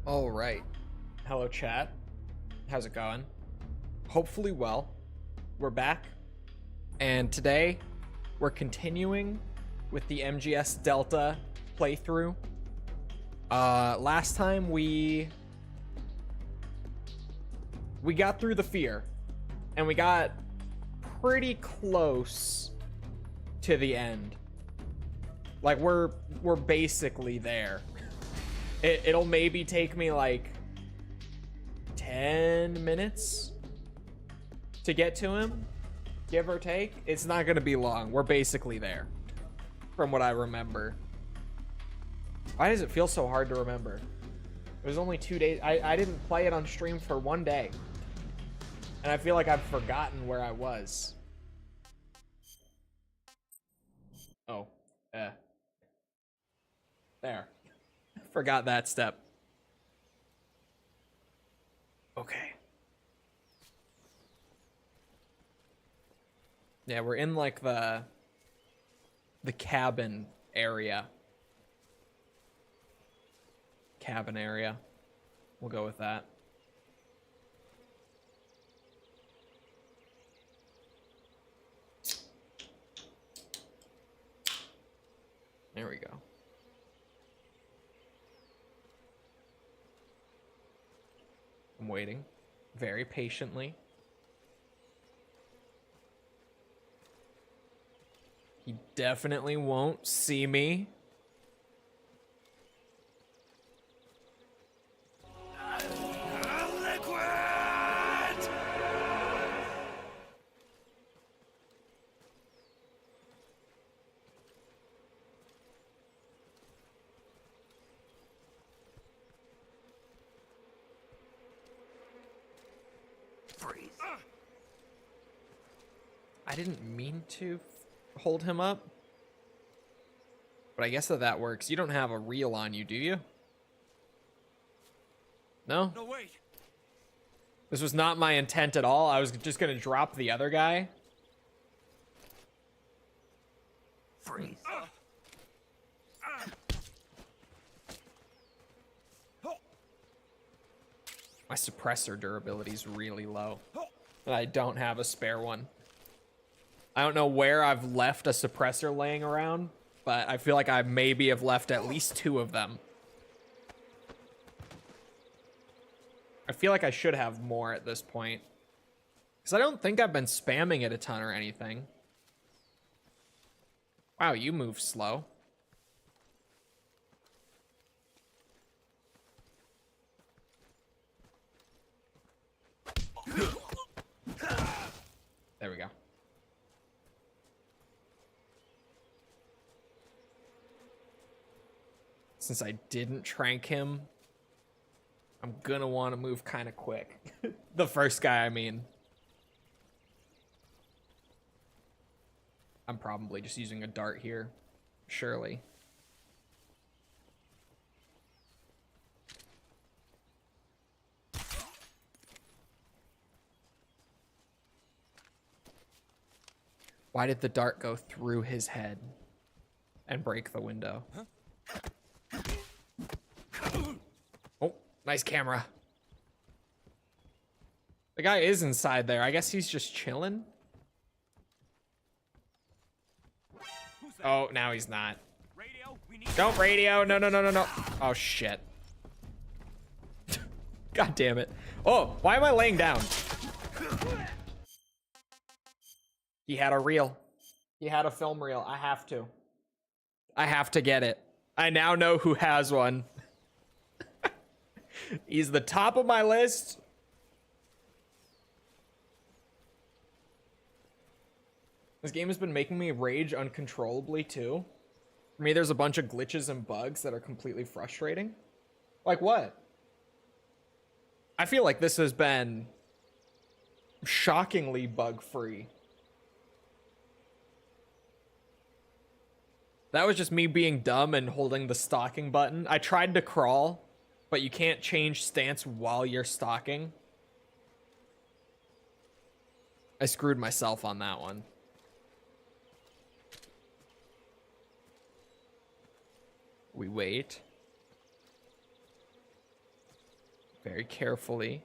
All right. Hello, chat. How's it going? Hopefully well. We're back. And today, we're continuing with the MGS Delta playthrough. Last time we got through the fear. And we got pretty close to the end. Like, we're basically there. It'll maybe take me like 10 minutes to get to him, give or take. It's not gonna be long. We're basically there from what I remember. Why does it feel so hard to remember? It was only 2 days. I didn't play it on stream for 1 day. And I feel like I've forgotten where I was. Oh, there. Forgot that step. Okay. Yeah, we're in like the cabin area. Cabin area. We'll go with that. There we go. I'm waiting very patiently. He definitely won't see me. I didn't mean to hold him up, but I guess that works. You don't have a reel on you, do you? No? No, wait. This was not my intent at all. I was just gonna drop the other guy. Freeze. My suppressor durability is really low. And I don't have a spare one. I don't know where I've left a suppressor laying around, but I feel like I maybe have left at least 2 of them. I feel like I should have more at this point. Because I don't think I've been spamming it a ton or anything. Wow, you move slow. There we go. Since I didn't trank him, I'm gonna want to move kind of quick. The first guy, I mean. I'm probably just using a dart here. Surely. Why did the dart go through his head and break the window? Oh, nice camera. The guy is inside there. I guess he's just chilling. Oh, now he's not. Don't radio. No, no, no, no, no. Oh, shit. God damn it. Oh, why am I laying down? He had a reel. He had a film reel. I have to. I have to get it. I now know who has one. He's the top of my list. This game has been making me rage uncontrollably too. For me, there's a bunch of glitches and bugs that are completely frustrating. Like what? I feel like this has been shockingly bug-free. That was just me being dumb and holding the stalking button. I tried to crawl, but you can't change stance while you're stalking. I screwed myself on that one. We wait. very carefully.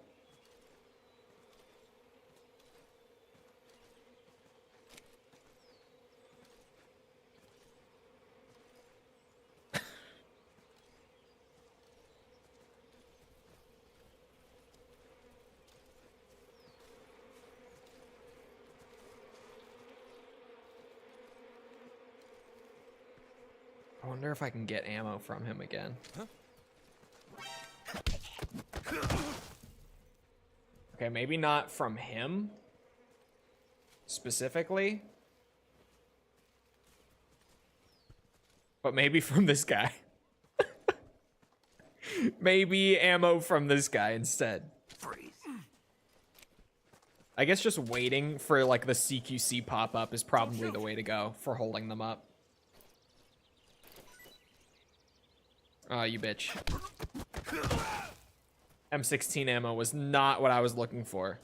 I wonder if I can get ammo from him again. Huh? Okay, maybe not from him specifically, but maybe from this guy. Maybe ammo from this guy instead. Freeze. I guess just waiting for like the CQC pop up is probably the way to go for holding them up. Oh, you bitch. M16 ammo was not what I was looking for.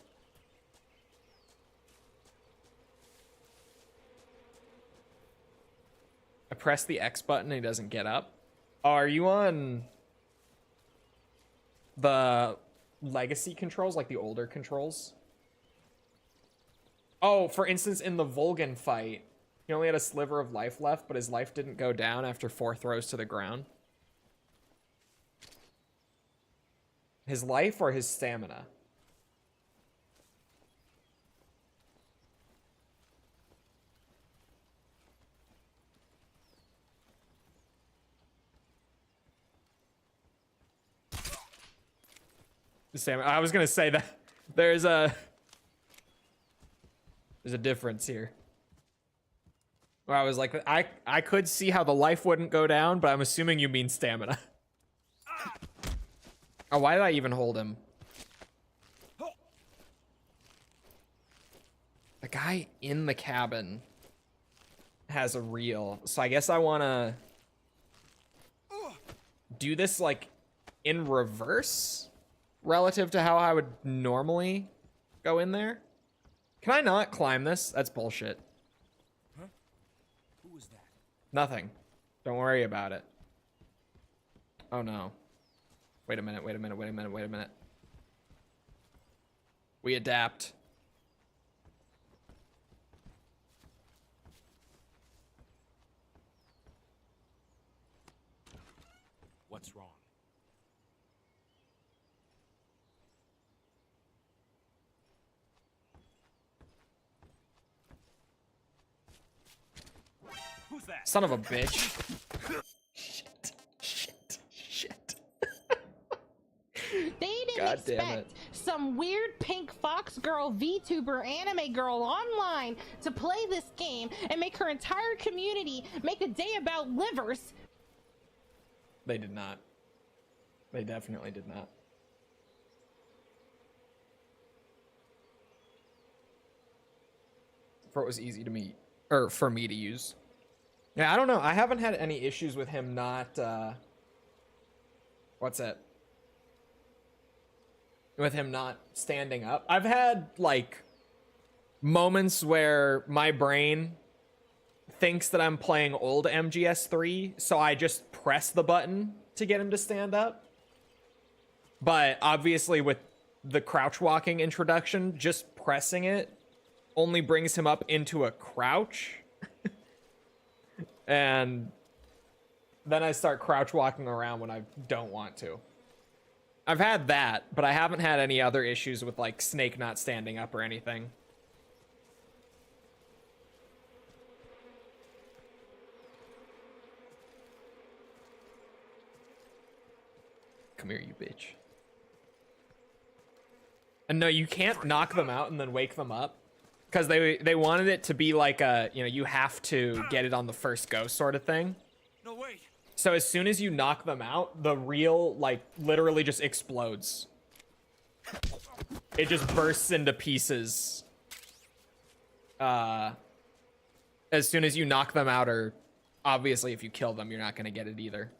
I press the X button and he doesn't get up. Oh, are you on the legacy controls, like the older controls? Oh, for instance, in the Volgan fight, he only had a sliver of life left, but his life didn't go down after 4 throws to the ground. His life or his stamina? The stamina. I was gonna say that there's a difference here. Where I was like, I could see how the life wouldn't go down, but I'm assuming you mean stamina. Oh, why did I even hold him? The guy in the cabin has a reel, so I guess I want to do this like in reverse relative to how I would normally go in there. Can I not climb this? That's bullshit. Huh? Who was that? Nothing. Don't worry about it. Oh no. Wait a minute, wait a minute, wait a minute, wait a minute. We adapt. What's wrong? Who's that? Son of a bitch. Shit. Shit. Shit. They didn't God damn expect it. some weird pink fox girl VTuber anime girl online to play this game and make her entire community make a day about livers. They did not. They definitely did not. For it was easy to meet, or for me to use. Yeah, I don't know. I haven't had any issues with him not, what's it? With him not standing up. I've had, like, moments where my brain thinks that I'm playing old MGS 3, so I just press the button to get him to stand up. But obviously with the crouch walking introduction, just pressing it only brings him up into a crouch. And then I start crouch walking around when I don't want to. I've had that, but I haven't had any other issues with like Snake not standing up or anything. Come here, you bitch. And no, you can't knock them out and then wake them up. Because they wanted it to be like a, you know, you have to get it on the first go sort of thing. No, wait. So as soon as you knock them out, the reel, like, literally just explodes. It just bursts into pieces. As soon as you knock them out, or obviously if you kill them, you're not going to get it either.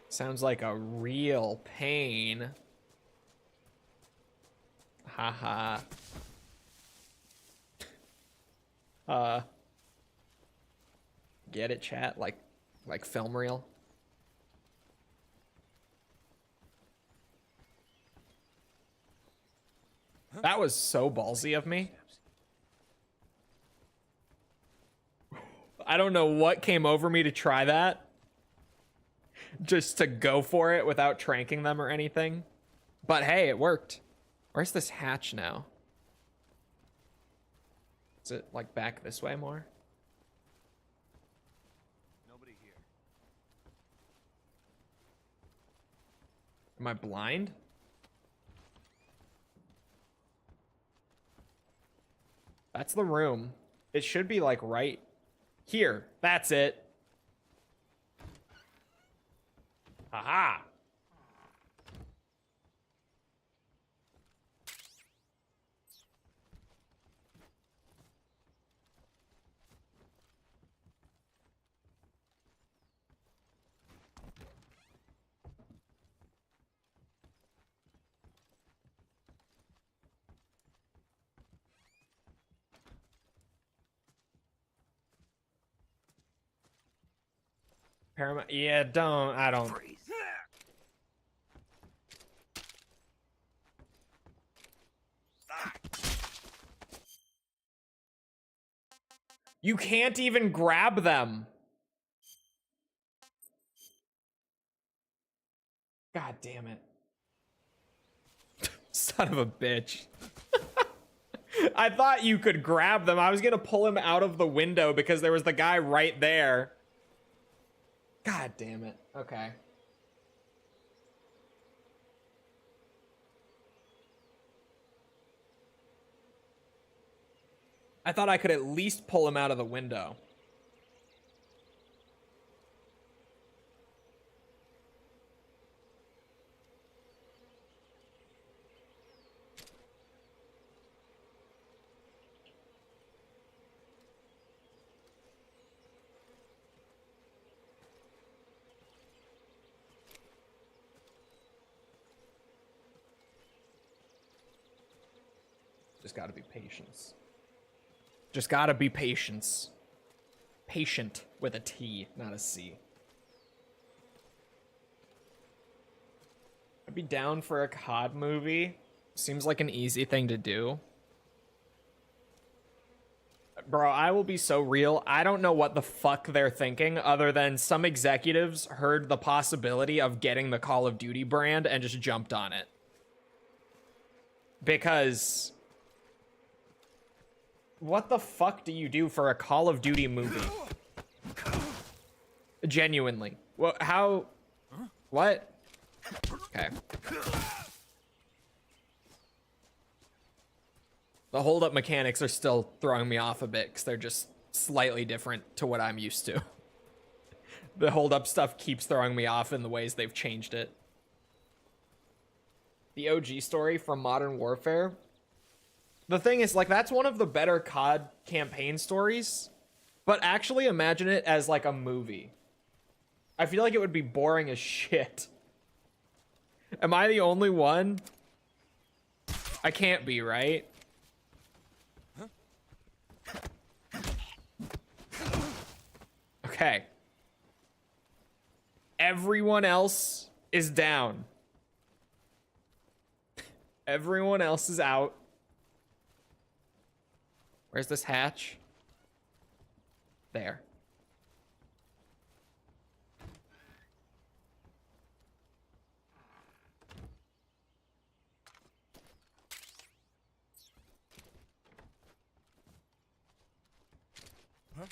Sounds like a real pain. Haha. Get it, chat? Like film reel? That was so ballsy of me. I don't know what came over me to try that. Just to go for it without tranking them or anything. But hey, it worked. Where's this hatch now? Is it like back this way more? Nobody here. Am I blind? That's the room. It should be like right here. That's it. Haha. Paramount. Yeah, don't. I don't. You can't even grab them. God damn it. Son of a bitch. I thought you could grab them. I was gonna pull him out of the window because there was the guy right there. God damn it. Okay. I thought I could at least pull him out of the window. Just gotta be patience. Just gotta be patience. Patient with a T, not a C. I'd be down for a COD movie. Seems like an easy thing to do. Bro, I will be so real. I don't know what the fuck they're thinking other than some executives heard the possibility of getting the Call of Duty brand and just jumped on it. Because what the fuck do you do for a Call of Duty movie? Genuinely. What? How? What? Okay. The hold-up mechanics are still throwing me off a bit because they're just slightly different to what I'm used to. The hold-up stuff keeps throwing me off in the ways they've changed it. The OG story from Modern Warfare. The thing is, like, that's one of the better COD campaign stories, but actually imagine it as, like, a movie. I feel like it would be boring as shit. Am I the only one? I can't be, right? Okay. Everyone else is down. Everyone else is out. Where's this hatch? There. Huh?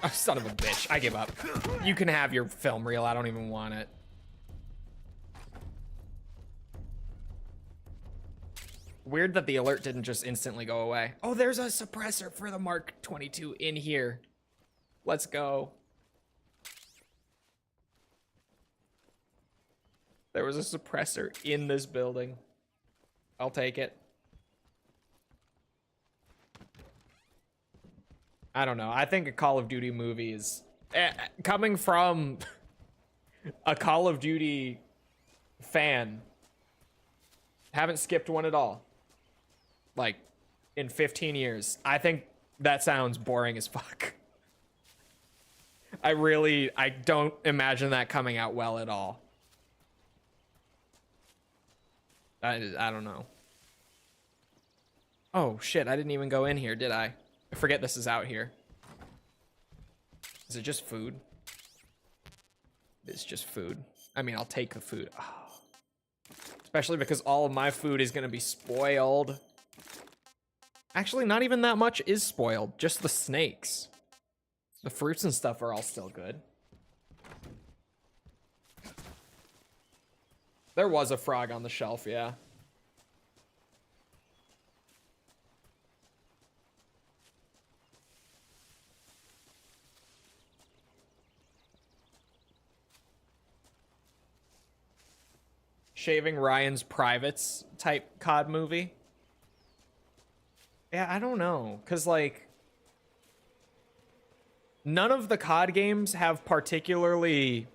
Oh, son of a bitch. I give up. You can have your film reel. I don't even want it. Weird that the alert didn't just instantly go away. Oh, there's a suppressor for the Mark 22 in here. Let's go. There was a suppressor in this building. I'll take it. I don't know. I think a Call of Duty movie is... coming from a Call of Duty fan, haven't skipped one at all. like in 15 years. I think that sounds boring as fuck. I don't imagine that coming out well at all. I don't know. Oh shit, I didn't even go in here, did I? I forget this is out here. Is it just food? It's just food. I mean, I'll take the food. Oh. Especially because all of my food is gonna be spoiled. Actually, not even that much is spoiled, just the snakes. The fruits and stuff are all still good. There was a frog on the shelf, yeah. Shaving Ryan's Privates type COD movie. Yeah, I don't know, because, like, none of the COD games have particularly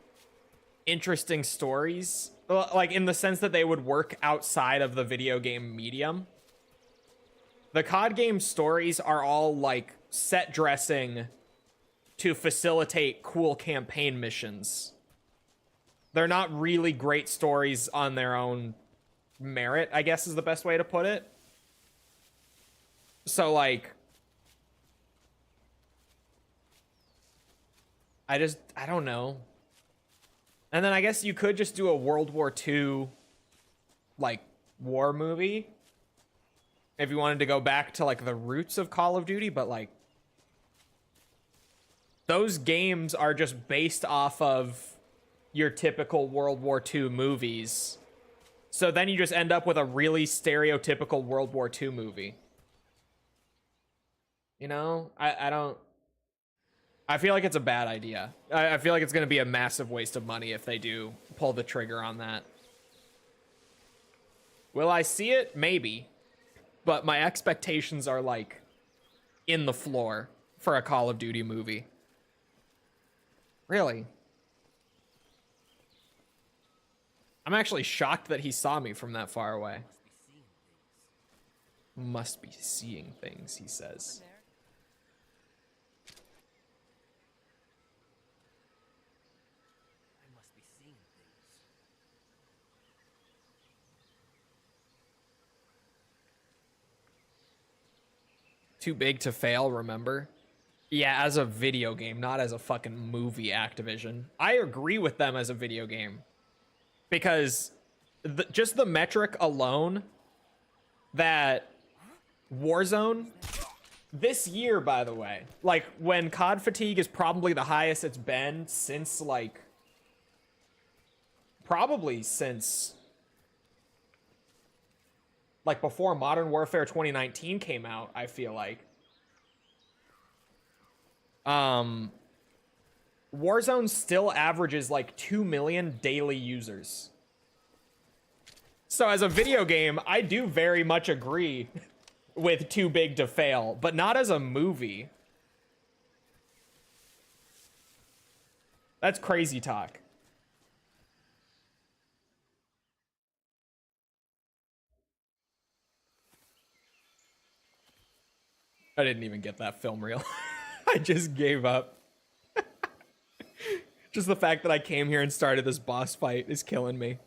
interesting stories, like, in the sense that they would work outside of the video game medium. The COD game stories are all, like, set dressing to facilitate cool campaign missions. They're not really great stories on their own merit, I guess is the best way to put it. So, like, I don't know. And then I guess you could just do a World War II, like, war movie. If you wanted to go back to, like, the roots of Call of Duty, but, like, those games are just based off of your typical World War II movies. So then you just end up with a really stereotypical World War II movie. You know, I feel like it's a bad idea. I feel like it's going to be a massive waste of money if they do pull the trigger on that. Will I see it? Maybe. But my expectations are, like, in the floor for a Call of Duty movie. Really? I'm actually shocked that he saw me from that far away. Must be seeing things, he says. Too big to fail, remember? Yeah, as a video game, not as a fucking movie, Activision. I agree with them as a video game. Because just the metric alone that Warzone, this year, by the way, like, when COD fatigue is probably the highest it's been since, like, probably since, like, before Modern Warfare 2019 came out, I feel like. Warzone still averages, like, 2 million daily users. So as a video game, I do very much agree with Too Big to Fail, but not as a movie. That's crazy talk. I didn't even get that film reel. I just gave up. Just the fact that I came here and started this boss fight is killing me.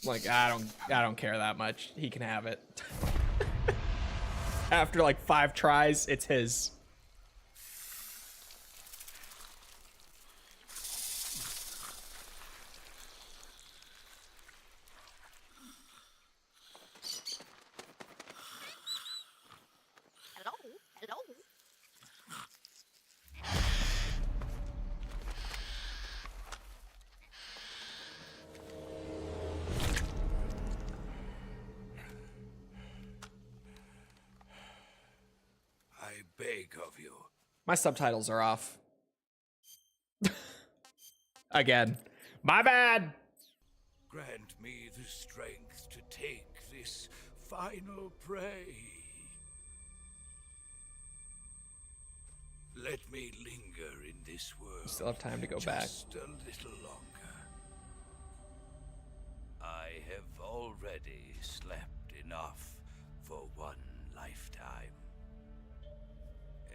Like, I don't care that much. He can have it. After like 5 tries, it's his. Beg of you. My subtitles are off. Again. My bad! Grant me the strength to take this final prey. Let me linger in this world. You still have time to go back. Just a little longer. I have already slept enough for one lifetime.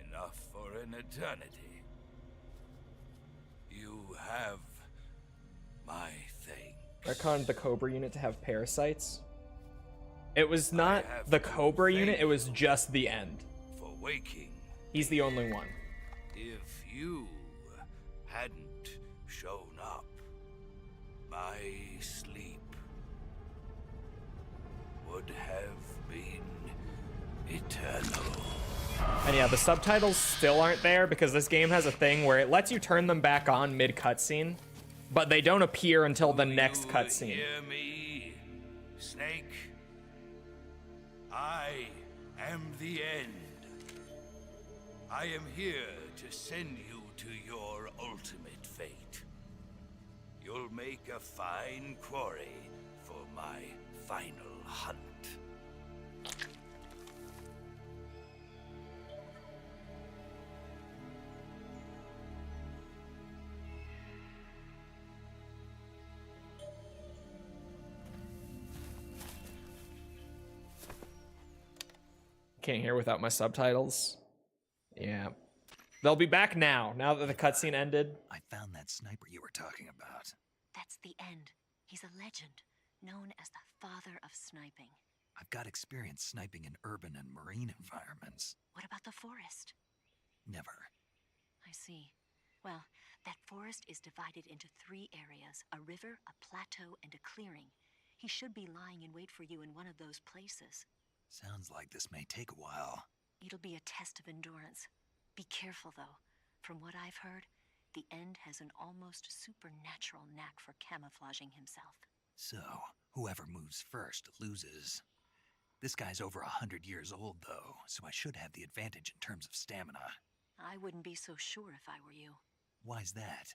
Enough for an eternity. You have my thanks. Retconned the Cobra unit to have parasites. It was not the Cobra unit, it was just the end. For waking. He's the only one. If you hadn't shown up, my sleep would have been eternal. And yeah, the subtitles still aren't there because this game has a thing where it lets you turn them back on mid-cutscene, but they don't appear until the next cutscene. Hear me, Snake? I am the end. I am here to send you to your ultimate fate. You'll make a fine quarry for my final hunt. Can't hear without my subtitles. Yeah. They'll be back now that the cutscene ended. I found that sniper you were talking about. That's the end. He's a legend, known as the father of sniping. I've got experience sniping in urban and marine environments. What about the forest? Never. I see. Well, that forest is divided into 3 areas, a river, a plateau, and a clearing. He should be lying in wait for you in one of those places. Sounds like this may take a while. It'll be a test of endurance. Be careful, though. From what I've heard, the End has an almost supernatural knack for camouflaging himself. So, whoever moves first loses. This guy's over 100 years old, though, so I should have the advantage in terms of stamina. I wouldn't be so sure if I were you. Why's that?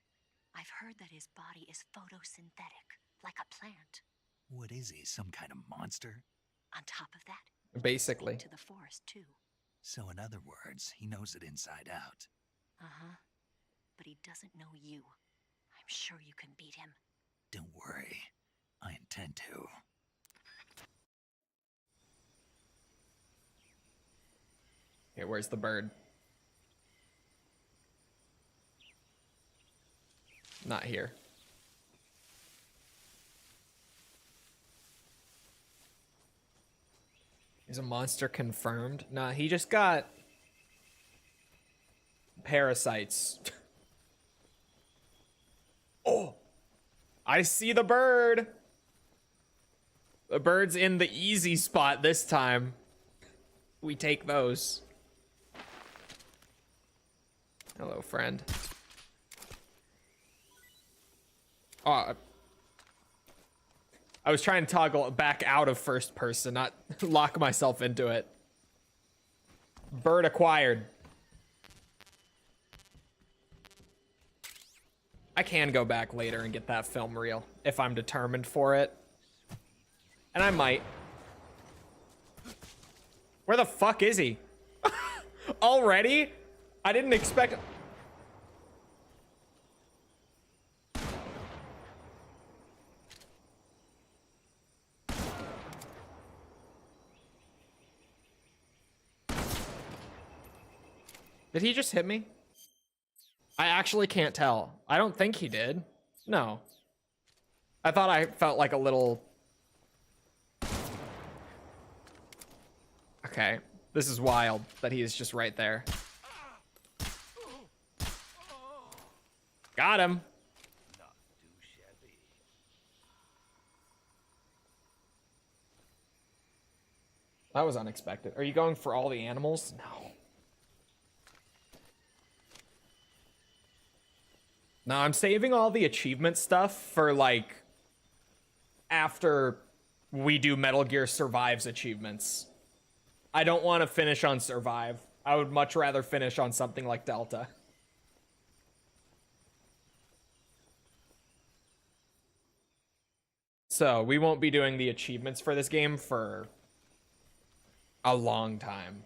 I've heard that his body is photosynthetic, like a plant. What is he, some kind of monster? On top of that, Basically. to the forest, too. So in other words, he knows it inside out. Uh-huh. But he doesn't know you. I'm sure you can beat him. Don't worry. I intend to. Okay, where's the bird? Not here. Is a monster confirmed? Nah, he just got parasites. Oh, I see the bird. The bird's in the easy spot this time. We take those. Hello, friend. Oh, I was trying to toggle back out of first person, not lock myself into it. Bird acquired. I can go back later and get that film reel if I'm determined for it. And I might. Where the fuck is he? Already? I didn't expect... Did he just hit me? I actually can't tell. I don't think he did. No. I thought I felt like a little... Okay. This is wild that he is just right there. Got him. Not too shabby. That was unexpected. Are you going for all the animals? No. No, I'm saving all the achievement stuff for, like, after we do Metal Gear Survive's achievements. I don't want to finish on Survive. I would much rather finish on something like Delta. So, we won't be doing the achievements for this game for a long time.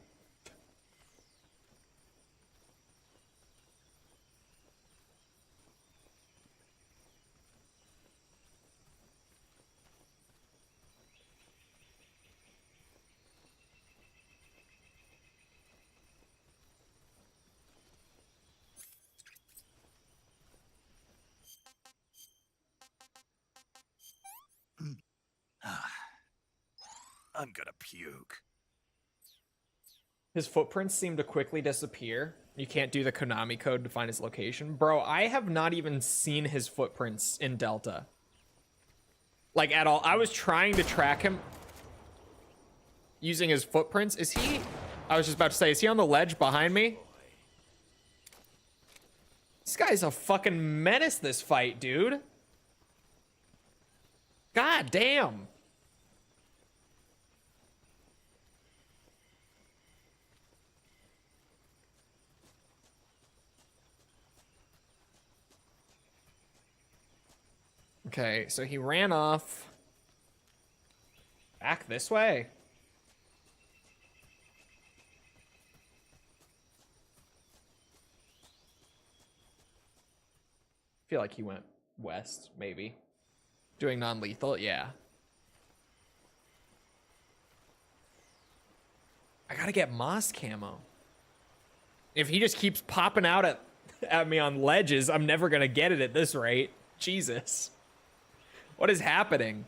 I'm gonna puke. His footprints seem to quickly disappear. You can't do the Konami code to find his location. Bro, I have not even seen his footprints in Delta. Like, at all. I was trying to track him using his footprints. Is he... I was just about to say, is he on the ledge behind me? This guy's a fucking menace, this fight, dude. God damn. Okay, so he ran off. Back this way. I feel like he went west, maybe. Doing non-lethal, yeah. I gotta get moss camo. If he just keeps popping out at me on ledges, I'm never gonna get it at this rate. Jesus. What is happening?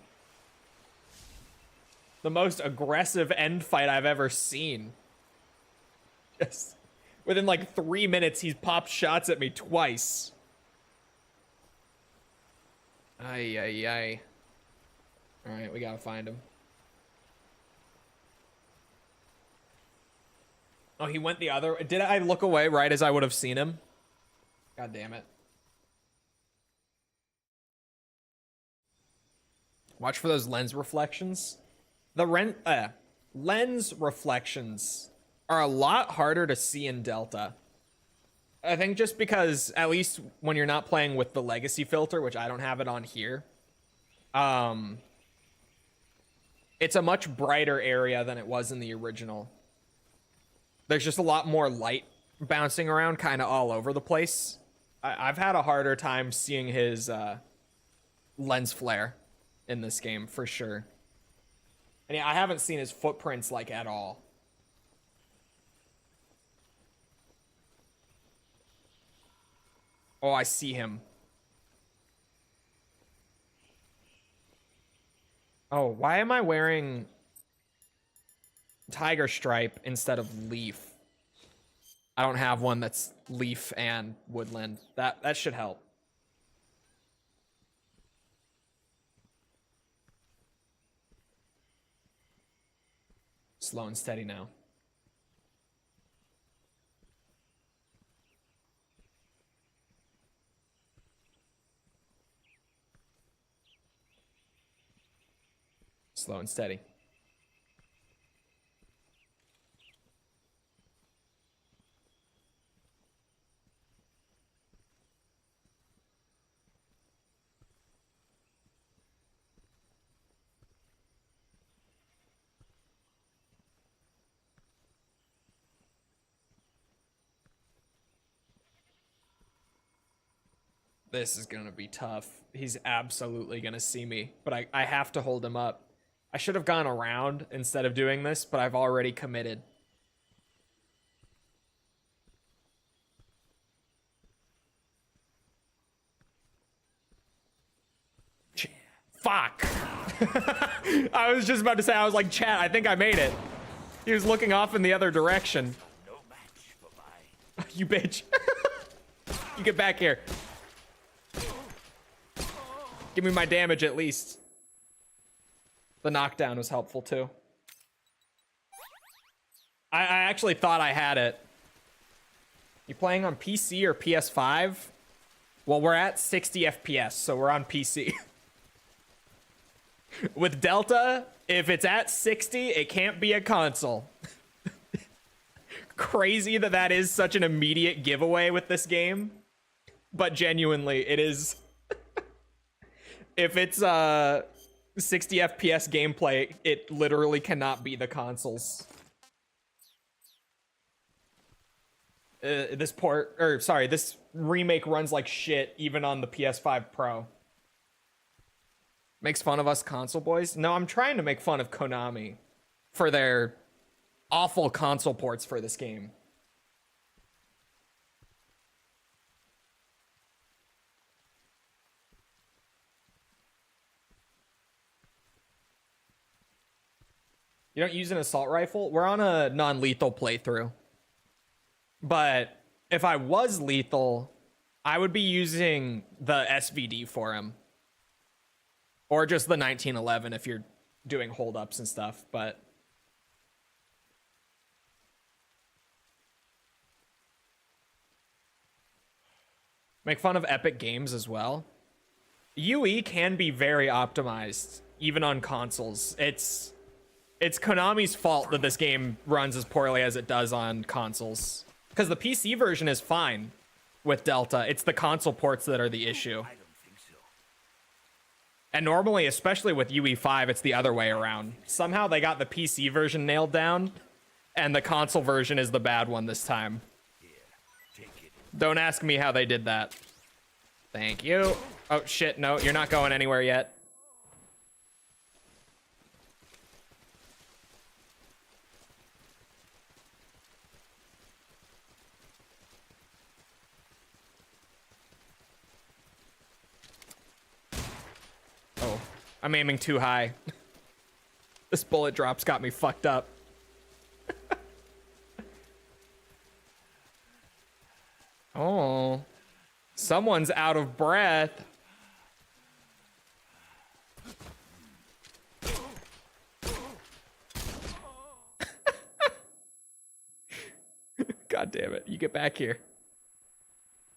The most aggressive end fight I've ever seen. Just within like 3 minutes, he's popped shots at me twice. Ay, ay, ay. Alright, we gotta find him. Oh, he went the other... Did I look away right as I would have seen him? God damn it. Watch for those lens reflections. The lens reflections are a lot harder to see in Delta. I think just because, at least when you're not playing with the legacy filter, which I don't have it on here, it's a much brighter area than it was in the original. There's just a lot more light bouncing around kind of all over the place. I've had a harder time seeing his lens flare in this game, for sure. And yeah, I haven't seen his footprints, like, at all. Oh, I see him. Oh, why am I wearing tiger stripe instead of leaf? I don't have one that's leaf and woodland. That should help. Slow and steady now. Slow and steady. This is gonna be tough. He's absolutely gonna see me, but I have to hold him up. I should have gone around instead of doing this, but I've already committed. Fuck! I was just about to say, I was like, chat, I think I made it. He was looking off in the other direction. No match for my... You bitch. You get back here. Give me my damage at least. The knockdown was helpful too. I actually thought I had it. You playing on PC or PS5? Well, we're at 60 FPS, so we're on PC. With Delta, if it's at 60, it can't be a console. Crazy that that is such an immediate giveaway with this game. But genuinely, it is... If it's 60 FPS gameplay, it literally cannot be the consoles. This remake runs like shit even on the PS5 Pro. Makes fun of us console boys. No, I'm trying to make fun of Konami for their awful console ports for this game. You don't use an assault rifle? We're on a non-lethal playthrough. But if I was lethal, I would be using the SVD for him. Or just the 1911 if you're doing holdups and stuff, but... Make fun of Epic Games as well. UE can be very optimized, even on consoles. It's Konami's fault that this game runs as poorly as it does on consoles. Because the PC version is fine with Delta. It's the console ports that are the issue. I don't think so. And normally, especially with UE5, it's the other way around. Somehow they got the PC version nailed down, and the console version is the bad one this time. Take it. Don't ask me how they did that. Thank you. Oh, shit, no, you're not going anywhere yet. Oh, I'm aiming too high. This bullet drop's got me fucked up. Oh, someone's out of breath. God damn it, you get back here.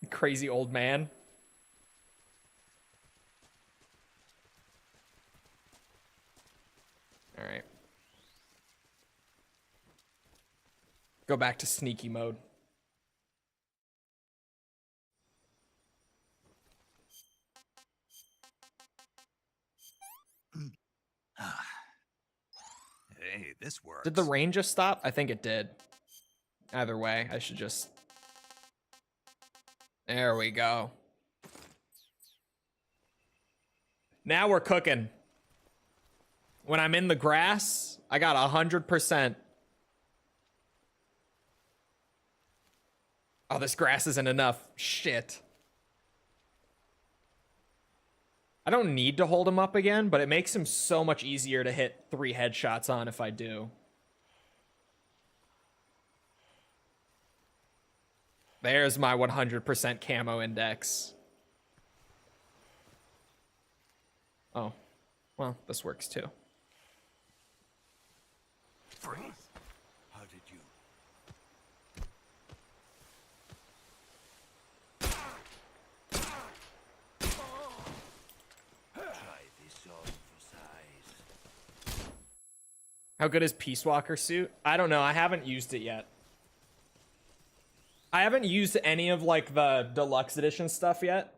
You crazy old man. All right. Go back to sneaky mode. Hey, this works. Did the rain just stop? I think it did. Either way, I should just... There we go. Now we're cooking. When I'm in the grass, I got 100%. Oh, this grass isn't enough. Shit. I don't need to hold him up again, but it makes him so much easier to hit 3 headshots on if I do. There's my 100% camo index. Oh, well, this works too. Freeze. How did you? Try this on for size. How good is Peace Walker suit? I don't know. I haven't used it yet. I haven't used any of like the deluxe edition stuff yet.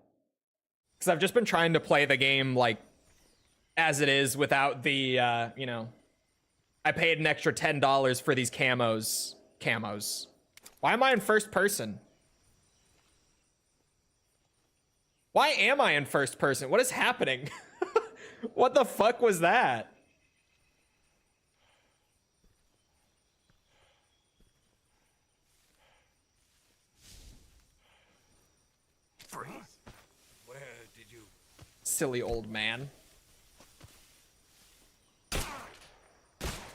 Because I've just been trying to play the game like as it is without the, you know, I paid an extra $10 for these camos. Why am I in first person? Why am I in first person? What is happening? What the fuck was that? Freeze. Where did you? Silly old man.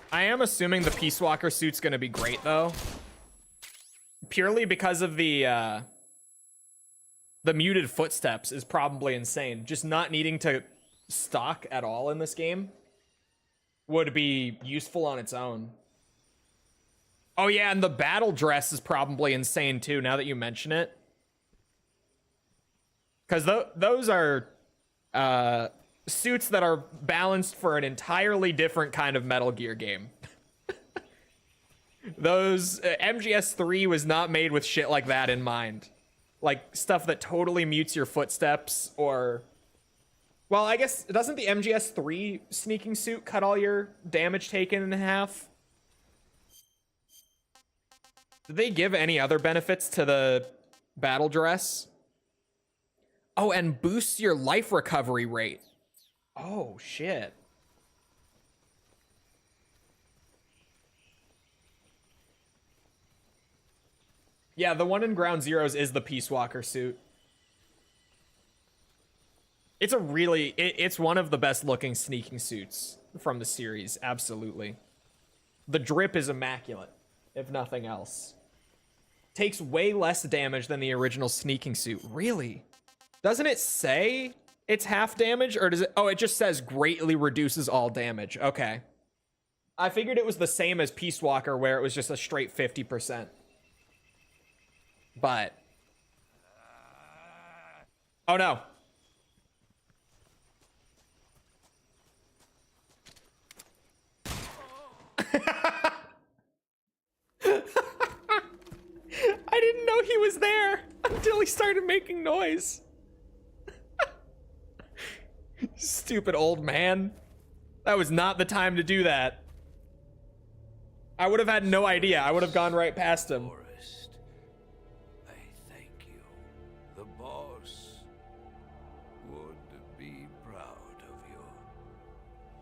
I am assuming the Peace Walker suit's gonna be great though. Purely because of the muted footsteps is probably insane. Just not needing to stock at all in this game would be useful on its own. Oh yeah, and the battle dress is probably insane too, now that you mention it. Because those are suits that are balanced for an entirely different kind of Metal Gear game. Those MGS 3 was not made with shit like that in mind. Like stuff that totally mutes your footsteps or... Well, I guess, doesn't the MGS 3 sneaking suit cut all your damage taken in half? Did they give any other benefits to the battle dress? Oh, and boosts your life recovery rate. Oh, shit. Yeah, the one in Ground Zeroes is the Peace Walker suit. It's a really... It's one of the best looking sneaking suits from the series, absolutely. The drip is immaculate, if nothing else. Takes way less damage than the original sneaking suit. Really? Doesn't it say it's half damage, or does it? Oh, it just says greatly reduces all damage. Okay. I figured it was the same as Peace Walker, where it was just a straight 50%. But... oh no. I didn't know he was there until he started making noise. Stupid old man. That was not the time to do that. I would have had no idea. I would have gone right past him. Forest, I thank you. The boss would be proud of you.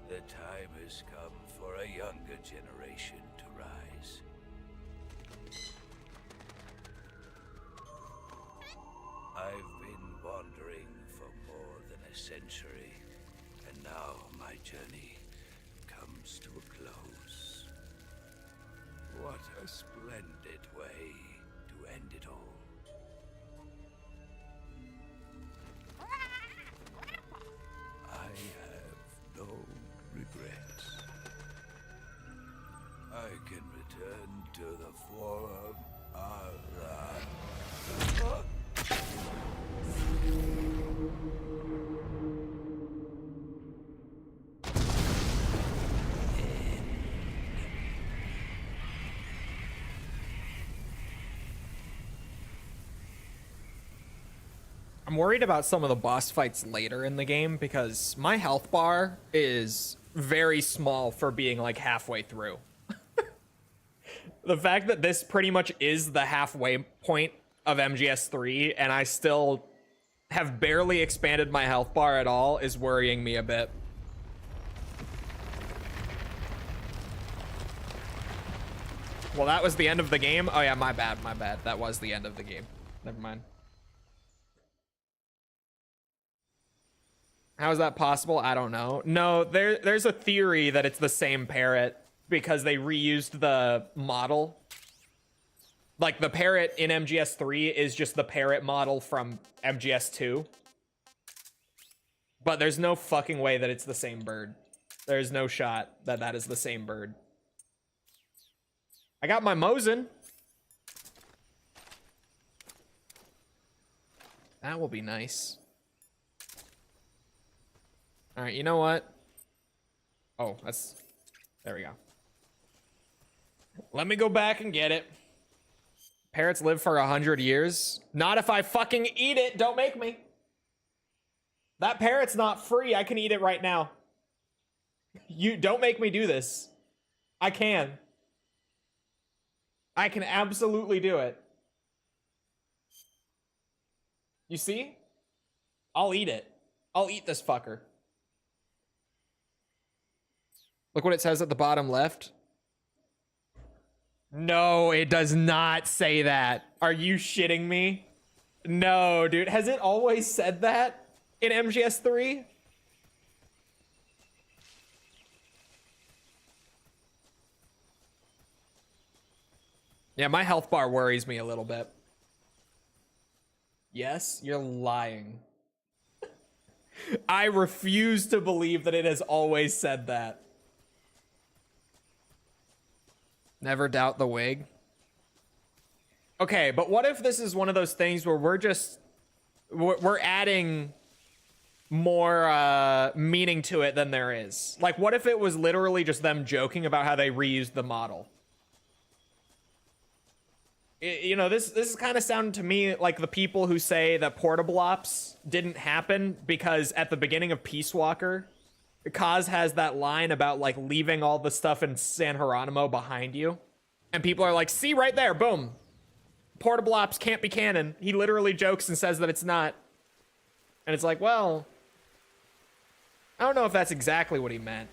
The time has come for a younger generation to rise. I've been wandering for more than a century, and now my journey comes to a close. What a splendid way to end it all. I have no regrets. I can return to the Forum. I'm worried about some of the boss fights later in the game because my health bar is very small for being like halfway through. The fact that this pretty much is the halfway point of MGS 3 and I still have barely expanded my health bar at all is worrying me a bit. Well, that was the end of the game. Oh yeah, my bad, my bad. That was the end of the game. Never mind. How is that possible? I don't know. No, there's a theory that it's the same parrot because they reused the model. Like, the parrot in MGS 3 is just the parrot model from MGS 2. But there's no fucking way that it's the same bird. There's no shot that that is the same bird. I got my Mosin. That will be nice. All right, you know what? Oh, that's... there we go. Let me go back and get it. Parrots live for 100 years. Not if I fucking eat it. Don't make me. That parrot's not free. I can eat it right now. You don't make me do this. I can. I can absolutely do it. You see? I'll eat it. I'll eat this fucker. Look what it says at the bottom left. No, it does not say that. Are you shitting me? No, dude. Has it always said that in MGS 3? Yeah, my health bar worries me a little bit. Yes, you're lying. I refuse to believe that it has always said that. Never doubt the wig. Okay, but what if this is one of those things where we're adding more meaning to it than there is? Like, what if it was literally just them joking about how they reused the model? You know, this is kind of sounding to me like the people who say that portable ops didn't happen because at the beginning of Peace Walker, Kaz has that line about like leaving all the stuff in San Geronimo behind you. And people are like, see right there, boom. Portable ops can't be canon. He literally jokes and says that it's not. And it's like, well, I don't know if that's exactly what he meant.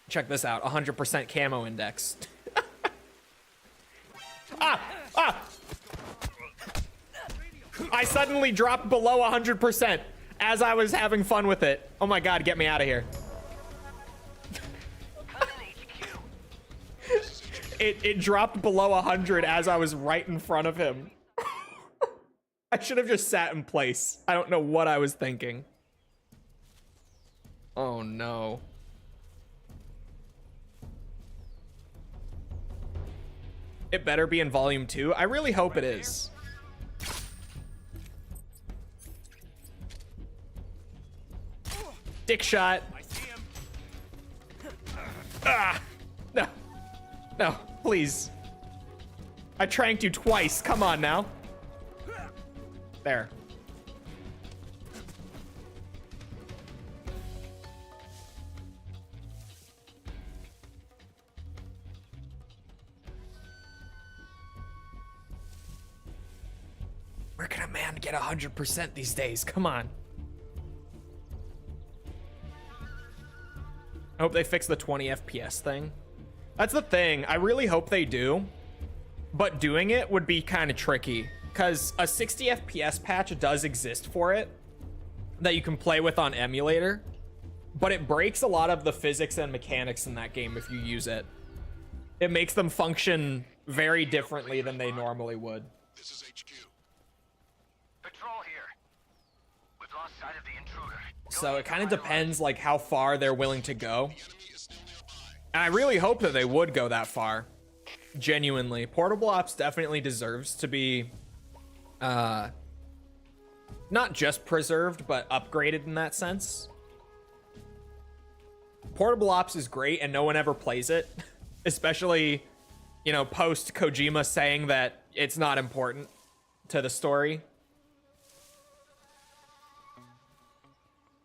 Check this out, 100% camo index. I suddenly dropped below 100% as I was having fun with it. Oh my god, get me out of here. It dropped below 100 as I was right in front of him. I should have just sat in place. I don't know what I was thinking. Oh no. It better be in volume 2. I really hope it is. Dick shot. Ah! No. No, please. I tranked you twice. Come on now. There. Where can a man get 100% these days? Come on. I hope they fix the 20 FPS thing. That's the thing. I really hope they do. But doing it would be kind of tricky. Because a 60 FPS patch does exist for it. That you can play with on emulator. But it breaks a lot of the physics and mechanics in that game if you use it. It makes them function very differently than they normally would. This is HQ. Patrol here. We've lost sight of the intruder. So it kind of depends like how far they're willing to go. And I really hope that they would go that far. Genuinely. Portable Ops definitely deserves to be not just preserved, but upgraded in that sense. Portable Ops is great and no one ever plays it. Especially, you know, post Kojima saying that it's not important to the story.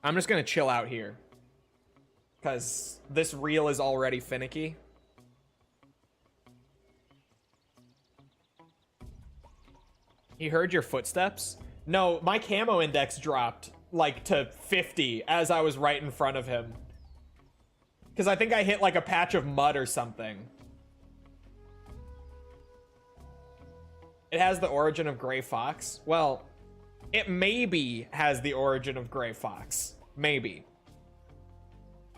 I'm just gonna chill out here. Because this reel is already finicky. He heard your footsteps? No, my camo index dropped like to 50 as I was right in front of him. Because I think I hit like a patch of mud or something. It has the origin of Gray Fox. Well, it maybe has the origin of Gray Fox. Maybe.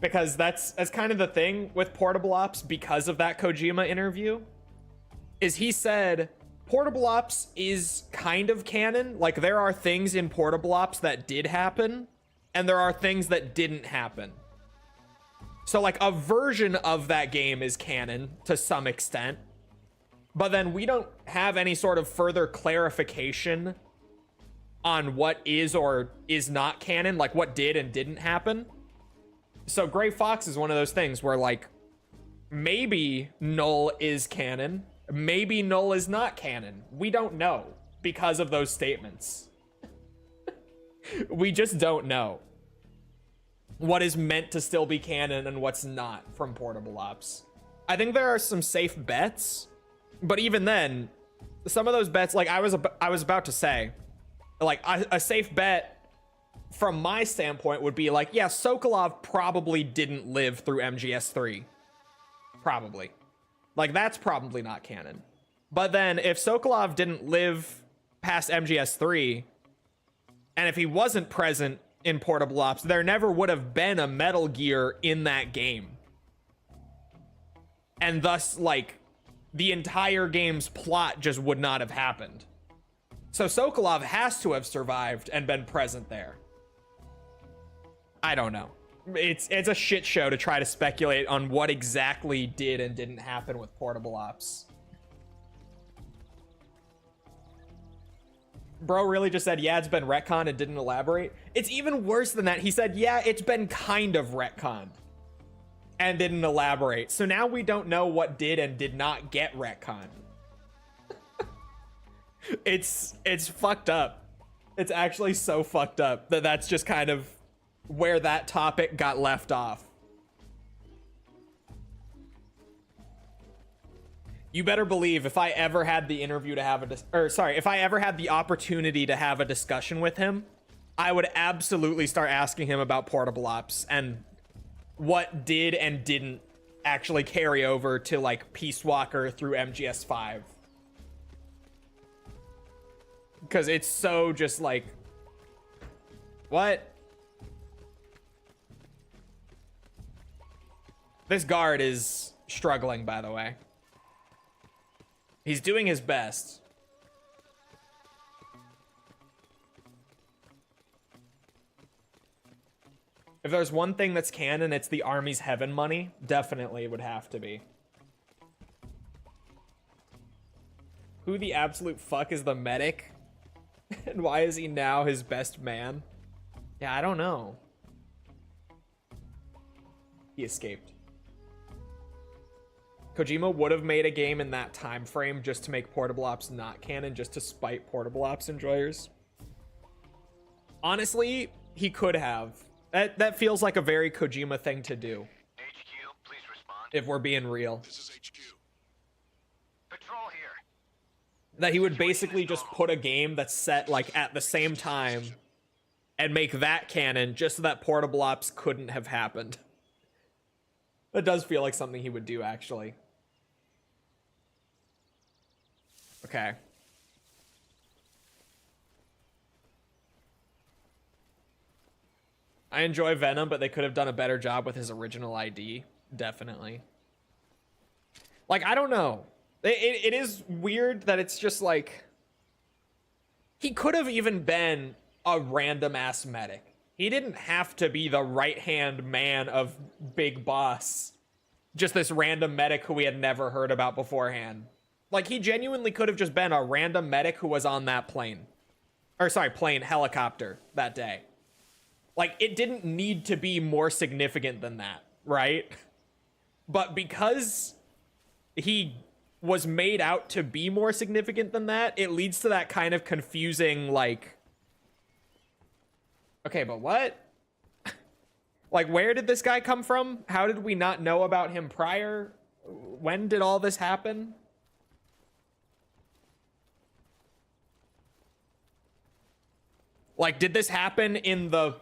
Because that's kind of the thing with Portable Ops because of that Kojima interview. Is he said Portable Ops is kind of canon. Like there are things in Portable Ops that did happen. And there are things that didn't happen. So like a version of that game is canon to some extent. But then we don't have any sort of further clarification on what is or is not canon, like what did and didn't happen. So Gray Fox is one of those things where like maybe Null is canon, maybe Null is not canon. We don't know because of those statements. We just don't know what is meant to still be canon and what's not from Portable Ops. I think there are some safe bets, but even then, some of those bets, like I was about to say, like a safe bet from my standpoint would be like, yeah, Sokolov probably didn't live through MGS 3. Probably. Like that's probably not canon. But then if Sokolov didn't live past MGS 3, and if he wasn't present in Portable Ops, there never would have been a Metal Gear in that game. And thus, like, the entire game's plot just would not have happened. So Sokolov has to have survived and been present there. I don't know. It's a shit show to try to speculate on what exactly did and didn't happen with Portable Ops. Bro really just said, yeah, it's been retconned and didn't elaborate. It's even worse than that. He said, yeah, it's been kind of retconned and didn't elaborate. So now we don't know what did and did not get retconned. It's fucked up. It's actually so fucked up that that's just kind of where that topic got left off. You better believe if I ever had the interview to have if I ever had the opportunity to have a discussion with him, I would absolutely start asking him about Portable Ops and what did and didn't actually carry over to like Peace Walker through MGS 5. Because it's so just like, what? This guard is struggling, by the way. He's doing his best. If there's one thing that's canon, it's the Army's heaven money. Definitely would have to be. Who the absolute fuck is the medic? And why is he now his best man? Yeah, I don't know. He escaped. Kojima would have made a game in that time frame just to make Portable Ops not canon, just to spite Portable Ops enjoyers. Honestly, he could have. That feels like a very Kojima thing to do. HQ, please respond. If we're being real. This is HQ. Patrol here. That he would basically just put a game that's set like at the same time and make that canon just so that Portable Ops couldn't have happened. That does feel like something he would do, actually. Okay. I enjoy Venom, but they could have done a better job with his original ID. Definitely. Like, I don't know. It is weird that it's just like... He could have even been a random-ass medic. He didn't have to be the right-hand man of Big Boss. Just this random medic who we had never heard about beforehand. Like, he genuinely could have just been a random medic who was on that plane. Or, sorry, plane, helicopter that day. Like, it didn't need to be more significant than that, right? But because he was made out to be more significant than that, it leads to that kind of confusing, like... Okay, but what? Like, where did this guy come from? How did we not know about him prior? When did all this happen? Like, did this happen in the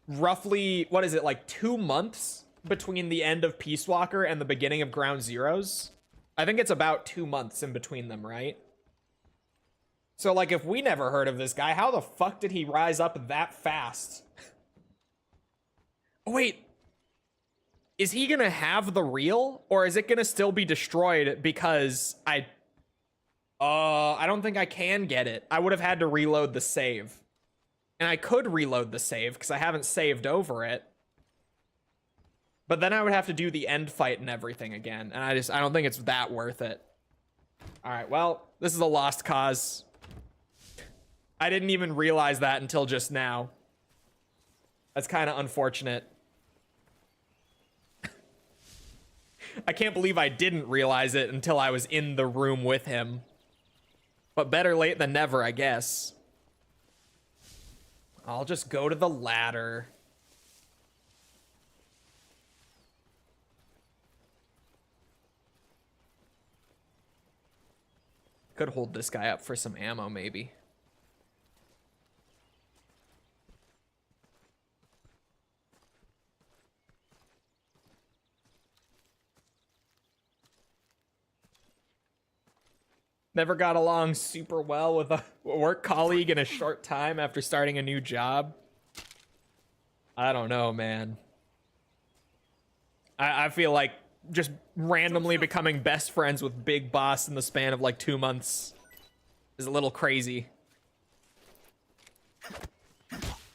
roughly, what is it, like 2 months between the end of Peace Walker and the beginning of Ground Zeroes? I think it's about 2 months in between them, right? So, like, if we never heard of this guy, how the fuck did he rise up that fast? Oh, wait. Is he gonna have the reel? Or is it gonna still be destroyed because I don't think I can get it. I would have had to reload the save. And I could reload the save because I haven't saved over it. But then I would have to do the end fight and everything again. And I don't think it's that worth it. All right, well, this is a lost cause. I didn't even realize that until just now. That's kind of unfortunate. I can't believe I didn't realize it until I was in the room with him. But better late than never, I guess. I'll just go to the ladder. Could hold this guy up for some ammo, maybe. Never got along super well with a work colleague in a short time after starting a new job. I don't know, man. I feel like just randomly becoming best friends with Big Boss in the span of like 2 months is a little crazy.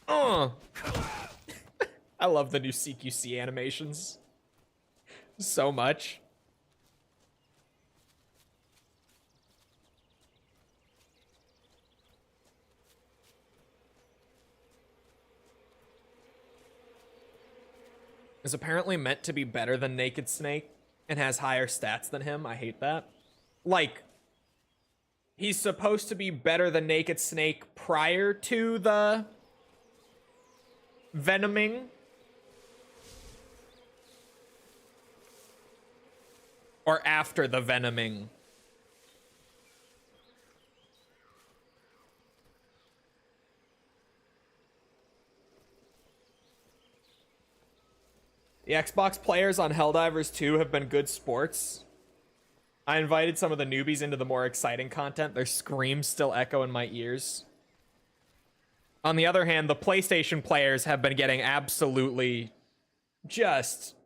I love the new CQC animations so much. Is apparently meant to be better than Naked Snake and has higher stats than him. I hate that. Like, he's supposed to be better than Naked Snake prior to the venoming. Or after the venoming. The Xbox players on Helldivers 2 have been good sports. I invited some of the newbies into the more exciting content. Their screams still echo in my ears. On the other hand, the PlayStation players have been getting absolutely just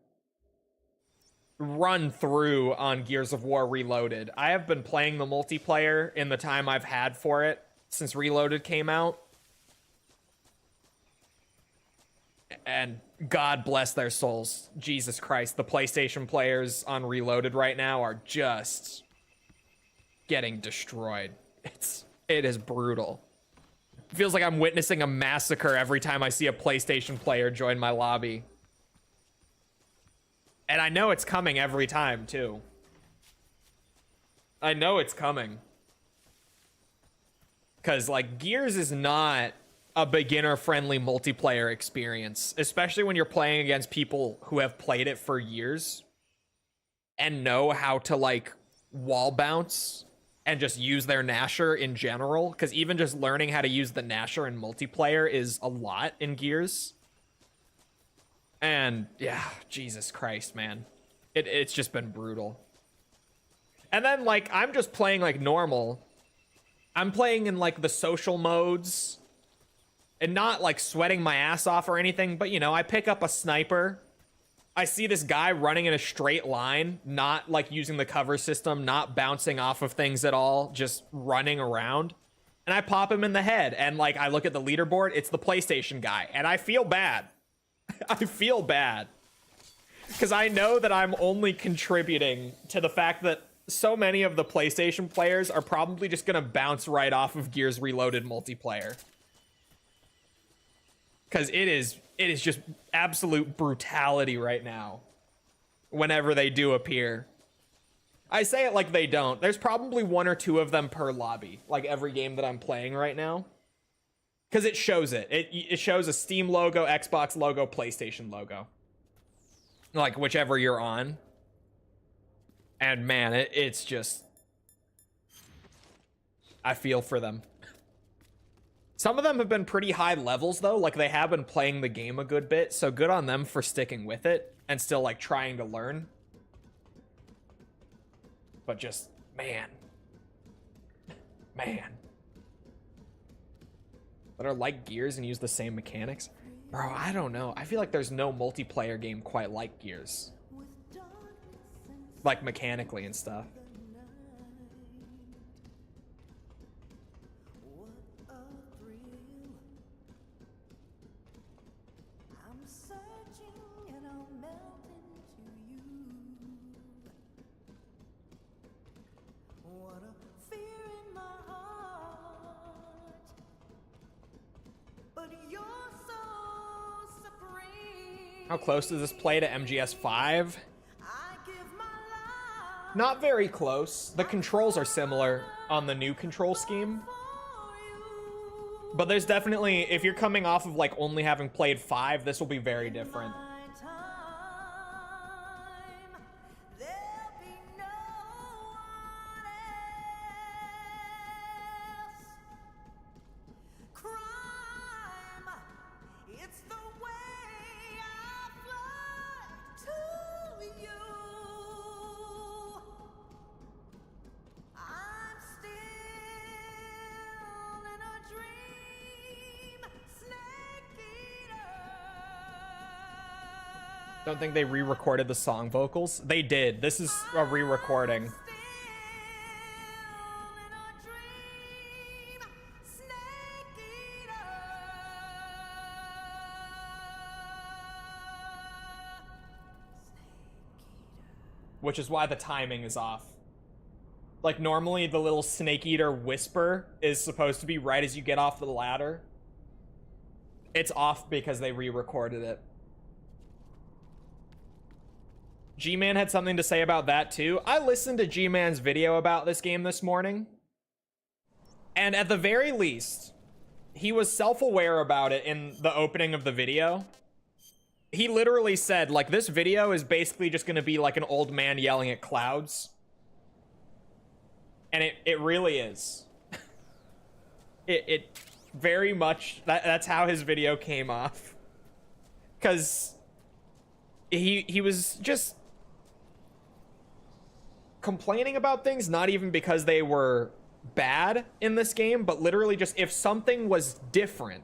run through on Gears of War Reloaded. I have been playing the multiplayer in the time I've had for it since Reloaded came out. And God bless their souls. Jesus Christ, the PlayStation players on Reloaded right now are just getting destroyed. It is brutal. It feels like I'm witnessing a massacre every time I see a PlayStation player join my lobby. And I know it's coming every time, too. I know it's coming. Because, like, Gears is not a beginner-friendly multiplayer experience, especially when you're playing against people who have played it for years and know how to, like, wall bounce and just use their Nasher in general. Because even just learning how to use the Nasher in multiplayer is a lot in Gears. And yeah, Jesus Christ, man. It's just been brutal. And then, like, I'm just playing like normal. I'm playing in like the social modes and not like sweating my ass off or anything, but you know, I pick up a sniper. I see this guy running in a straight line, not like using the cover system, not bouncing off of things at all, just running around. And I pop him in the head, and like I look at the leaderboard, it's the PlayStation guy, and I feel bad. I feel bad because I know that I'm only contributing to the fact that so many of the PlayStation players are probably just going to bounce right off of Gears Reloaded multiplayer. Because it is just absolute brutality right now whenever they do appear. I say it like they don't. There's probably one or two of them per lobby, like every game that I'm playing right now. Because it shows it. It shows a Steam logo, Xbox logo, PlayStation logo. Like, whichever you're on. And man, it's just... I feel for them. Some of them have been pretty high levels, though. Like, they have been playing the game a good bit. So good on them for sticking with it. And still, like, trying to learn. But just, man. Man. That are like Gears and use the same mechanics? Bro, I don't know. I feel like there's no multiplayer game quite like Gears. Like mechanically and stuff. How close does this play to MGS 5? Not very close. The controls are similar on the new control scheme. But there's definitely, if you're coming off of like only having played 5, this will be very different. Don't think they re-recorded the song vocals. They did. This is a re-recording. Which is why the timing is off. Like, normally the little Snake Eater whisper is supposed to be right as you get off the ladder. It's off because they re-recorded it. G-Man had something to say about that too. I listened to G-Man's video about this game this morning. And at the very least, he was self-aware about it in the opening of the video. He literally said, like, this video is basically just going to be like an old man yelling at clouds. And it really is. It very much, that's how his video came off. Because he was just complaining about things, not even because they were bad in this game, but literally just if something was different,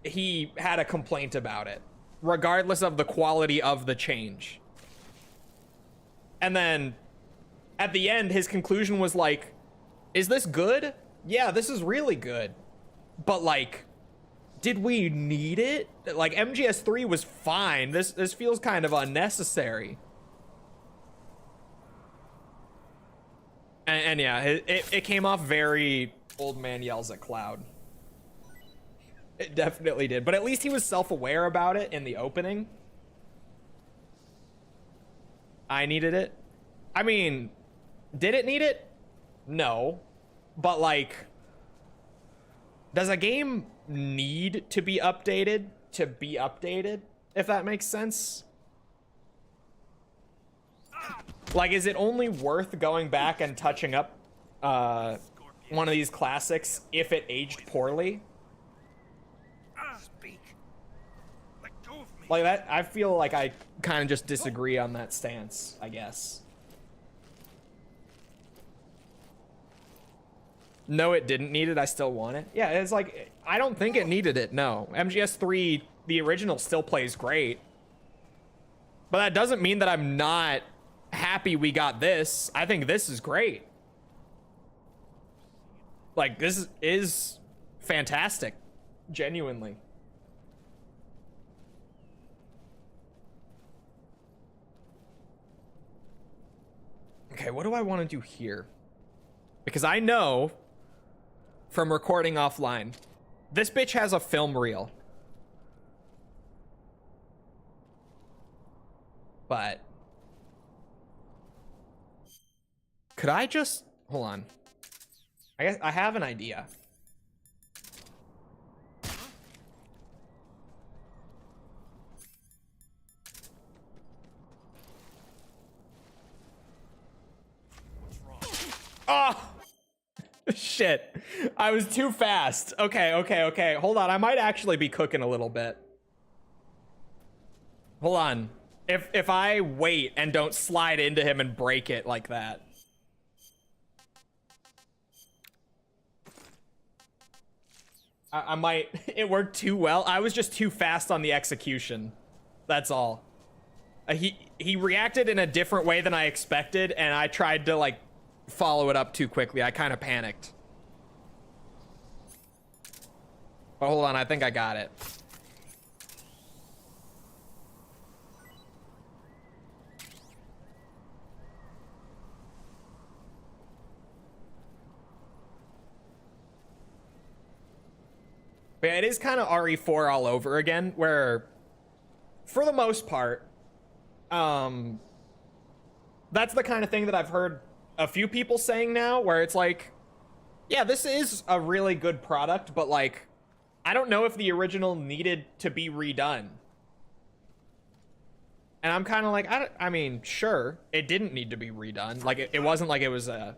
he had a complaint about it, regardless of the quality of the change. And then at the end, his conclusion was like, is this good? Yeah, this is really good. But like, did we need it? Like, MGS3 was fine. This feels kind of unnecessary. And yeah, it came off very old man yells at cloud. It definitely did. But at least he was self-aware about it in the opening. I needed it. I mean, did it need it? No. But like, does a game need to be updated, if that makes sense? Like, is it only worth going back and touching up one of these classics if it aged poorly? Speak. Let go of me. Like that, I feel like I kind of just disagree on that stance, I guess. No, it didn't need it. I still want it. Yeah, it's like, I don't think it needed it, no. MGS3, the original, still plays great. But that doesn't mean that I'm not happy we got this. I think this is great. Like, this is fantastic. Genuinely. Okay, what do I want to do here? Because I know from recording offline, this bitch has a film reel. But could I just hold on? I guess I have an idea. Oh, shit. I was too fast. Okay. Hold on. I might actually be cooking a little bit. Hold on. If I wait and don't slide into him and break it like that. I might. It worked too well. I was just too fast on the execution. That's all. He reacted in a different way than I expected, and I tried to, like, follow it up too quickly. I kind of panicked. But hold on, I think I got it. But yeah, it is kind of RE4 all over again, where for the most part, that's the kind of thing that I've heard a few people saying now, where it's like, yeah, this is a really good product, but like, I don't know if the original needed to be redone. And I'm kind of like, I mean, sure, it didn't need to be redone. Like, it wasn't like it was a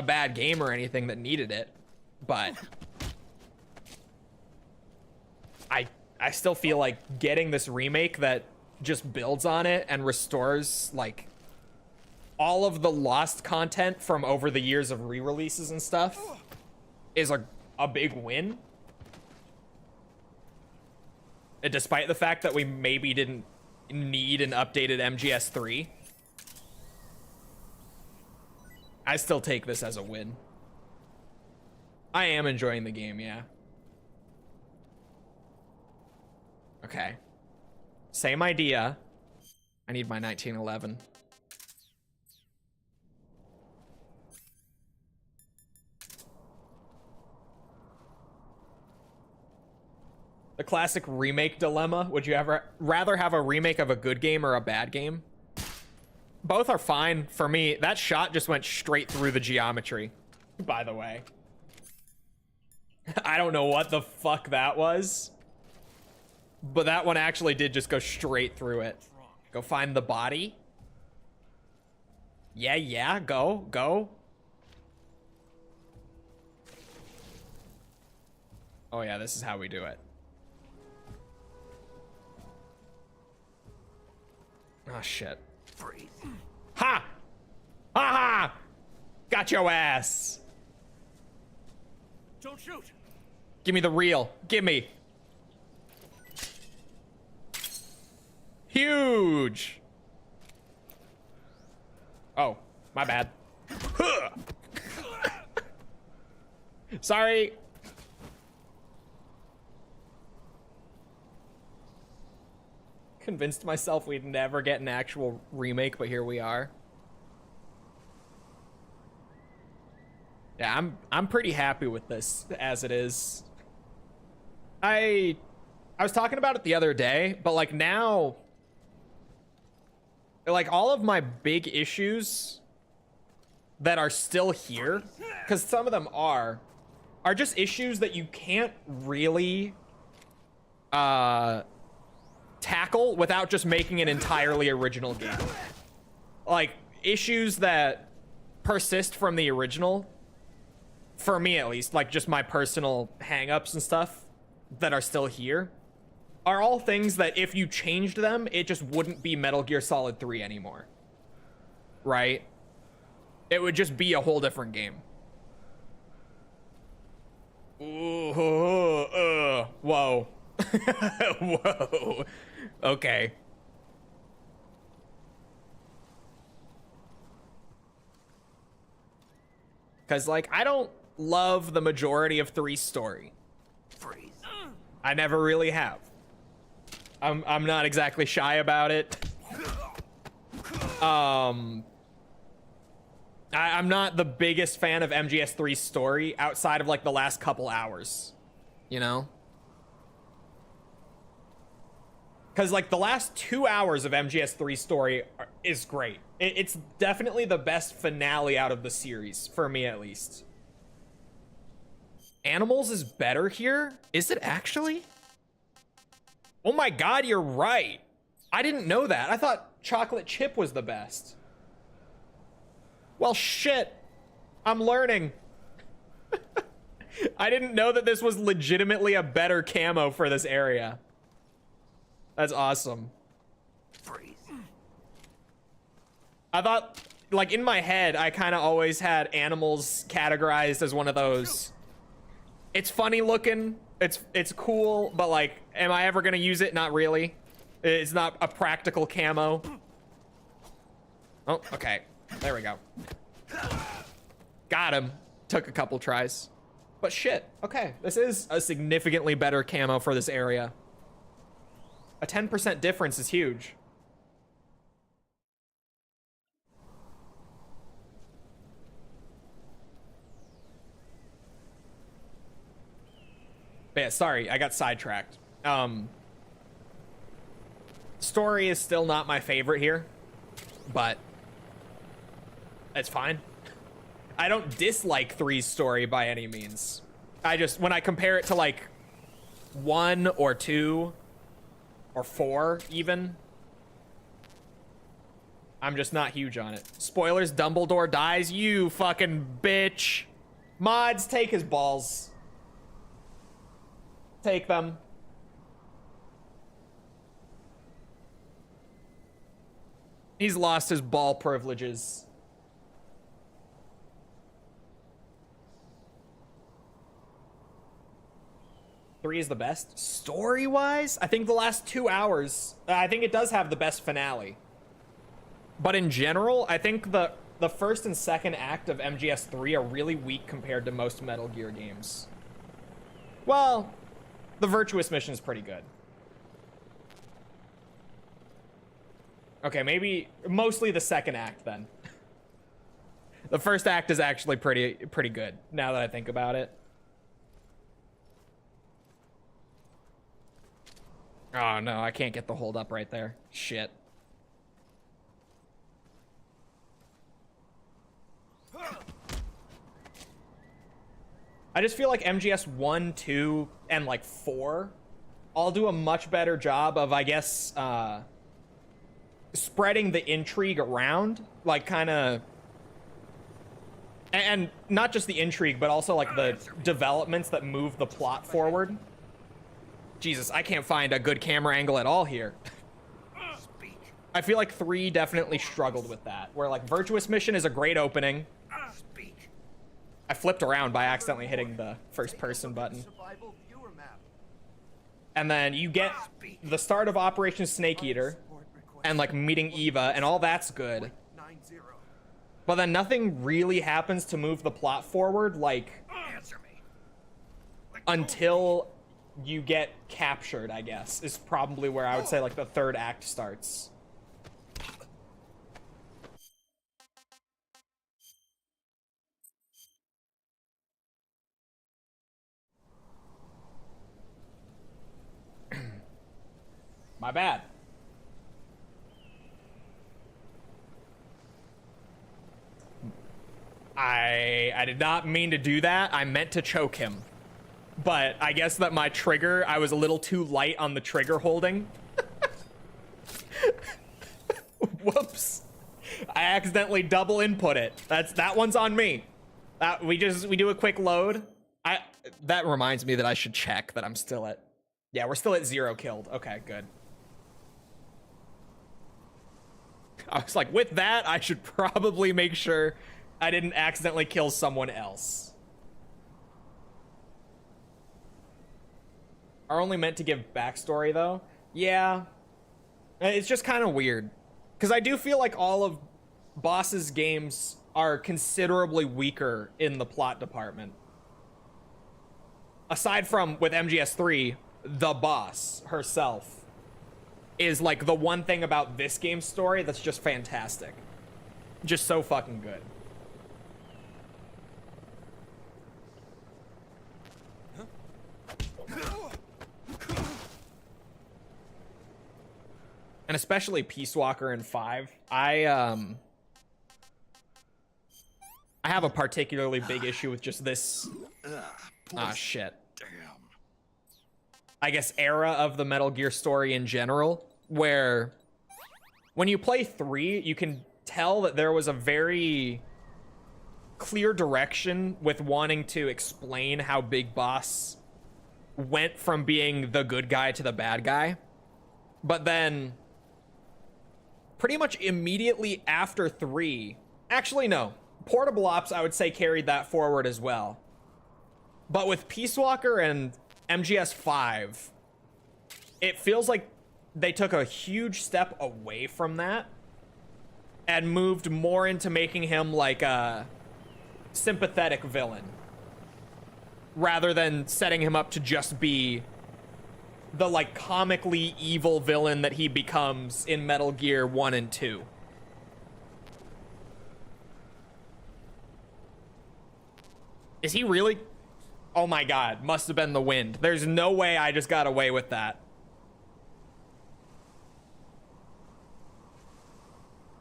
bad game or anything that needed it, but I still feel like getting this remake that just builds on it and restores, like, all of the lost content from over the years of re-releases and stuff is a big win. And despite the fact that we maybe didn't need an updated MGS3, I still take this as a win. I am enjoying the game, yeah. Okay. Same idea. I need my 1911. The classic remake dilemma. Would you ever rather have a remake of a good game or a bad game? Both are fine for me. That shot just went straight through the geometry, by the way. I don't know what the fuck that was, but that one actually did just go straight through it. Go find the body. Yeah, go. Oh yeah, this is how we do it. Oh shit. Ha! Ha! Got your ass. Don't shoot. Give me the reel. Give me. Huge. Oh, my bad. Sorry. Convinced myself we'd never get an actual remake, but here we are. Yeah, I'm pretty happy with this as it is. I was talking about it the other day, but like now, like all of my big issues that are still here, because some of them are just issues that you can't really tackle without just making an entirely original game. Like issues that persist from the original, for me at least, like just my personal hang-ups and stuff that are still here, are all things that if you changed them, it just wouldn't be Metal Gear Solid 3 anymore. Right? It would just be a whole different game. Ooh, whoa. Whoa. Okay. Because, like, I don't love the majority of 3's story. Freeze. I never really have. I'm not exactly shy about it. I'm not the biggest fan of MGS3's story outside of like the last couple hours, you know? Because like the last 2 hours of MGS3's story is great. It's definitely the best finale out of the series, for me at least. Animals is better here? Is it actually? Oh my god, you're right. I didn't know that. I thought Chocolate Chip was the best. Well, shit. I'm learning. I didn't know that this was legitimately a better camo for this area. That's awesome. Freeze. I thought, like, in my head, I kind of always had animals categorized as one of those. It's funny looking. It's cool, but, like, am I ever going to use it? Not really. It's not a practical camo. Oh, okay. There we go. Got him. Took a couple tries. But shit. Okay. This is a significantly better camo for this area. A 10% difference is huge. But yeah, sorry, I got sidetracked. Story is still not my favorite here, but it's fine. I don't dislike 3's story by any means. I just, when I compare it to like 1 or 2 or 4 even, I'm just not huge on it. Spoilers, Dumbledore dies, you fucking bitch. Mods, take his balls. Take them. He's lost his ball privileges. Three is the best. Story-wise, I think the last 2 hours, I think it does have the best finale. But in general, I think the first and second act of MGS3 are really weak compared to most Metal Gear games. Well, the Virtuous mission is pretty good. Okay, maybe mostly the second act then. The first act is actually pretty good now that I think about it. Oh no, I can't get the hold up right there. Shit. I just feel like MGS 1, 2, and like 4 all do a much better job of, I guess, spreading the intrigue around, like kind of, and not just the intrigue, but also like the developments that move the plot forward. Jesus, I can't find a good camera angle at all here. I feel like 3 definitely struggled with that, where like Virtuous Mission is a great opening. I flipped around by accidentally hitting the first person button. And then you get the start of Operation Snake Eater and like meeting Eva, and all that's good. But then nothing really happens to move the plot forward, like, Answer me. until you get captured, I guess, is probably where I would say, like, the third act starts. My bad. I did not mean to do that. I meant to choke him. But I guess that my trigger, I was a little too light on the trigger holding. Whoops. I accidentally double input it. That one's on me. We do a quick load. That reminds me that I should check that I'm still at. Yeah, we're still at 0 killed. Okay, good. I was like, with that, I should probably make sure I didn't accidentally kill someone else. Are only meant to give backstory, though? Yeah. It's just kind of weird. Because I do feel like all of Boss's games are considerably weaker in the plot department. Aside from, with MGS3, the boss herself is like the one thing about this game's story that's just fantastic. Just so fucking good. And especially Peace Walker in 5. I have a particularly big issue with just this shit. Damn. I guess era of the Metal Gear story in general, where when you play 3, you can tell that there was a very clear direction with wanting to explain how Big Boss went from being the good guy to the bad guy. But then pretty much immediately after 3, actually no, Portable Ops I would say carried that forward as well. But with Peace Walker and MGS 5, it feels like they took a huge step away from that and moved more into making him like a sympathetic villain rather than setting him up to just be the like comically evil villain that he becomes in Metal Gear 1 and 2. Is he really? Oh my god, must have been the wind. There's no way I just got away with that.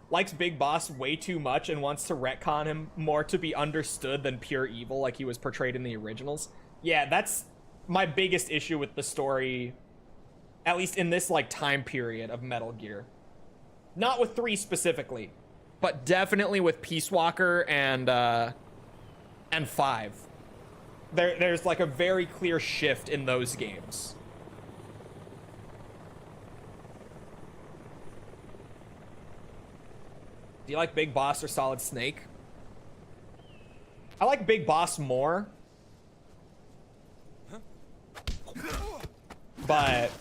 Likes Big Boss way too much and wants to retcon him more to be understood than pure evil like he was portrayed in the originals. Yeah, that's my biggest issue with the story, at least in this like time period of Metal Gear. Not with 3 specifically, but definitely with Peace Walker and 5. There's like a very clear shift in those games. Do you like Big Boss or Solid Snake? I like Big Boss more. But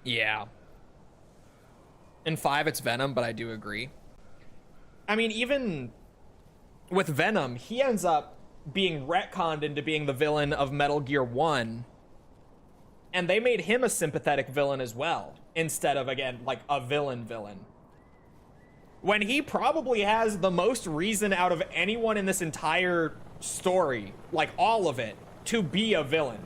yeah. In 5 it's Venom, but I do agree. I mean, even with Venom, he ends up being retconned into being the villain of Metal Gear 1. And they made him a sympathetic villain as well, instead of, again, like a villain. When he probably has the most reason out of anyone in this entire story, like all of it, to be a villain.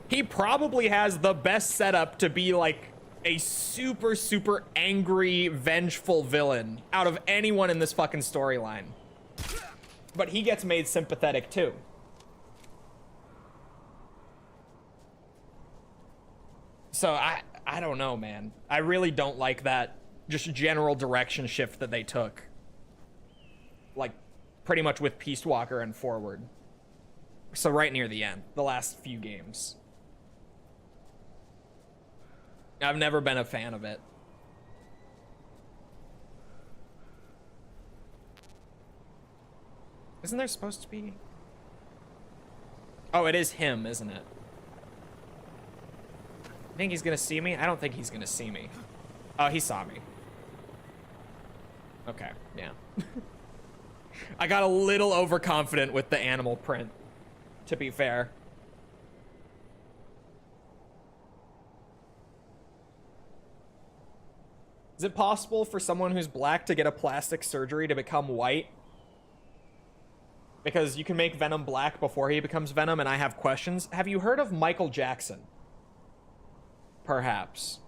He probably has the best setup to be like a super, super angry, vengeful villain out of anyone in this fucking storyline. But he gets made sympathetic too. So I don't know, man. I really don't like that just general direction shift that they took. Like pretty much with Peace Walker and forward. So right near the end, the last few games. I've never been a fan of it. Isn't there supposed to be? Oh, it is him, isn't it? You think he's gonna see me? I don't think he's gonna see me. Oh, he saw me. Okay, yeah. I got a little overconfident with the animal print, to be fair. Is it possible for someone who's black to get a plastic surgery to become white? Because you can make Venom black before he becomes Venom, and I have questions. Have you heard of Michael Jackson? Perhaps.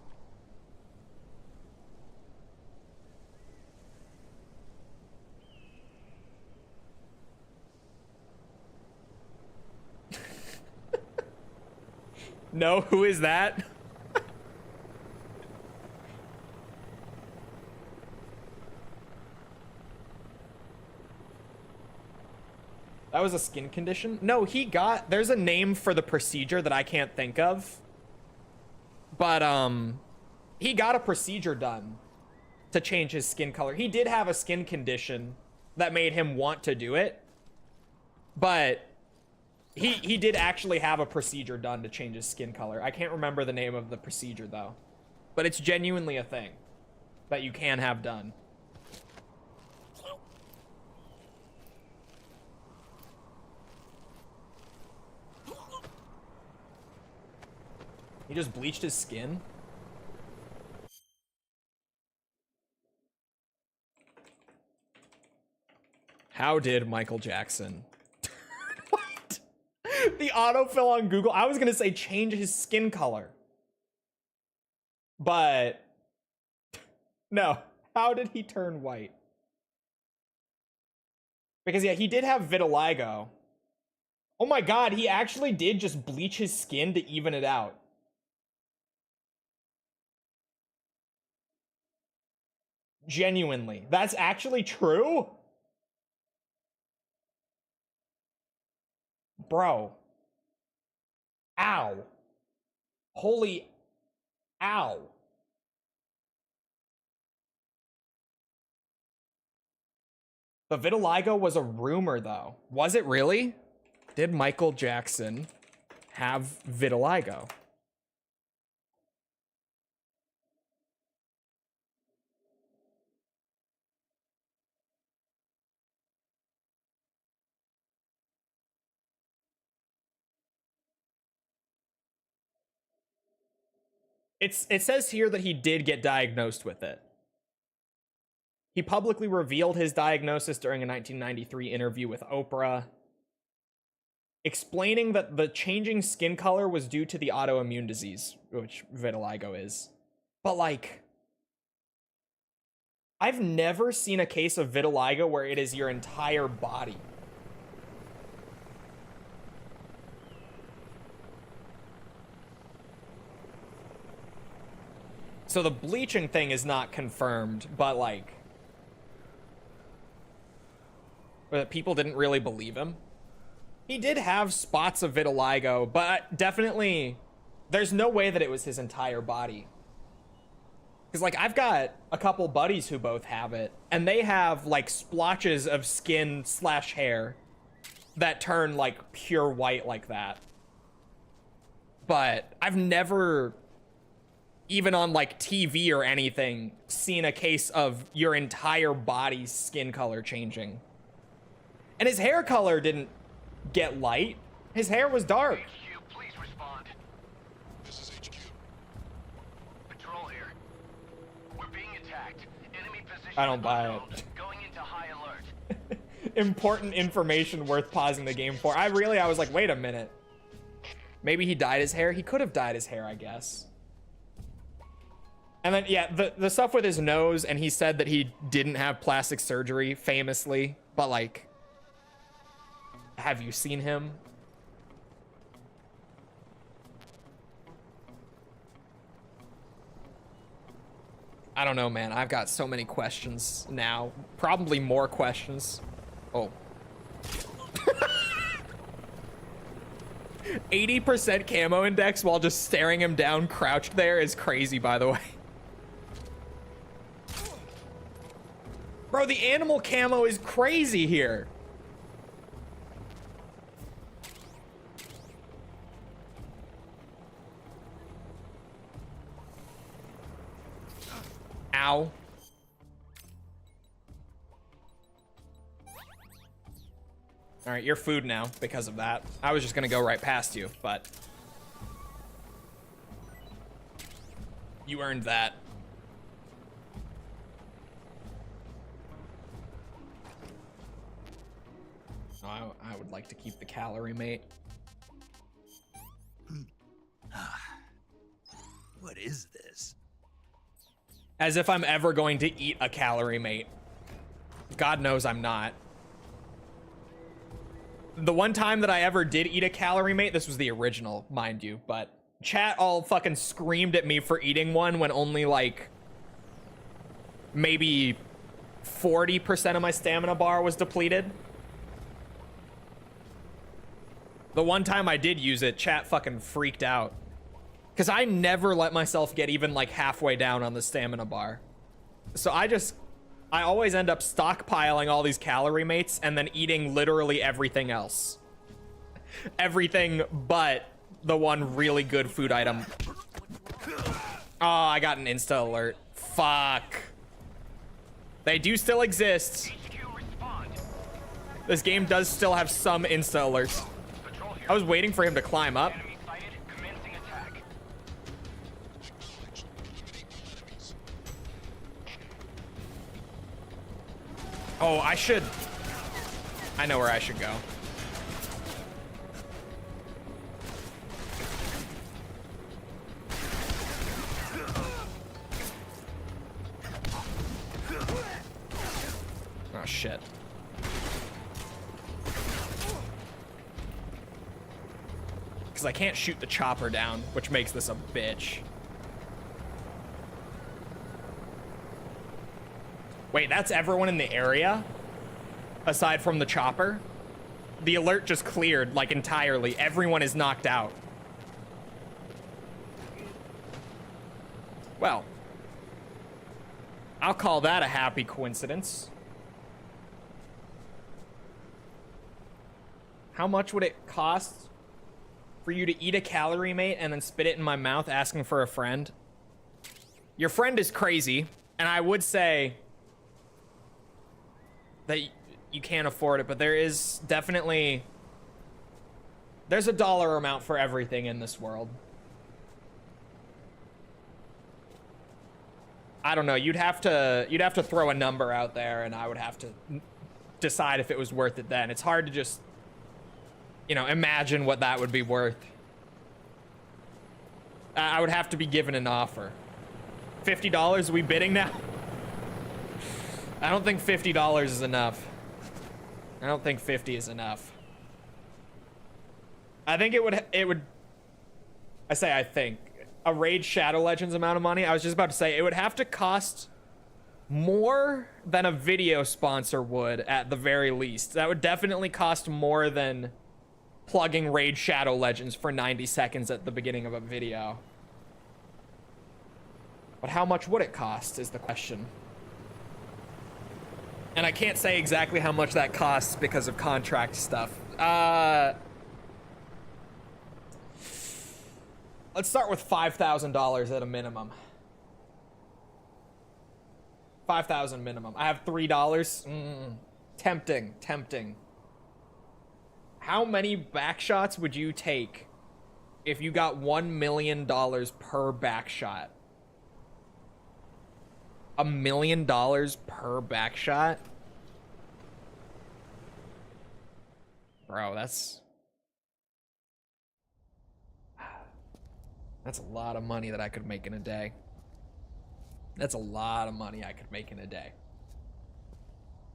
No, who is that? That was a skin condition? No, there's a name for the procedure that I can't think of. But, he got a procedure done to change his skin color. He did have a skin condition that made him want to do it. But he did actually have a procedure done to change his skin color. I can't remember the name of the procedure, though. But it's genuinely a thing that you can have done. He just bleached his skin? How did Michael Jackson? What? The autofill on Google. I was gonna say change his skin color. But no. How did he turn white? Because yeah, he did have vitiligo. Oh my god, he actually did just bleach his skin to even it out. Genuinely. That's actually true? Bro. Ow. Holy ow. The vitiligo was a rumor, though. Was it really? Did Michael Jackson have vitiligo? It says here that he did get diagnosed with it. He publicly revealed his diagnosis during a 1993 interview with Oprah, explaining that the changing skin color was due to the autoimmune disease, which vitiligo is. But like, I've never seen a case of vitiligo where it is your entire body. So the bleaching thing is not confirmed, but like, people didn't really believe him. He did have spots of vitiligo, but definitely there's no way that it was his entire body. Because like, I've got a couple buddies who both have it, and they have like splotches of skin / hair that turn like pure white like that. But I've never, even on like TV or anything, seen a case of your entire body's skin color changing. And his hair color didn't get light. His hair was dark. HQ, please respond. This is HQ. Patrol here. We're being attacked. Enemy position I don't buy unknown. it. Going into high alert. Important information worth pausing the game for. I was like, wait a minute. Maybe he dyed his hair? He could have dyed his hair, I guess. And then, yeah, the stuff with his nose, and he said that he didn't have plastic surgery, famously. But, like, have you seen him? I don't know, man. I've got so many questions now. Probably more questions. Oh. 80% camo index while just staring him down crouched there is crazy, by the way. Bro, the animal camo is crazy here. Ow. All right, you're food now because of that. I was just gonna go right past you, but you earned that. Oh, I would like to keep the calorie mate. What is this? As if I'm ever going to eat a calorie mate. God knows I'm not. The one time that I ever did eat a calorie mate, this was the original, mind you, but chat all fucking screamed at me for eating one when only like maybe 40% of my stamina bar was depleted. The one time I did use it, chat fucking freaked out. Because I never let myself get even like halfway down on the stamina bar. So I always end up stockpiling all these calorie mates and then eating literally everything else. Everything but the one really good food item. Oh, I got an insta alert. Fuck. They do still exist. This game does still have some insta alerts. I was waiting for him to climb up. Oh, I know where I should go. Oh, shit. Because I can't shoot the chopper down, which makes this a bitch. Wait, that's everyone in the area? Aside from the chopper? The alert just cleared, like, entirely. Everyone is knocked out. Well, I'll call that a happy coincidence. How much would it cost for you to eat a calorie mate and then spit it in my mouth asking for a friend? Your friend is crazy, and I would say that you can't afford it, but there's a dollar amount for everything in this world. I don't know, you'd have to throw a number out there and I would have to decide if it was worth it then. It's hard to just, you know, imagine what that would be worth. I would have to be given an offer. $50, are we bidding now? I don't think $50 is enough. I don't think 50 is enough. I think it would I think a Raid Shadow Legends amount of money. I was just about to say it would have to cost more than a video sponsor would at the very least. That would definitely cost more than plugging Raid Shadow Legends for 90 seconds at the beginning of a video. But how much would it cost is the question. And I can't say exactly how much that costs because of contract stuff. Let's start with $5,000 at a minimum. 5,000 minimum. I have $3. Tempting. How many back shots would you take if you got $1 million per back shot? $1 million per back shot? Bro, that's a lot of money that I could make in a day. That's a lot of money I could make in a day.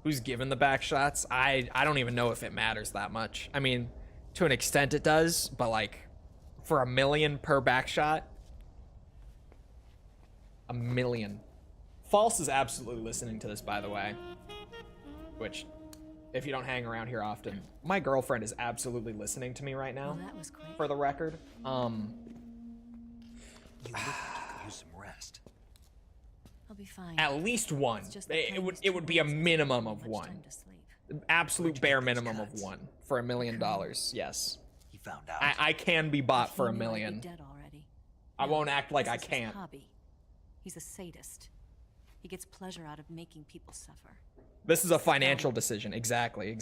Who's given the back shots? I don't even know if it matters that much. I mean, to an extent it does, but like for $1 million per back shot, $1 million. False is absolutely listening to this, by the way, which, if you don't hang around here often, my girlfriend is absolutely listening to me right now. Well, that was quick. For the record. You look like you could use some rest. I'll be fine. At least one. It's just that It would be a minimum of much one. time to sleep. Absolute Where'd you bare get those minimum of guns? one for $1 million. Yes. He found out. I can be bought He for $1 knew I'd be million. dead already. I No, won't act like this I is his can't. hobby. He's a sadist. He gets pleasure out of making people suffer. This is a financial decision. Exactly.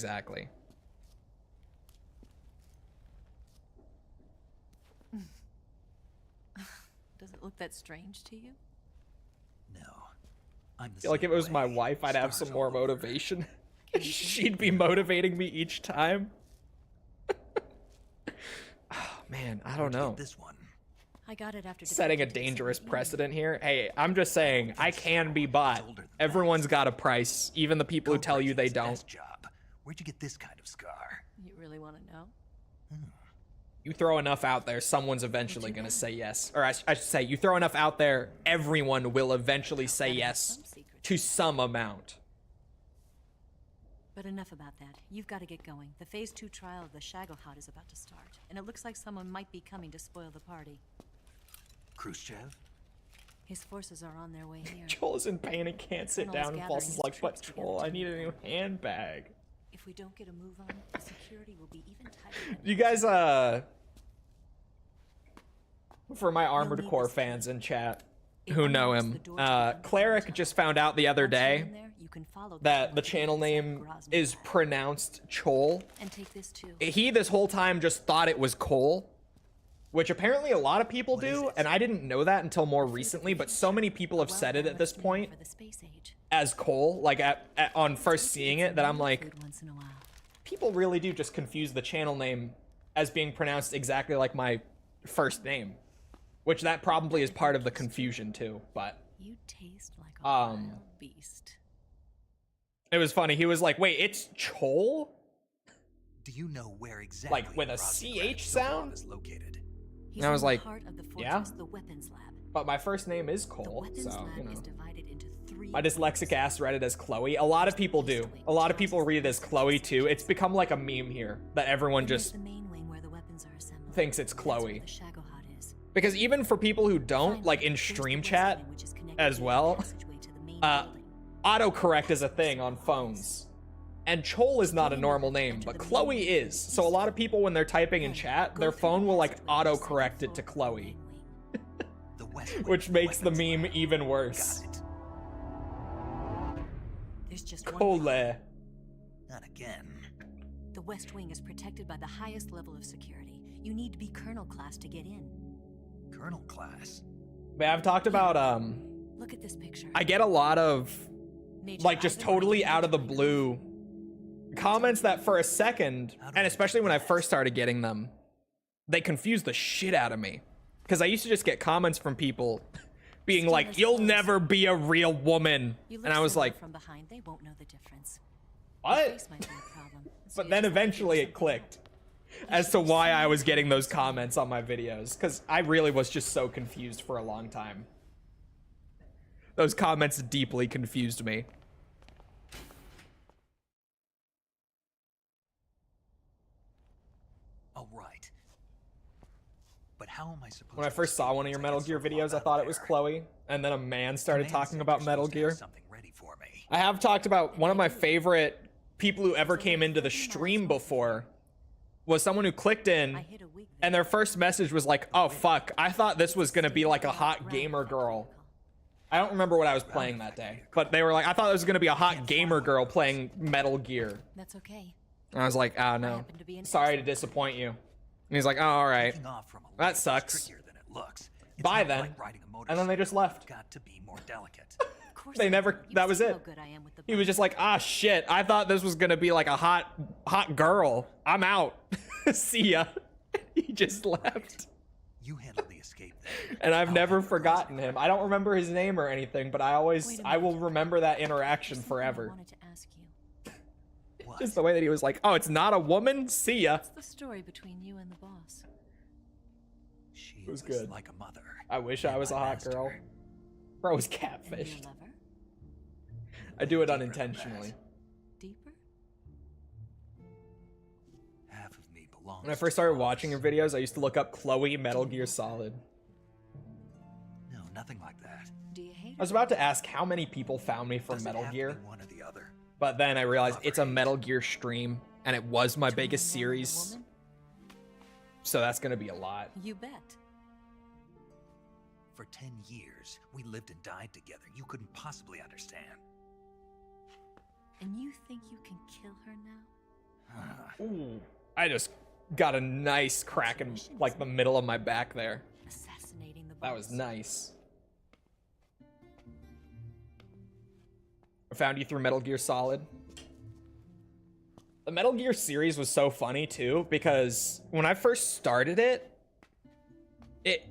Does it look that strange to you? No. I'm the Feel like if it was same my way. wife, I'd have Stars some more all over. motivation. She'd be motivating me each time. Oh, man, I don't Where'd you know. get this one. I got it after Setting a defected dangerous something. precedent here. Hey, I'm just saying, I can be bought. Everyone's got a price, even the people who tell you they Operation's the don't. best job. Where'd you get this kind of scar? You really want to know? You throw enough out there, someone's eventually gonna say yes. Or I should say, you throw enough out there, everyone will eventually say yes Some secret. to some amount. But enough about that. You've got to get going. The Phase 2 trial of the Shagohod is about to start, and it looks like someone might be coming to spoil the party. Khrushchev? His forces are on their way here. Joel is in pain and can't sit Colonel's down, and gathering False is his like, but troops together Joel, I to need a move new on. handbag. If we don't get a move on, the security will be even tighter. than You guys, for my Armored Core fans in chat who know him, Cleric just found out the other Once you're day in there, you can follow that the tunnel channel inside name Groznyj is lab. pronounced Chole. And take this too. He this whole time just thought it was Cole, which apparently a lot of people do, and I didn't know that until more recently, but so many people have said it at this point For the space age. as Cole, like on first seeing it, that I'm like, Food once in a while. people really do just confuse the channel name as being pronounced exactly like my first name, which that probably is part of the confusion too, but You taste like a Um, wild beast. it was funny. He was like, wait, it's Chole? Do you know where exactly Like, with a Groznyj CH Silverov sound? is located? He's I was in like, the heart of the fortress, yeah? the weapons lab. But my first name is The Cole, weapons so, lab you know. is divided into 3 My dyslexic ass read it as Chloe. A lot of people do. A lot of people read it as Chloe too. It's become like a meme here that everyone Then there's just the main wing where the weapons are assembled. thinks it's That's where Chloe. the Shagohod is. Because even for people who don't, Finally, like in there's the stream west chat wing, which is connected as to the well, passageway to the main uh, building. autocorrect is a thing on phones. And Chole is not a normal name, but Chloe is. So a lot of people when they're typing in Then chat, go their through phone the will like passageway to the second autocorrect it to floor of the Chloe, main wing. The West Wing which makes the weapons meme lab. even worse. Got it. There's just one Chole. problem. Not again. The West Wing is protected by the highest level of security. You need to be Colonel class to get in. Colonel class. Man, I've talked about Look at this picture. I get a lot of Major like just Ivan totally Reagan out of the joined us. blue comments that for a second, and especially when I first started getting them, they confused the shit out of me. Because I used to just get comments from people being Still like, has "You'll clothes. never be a real woman," You look and I was similar like, from behind, they won't know the difference. "What?" Your face might be a problem. So But you then just have to eventually do it something clicked else. as to why I was getting those comments on my videos, because I really was just so confused for a long time. Those comments deeply confused me. Oh, right. But how am I supposed When I to first saw one of your escape Metal once I Gear get so videos, I far thought out it was there? Chloe, and then a man started Command talking said about you're Metal supposed to have Gear. Something ready for me. I have talked about one of my favorite people who ever came into the stream before was someone who clicked I in hit a weak and their first message was like, "Oh fuck, I thought this was gonna be like a hot gamer girl." I don't remember what I was playing that day, but they were like, "I thought it was gonna be a hot gamer girl playing Metal Gear." That's okay. And I was like, "Oh no, happen to be an sorry to expert. disappoint you." And he's like, "Oh, all right." Taking off from a That lake is sucks. trickier than it looks. It's Bye not then. like riding a And then they just left. You've got to be more delicate. Of course They I never- will. You've that was seen it. how good I am with the He was just like, "Ah shit, I thought this was gonna be like a hot girl. I'm out. See ya." He just left. You handle the escape then. And I've I'll never handle the forgotten rest. him. I don't remember his name or anything, but I Wait a will minute. remember that There's interaction something I forever. wanted to ask you. What? Just the way that he was like, "Oh, it's not a woman? See ya." What's the story between you and the boss? She was good. like a mother. I wish I and was a my hot master. girl. Bro was And your catfished. lover? I do it Deeper than unintentionally. Deeper? that. Half of me belongs. When I first to started the watching your boss. videos, I used to look up Chloe Metal Gear Solid. No, nothing like that. Do you hate I was about to ask how many people found me from Does it Metal have to Gear, be one or the other? but then I realized it's a Metal Gear stream, and it was my Between biggest a man and a series, woman? so that's gonna be a lot. You bet. For 10 years, we lived and died together. You couldn't possibly understand. And you think you can kill her now? Ooh, I just got a nice crack in like the middle of my back there. Assassinating the That was nice. I found you through Metal Gear Solid. The Metal Gear series was so funny too, because when I first started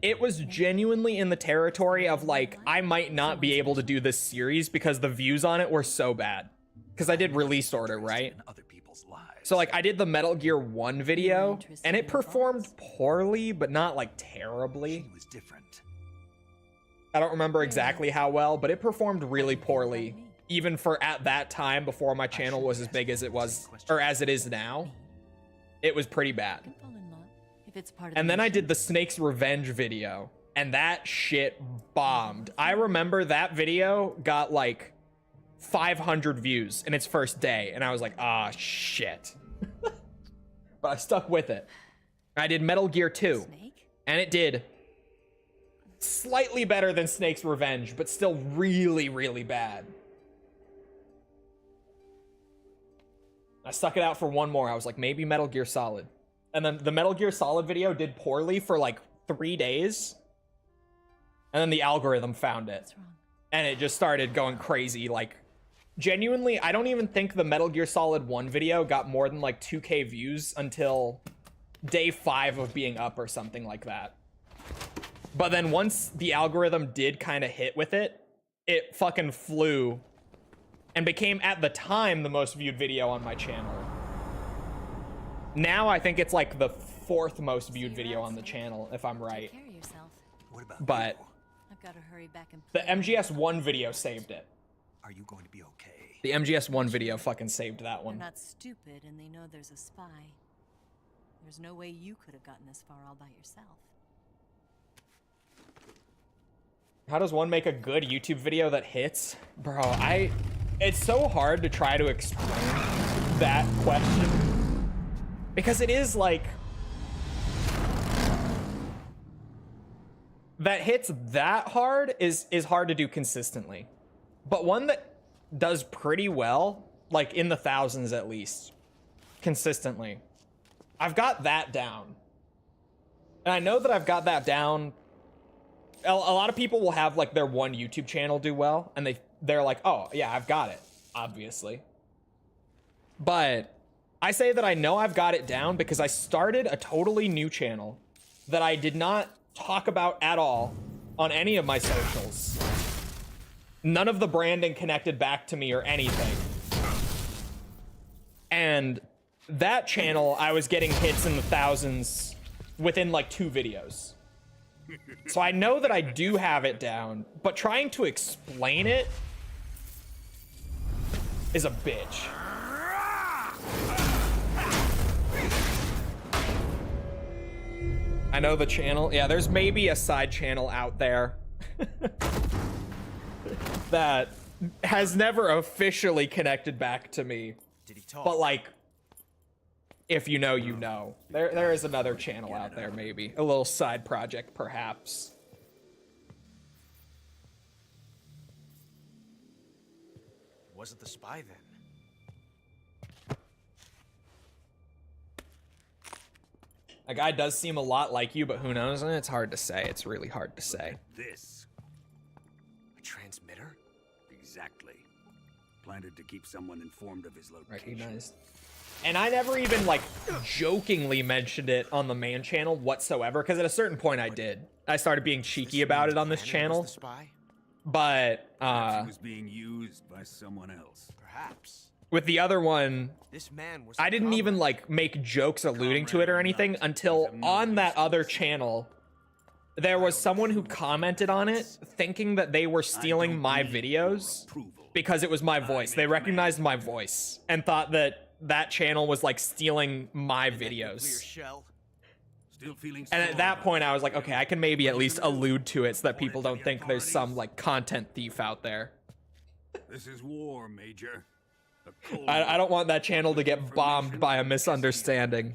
it was genuinely in the territory of like, I might not be able to do this series because the views on it were so bad. Because I did release order, right? So like I did the Metal Gear 1 video and it performed poorly, but not like terribly. She was different. I don't remember exactly how well, but it performed really poorly. Even for at that time, before my channel was as big as it was, or as it is now, it was pretty bad. And then I did the Snake's Revenge video, and that shit bombed. I remember that video got like 500 views in its first day, and I was like, ah, shit. But I stuck with it. I did Metal Gear 2, and it did slightly better than Snake's Revenge, but still really, really bad. I stuck it out for one more. I was like, maybe Metal Gear Solid. And then the Metal Gear Solid video did poorly for like 3 days. And then the algorithm found it. And it just started going crazy. Like, genuinely, I don't even think the Metal Gear Solid 1 video got more than like 2K views until day 5 of being up or something like that. But then once the algorithm did kind of hit with it, it fucking flew. And became, at the time, the most viewed video on my channel. Now I think it's like the 4th most viewed video on the channel, if I'm right. What about But you? I've got to hurry back and the MGS 1 video saved it. Are you going to be okay? The MGS 1 video fucking saved that They're one. not stupid, and they know there's a spy. There's no way you could have gotten this far all by yourself. How does one make a good YouTube video that hits? Bro, it's so hard to try to explain that question. Because it is like... that hits that hard is hard to do consistently. But one that does pretty well, like in the thousands at least, consistently. I've got that down. And I know that I've got that down. A lot of people will have like their one YouTube channel do well, and they're like, oh yeah, I've got it, obviously. But I say that I know I've got it down because I started a totally new channel that I did not talk about at all on any of my socials. None of the branding connected back to me or anything. And that channel, I was getting hits in the thousands within like 2 videos. So I know that I do have it down, but trying to explain it is a bitch. I know the channel. Yeah, there's maybe a side channel out there that has never officially connected back to me. Did he talk? But like, if you know, you know. There is another channel out there, maybe. A little side project, perhaps. Wasn't the spy then? That guy does seem a lot like you, but who knows? It's hard to say. It's really hard to say. This. A transmitter? Exactly. Planted to keep someone informed of his location. Recognized. And I never even, like, jokingly mentioned it on the main channel whatsoever, because at a certain point I did. I started being cheeky about it on this channel. Was the spy? But, He was being used by someone else. Perhaps. with the other one, This man was I didn't even, like, make jokes alluding to it or anything until on that other channel, there was someone who commented on it thinking that they were stealing my videos because it was my voice. They recognized my voice and thought that that channel was, like, stealing my videos. And at that point, I was like, okay, I can maybe at least allude to it so that people don't think there's some, like, content thief out there. This is war, Major. I don't want that channel to get bombed by a misunderstanding.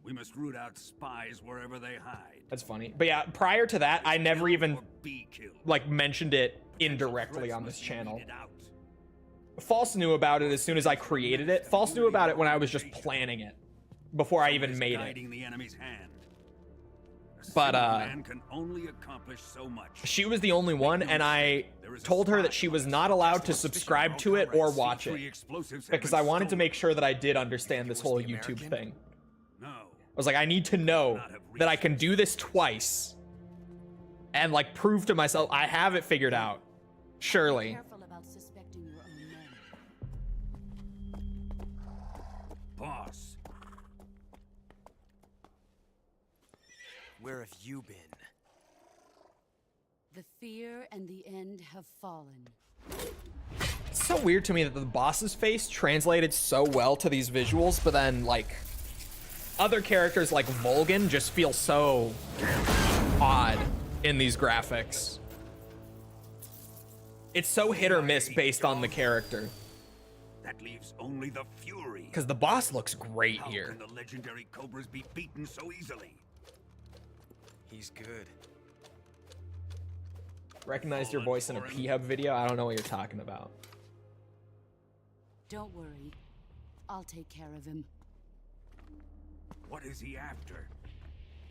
We must root out spies wherever they hide. That's funny. But yeah, prior to that, I never even, like, mentioned it indirectly on this channel. False knew about it as soon as I created it. False knew about it when I was just planning it, before I even made it. The enemy's hand. But man can only accomplish so much. she was the only one, and I told her that she was not allowed to subscribe to it or watch it because I wanted to make sure that I did understand this whole YouTube thing. No. I was like, I need to know that I can do this twice and like prove to myself I have it figured out. Surely. Careful about suspecting your own men. Boss. Where have you been? The fear and the end have fallen. It's so weird to me that the boss's face translated so well to these visuals, but then like other characters like Volgin just feel so odd in these graphics. It's so hit or miss based on the character. That leaves only the fury. Because the boss looks great How here. can the legendary cobras be beaten so easily? He's good. Recognized your voice in a P-Hub video? I don't know what you're talking about. Don't worry. I'll take care of him. What is he after?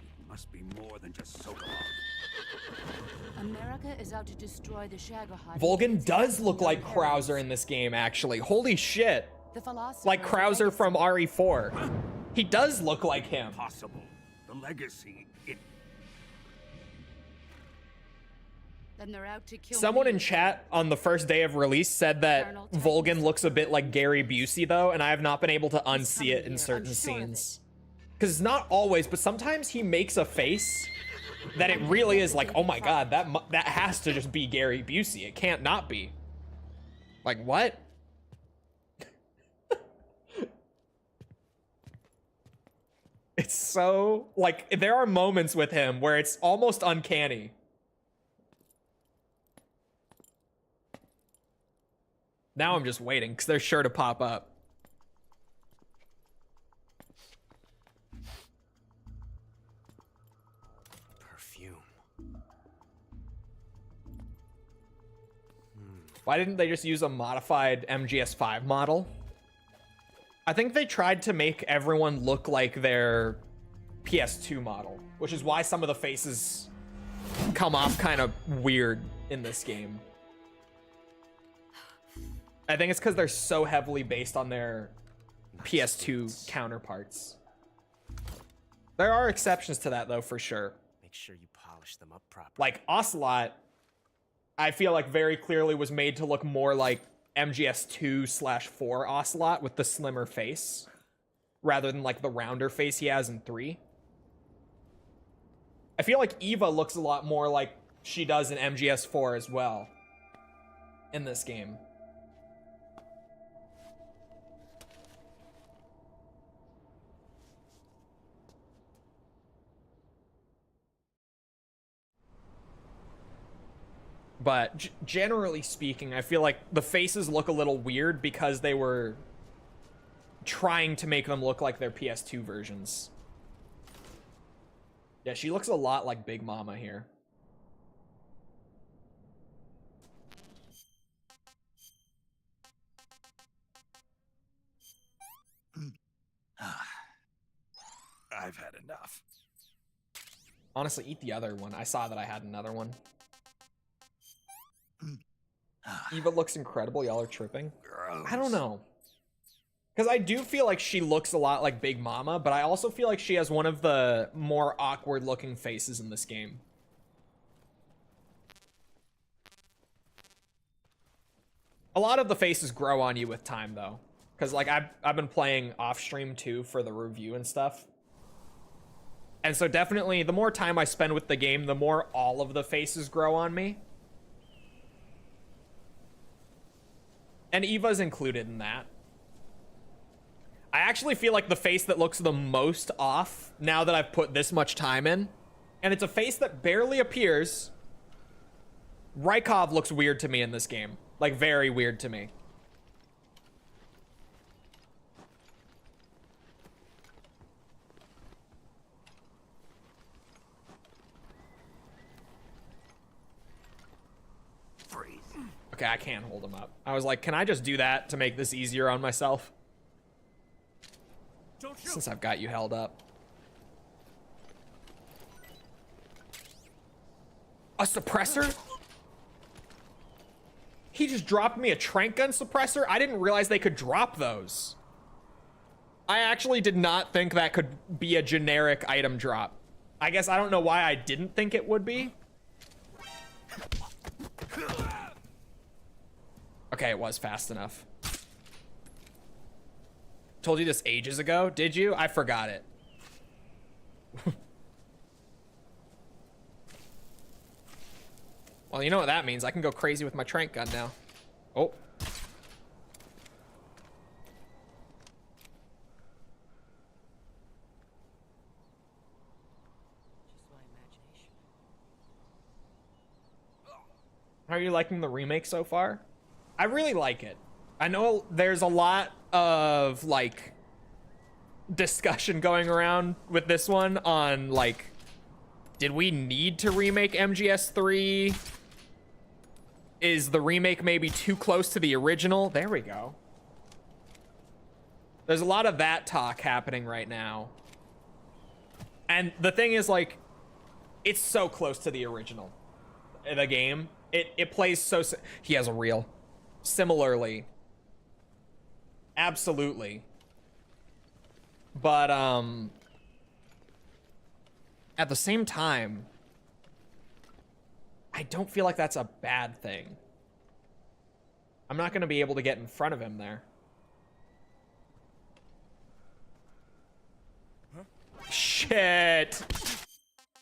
It must be more than just Shagohod. America is out to destroy the Shagohod. Volgin does look like Krauser in this game, actually. Holy shit. The philosopher Like Krauser from RE4. He does look like him. Possible. The legacy. Then they're out to kill Someone me. in chat on the first day of release said that Volgin looks a bit like Gary Busey, though, and I have not been able to unsee it in certain scenes. Because it's not always, but sometimes he makes a face that it really is like, oh my god, that has to just be Gary Busey. It can't not be. Like, what? It's so, like, there are moments with him where it's almost uncanny. Now I'm just waiting, because they're sure to pop up. Perfume. Why didn't they just use a modified MGS5 model? I think they tried to make everyone look like their PS2 model, which is why some of the faces come off kind of weird in this game. I think it's because they're so heavily based on their PS2 counterparts. There are exceptions to that, though, for sure. Make sure you polish them up properly. Like Ocelot, I feel like very clearly was made to look more like MGS2/4 Ocelot with the slimmer face, rather than like the rounder face he has in 3. I feel like Eva looks a lot more like she does in MGS4 as well in this game. But generally speaking, I feel like the faces look a little weird because they were trying to make them look like their PS2 versions. Yeah, she looks a lot like Big Mama here. I've had enough. Honestly, eat the other one. I saw that I had another one. Eva looks incredible. Y'all are tripping. Gross. I don't know. Because I do feel like she looks a lot like Big Mama, but I also feel like she has one of the more awkward looking faces in this game. A lot of the faces grow on you with time, though. Because like I've been playing off stream too for the review and stuff. And so definitely the more time I spend with the game, the more all of the faces grow on me. And Eva's included in that. I actually feel like the face that looks the most off now that I've put this much time in, and it's a face that barely appears. Rykov looks weird to me in this game. Like, very weird to me. Okay, I can't hold him up. I was like, can I just do that to make this easier on myself? Since I've got you held up. A suppressor? He just dropped me a trank gun suppressor? I didn't realize they could drop those. I actually did not think that could be a generic item drop. I guess I don't know why I didn't think it would be. Okay, it was fast enough. Told you this ages ago, did you? I forgot it. Well, you know what that means. I can go crazy with my trank gun now. Oh. How are you liking the remake so far? I really like it. I know there's a lot of like discussion going around with this one on like, did we need to remake MGS 3? Is the remake maybe too close to the original? There we go. There's a lot of that talk happening right now. And the thing is, like, it's so close to the original. The game. It plays so... He has a reel. Similarly. Absolutely. But, at the same time, I don't feel like that's a bad thing. I'm not going to be able to get in front of him there. Huh? Shit.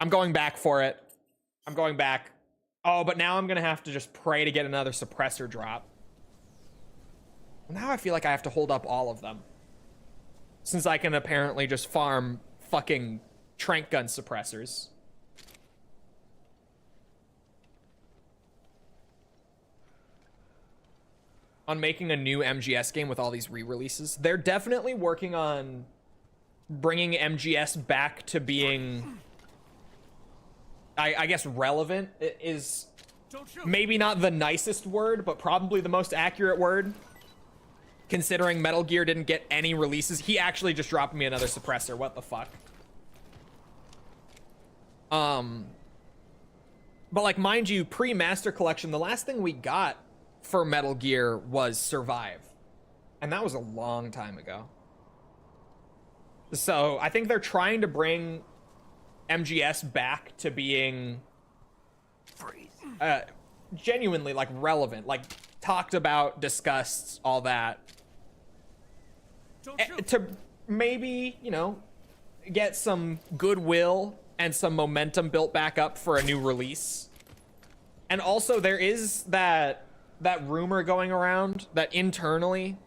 I'm going back for it. I'm going back. Oh, but now I'm going to have to just pray to get another suppressor drop. Now I feel like I have to hold up all of them. Since I can apparently just farm fucking trank gun suppressors. On making a new MGS game with all these re-releases. They're definitely working on bringing MGS back to being, I guess relevant is maybe not the nicest word, but probably the most accurate word. Considering Metal Gear didn't get any releases. He actually just dropped me another suppressor. What the fuck? But like, mind you, pre-Master Collection, the last thing we got for Metal Gear was Survive. And that was a long time ago. So I think they're trying to bring MGS back to being genuinely like relevant, like talked about, discussed, all that. To maybe, you know, get some goodwill and some momentum built back up for a new release. And also there is that rumor going around that internally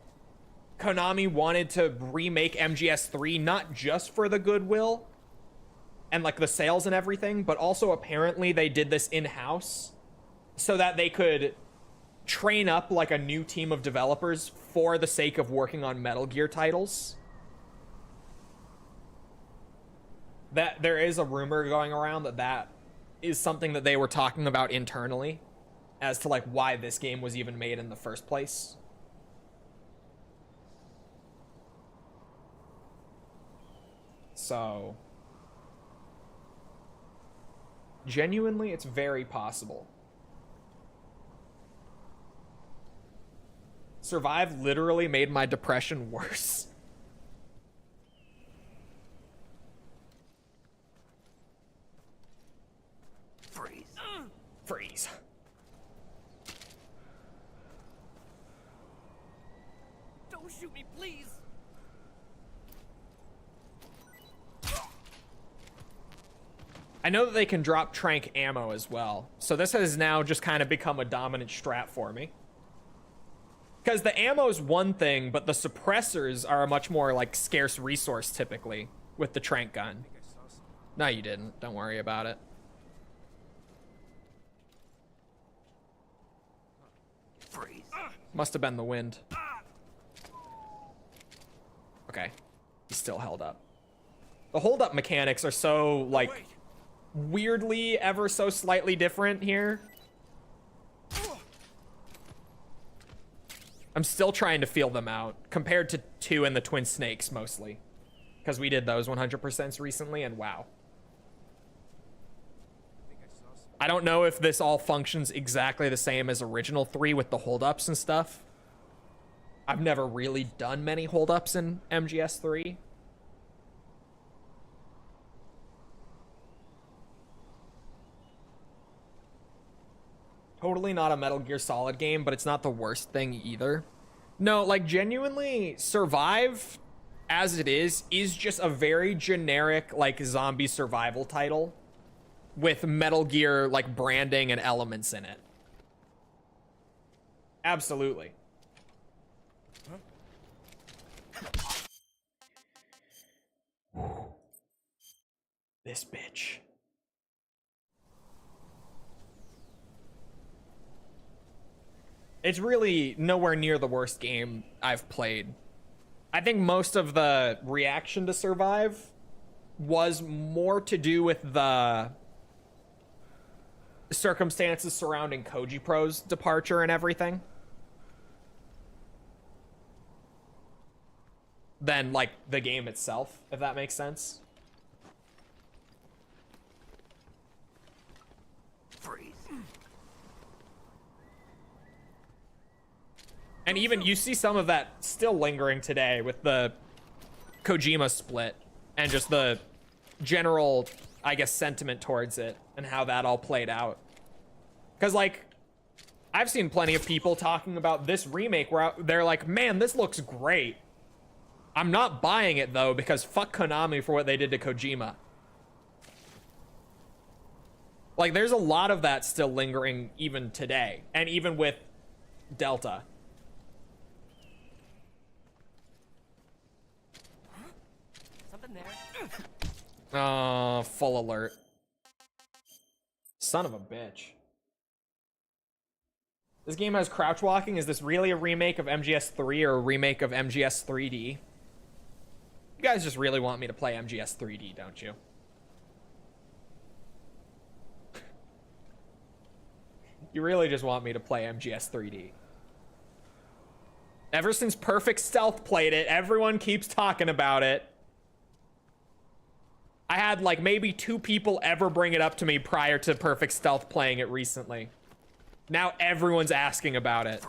Konami wanted to remake MGS 3 not just for the goodwill and like the sales and everything, but also apparently they did this in-house so that they could train up like a new team of developers for the sake of working on Metal Gear titles. That there is a rumor going around that is something that they were talking about internally as to like why this game was even made in the first place. So genuinely, it's very possible. Survive literally made my depression worse. Freeze. Freeze. Don't shoot me, please! I know that they can drop trank ammo as well. So this has now just kind of become a dominant strat for me. Because the ammo is one thing, but the suppressors are a much more like scarce resource typically with the trank gun. No, you didn't. Don't worry about it. Freeze. Must have been the wind. Okay. He's still held up. The hold up mechanics are so like weirdly ever so slightly different here. I'm still trying to feel them out compared to 2 and the Twin Snakes mostly. Because we did those 100% recently and wow. I don't know if this all functions exactly the same as original 3 with the holdups and stuff. I've never really done many holdups in MGS 3. Totally not a Metal Gear Solid game, but it's not the worst thing either. No, like genuinely, Survive, as it is just a very generic like zombie survival title with Metal Gear like branding and elements in it. Absolutely. This bitch. It's really nowhere near the worst game I've played. I think most of the reaction to Survive was more to do with the circumstances surrounding Koji Pro's departure and everything than like the game itself, if that makes sense. And even you see some of that still lingering today with the Kojima split and just the general, I guess, sentiment towards it and how that all played out. Because, like, I've seen plenty of people talking about this remake where they're like, man, this looks great. I'm not buying it, though, because fuck Konami for what they did to Kojima. Like, there's a lot of that still lingering even today. And even with Delta. Oh, full alert. Son of a bitch. This game has crouch walking. Is this really a remake of MGS 3 or a remake of MGS 3D? You guys just really want me to play MGS 3D, don't you? You really just want me to play MGS 3D. Ever since Perfect Stealth played it, everyone keeps talking about it. I had like maybe 2 people ever bring it up to me prior to Perfect Stealth playing it recently. Now everyone's asking about it.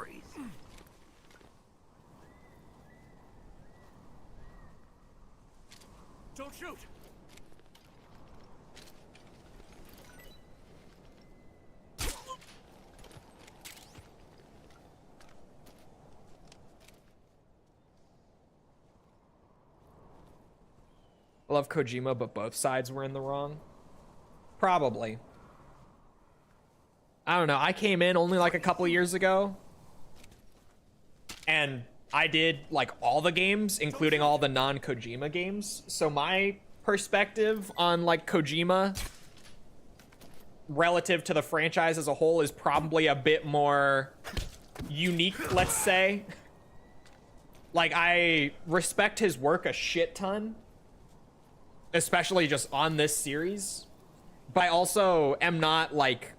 Don't shoot. I love Kojima, but both sides were in the wrong. Probably. I don't know. I came in only like a couple years ago. And I did like all the games, including all the non-Kojima games. So my perspective on like Kojima relative to the franchise as a whole is probably a bit more unique, let's say. Like, I respect his work a shit ton, especially just on this series, but I also am not like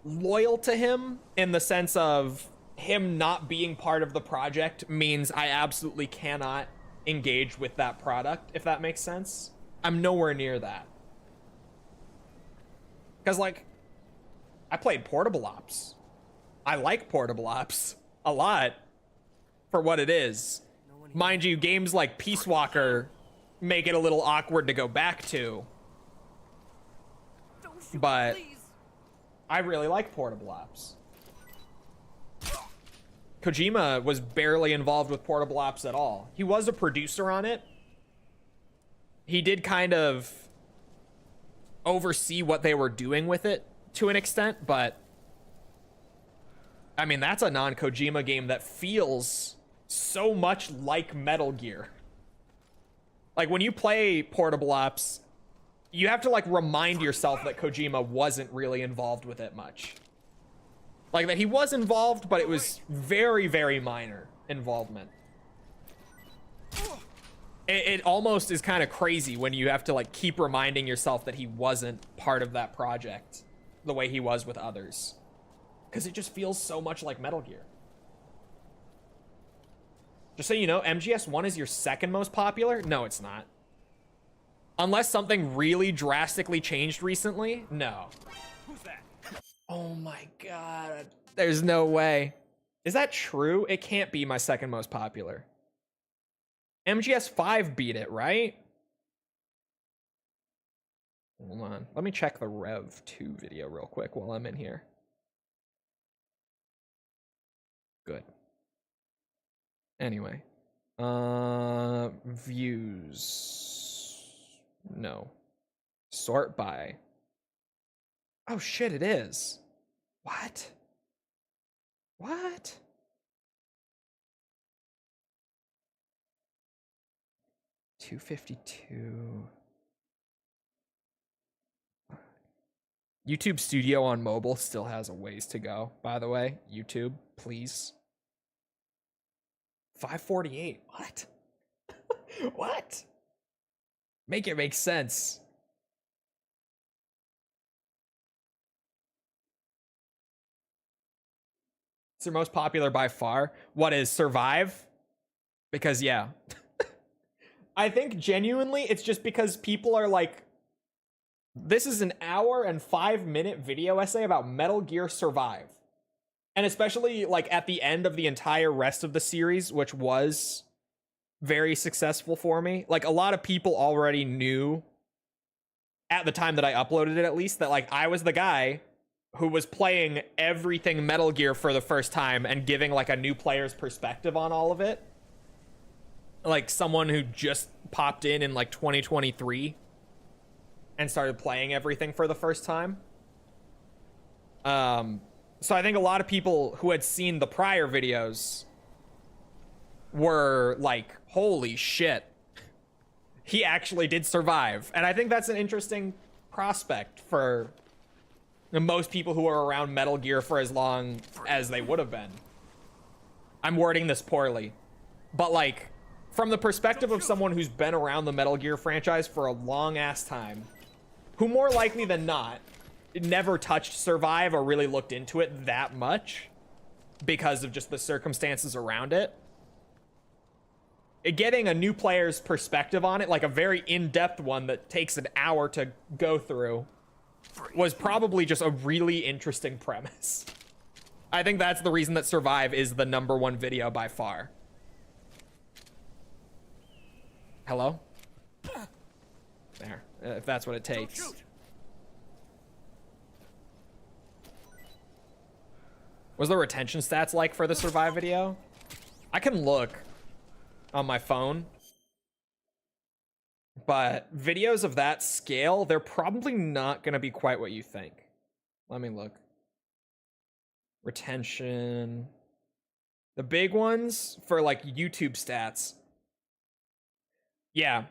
loyal to him in the sense of him not being part of the project means I absolutely cannot engage with that product, if that makes sense. I'm nowhere near that. Because, like, I played Portable Ops. I like Portable Ops a lot for what it is. Mind you, games like Peace Walker make it a little awkward to go back to. But I really like Portable Ops. Kojima was barely involved with Portable Ops at all. He was a producer on it. He did kind of oversee what they were doing with it to an extent, but I mean, that's a non-Kojima game that feels so much like Metal Gear. Like, when you play Portable Ops, you have to, like, remind yourself that Kojima wasn't really involved with it much. Like, that he was involved, but it was very, very minor involvement. It almost is kind of crazy when you have to, like, keep reminding yourself that he wasn't part of that project the way he was with others. Because it just feels so much like Metal Gear. Just so you know, MGS1 is your second most popular? No, it's not. Unless something really drastically changed recently, no. Who's that? Oh my god. There's no way. Is that true? It can't be my second most popular. MGS 5 beat it, right? Hold on. Let me check the Rev 2 video real quick while I'm in here. Good. Anyway. Views. No. Sort by. Oh shit, it is. What? What? $252. YouTube Studio on mobile still has a ways to go, by the way. YouTube, please. 548. What? What? Make it make sense. It's their most popular by far. What is Survive? Because yeah. I think genuinely it's just because people are like, this is an hour and 5-minute video essay about Metal Gear Survive. And especially like at the end of the entire rest of the series, which was very successful for me. Like a lot of people already knew at the time that I uploaded it, at least, that like I was the guy who was playing everything Metal Gear for the first time and giving like a new player's perspective on all of it. Like someone who just popped in like 2023 and started playing everything for the first time. So I think a lot of people who had seen the prior videos were like, holy shit, he actually did survive. And I think that's an interesting prospect for most people who are around Metal Gear for as long as they would have been. I'm wording this poorly, but like from the perspective of someone who's been around the Metal Gear franchise for a long ass time, who more likely than not never touched Survive or really looked into it that much because of just the circumstances around it. Getting a new player's perspective on it, like a very in-depth one that takes an hour to go through, was probably just a really interesting premise. I think that's the reason that Survive is the #1 video by far. Hello? There, if that's what it takes. Was the retention stats like for the Survive video? I can look on my phone, but videos of that scale, they're probably not going to be quite what you think. Let me look. Retention. The big ones for like YouTube stats. Yeah.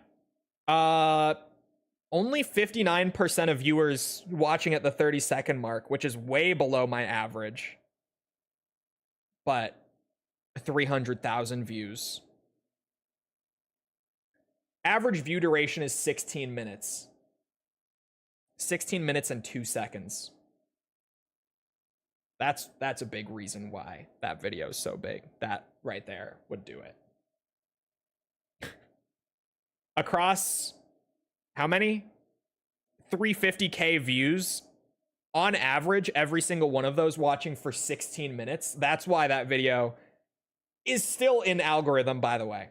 Only 59% of viewers watching at the 30-second mark, which is way below my average. But 300,000 views. Average view duration is 16 minutes. 16 minutes and 2 seconds. That's a big reason why that video is so big. That right there would do it. Across how many? 350K views. On average, every single one of those watching for 16 minutes. That's why that video is still in algorithm, by the way.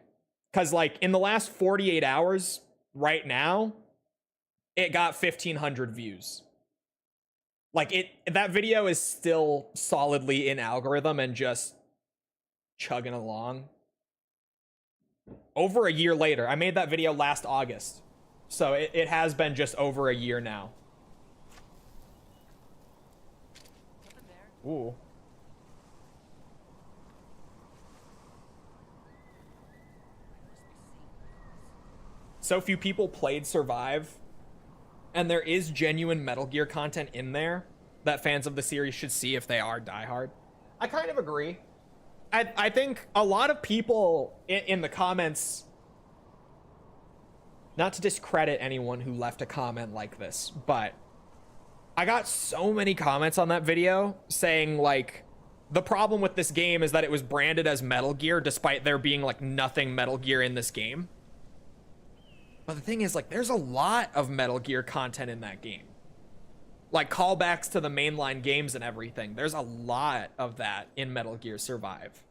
Because, like, in the last 48 hours, right now, it got 1,500 views. Like, that video is still solidly in algorithm and just chugging along. Over a year later. I made that video last August. So it has been just over a year now. Ooh. So few people played Survive, and there is genuine Metal Gear content in there that fans of the series should see if they are diehard. I kind of agree. I think a lot of people in the comments, not to discredit anyone who left a comment like this, but I got so many comments on that video saying, like, the problem with this game is that it was branded as Metal Gear despite there being, like, nothing Metal Gear in this game. But the thing is, like, there's a lot of Metal Gear content in that game. Like, callbacks to the mainline games and everything. There's a lot of that in Metal Gear Survive.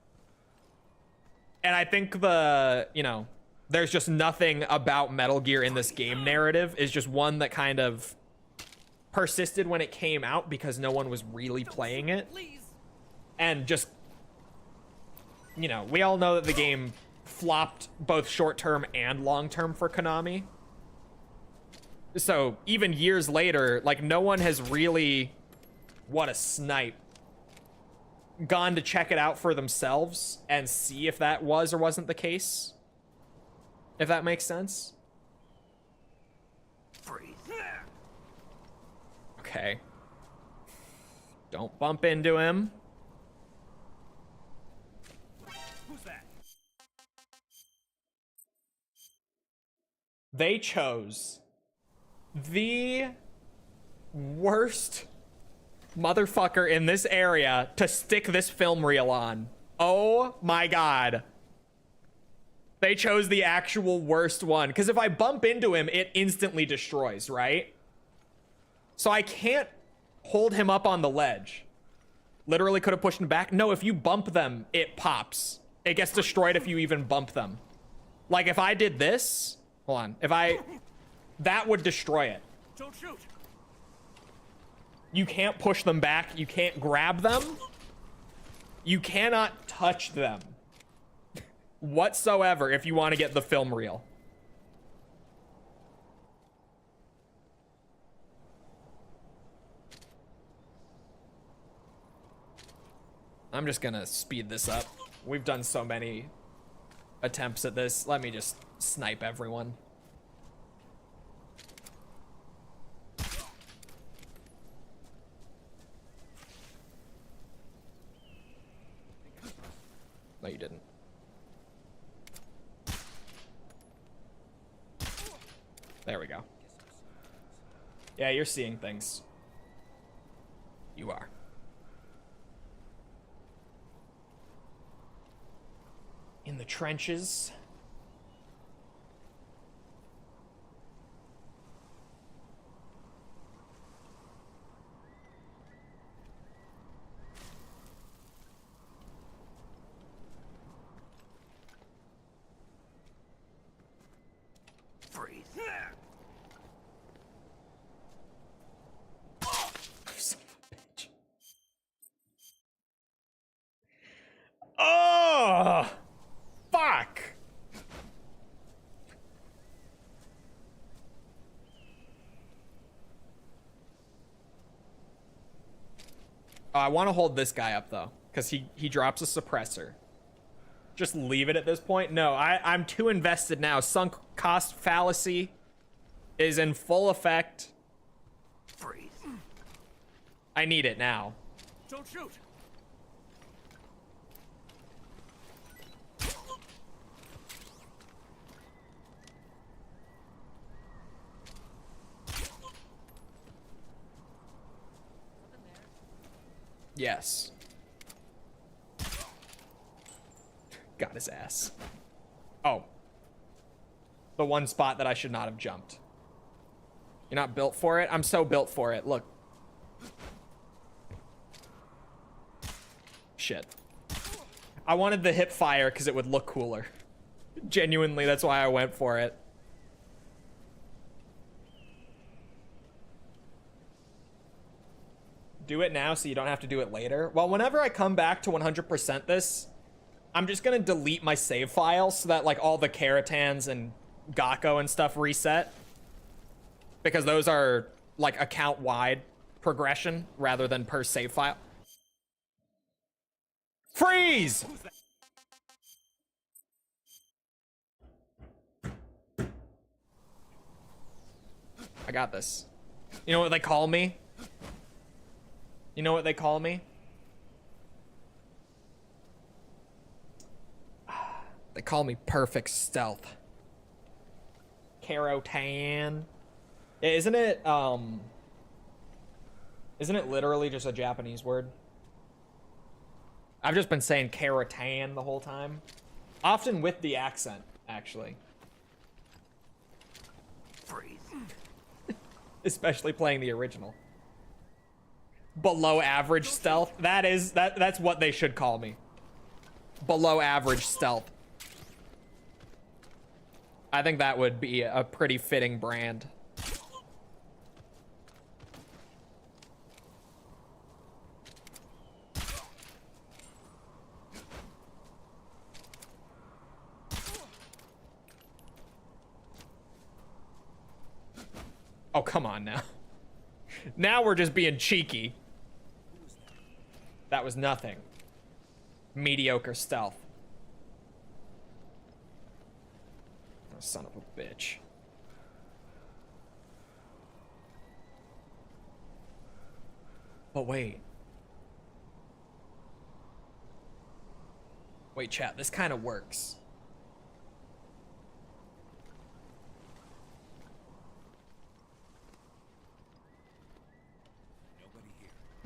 And I think there's just nothing about Metal Gear in this game narrative. Is just one that kind of persisted when it came out because no one was really playing it. And just, we all know that the game flopped both short-term and long-term for Konami. So even years later, like, no one has really, what a snipe, gone to check it out for themselves and see if that was or wasn't the case. If that makes sense. Okay. Don't bump into him. Who's that? They chose the worst motherfucker in this area to stick this film reel on. Oh my god. They chose the actual worst one. Because if I bump into him, it instantly destroys, right? So I can't hold him up on the ledge. Literally could have pushed him back. No, if you bump them, it pops. It gets destroyed if you even bump them. Like, if I did this... Hold on. That would destroy it. Don't shoot. You can't push them back. You can't grab them. You cannot touch them whatsoever if you want to get the film reel. I'm just gonna speed this up. We've done so many attempts at this. Let me just snipe everyone. No, you didn't. There we go. Yeah, you're seeing things. You are. In the trenches. Freeze. Son of a bitch. Oh! Fuck! Oh, I want to hold this guy up, though, because he drops a suppressor. Just leave it at this point? No, I'm too invested now. Sunk cost fallacy is in full effect. Freeze. I need it now. Don't shoot. Yes. Got his ass. Oh. The one spot that I should not have jumped. You're not built for it? I'm so built for it. Look. Shit. I wanted the hip fire because it would look cooler. Genuinely, that's why I went for it. Do it now so you don't have to do it later. Well, whenever I come back to 100% this, I'm just gonna delete my save file so that like all the Karatans and Gakko and stuff reset. Because those are like account-wide progression rather than per save file. Freeze! I got this. You know what they call me? You know what they call me? They call me perfect stealth. Karotan. Yeah, isn't it literally just a Japanese word? I've just been saying Karotan the whole time. Often with the accent, actually. especially playing the original. Below average stealth. That's what they should call me. Below average stealth. I think that would be a pretty fitting brand. Oh, come on now. Now we're just being cheeky. That was nothing. Mediocre stealth. Oh, son of a bitch. But wait. Wait, chat, this kind of works.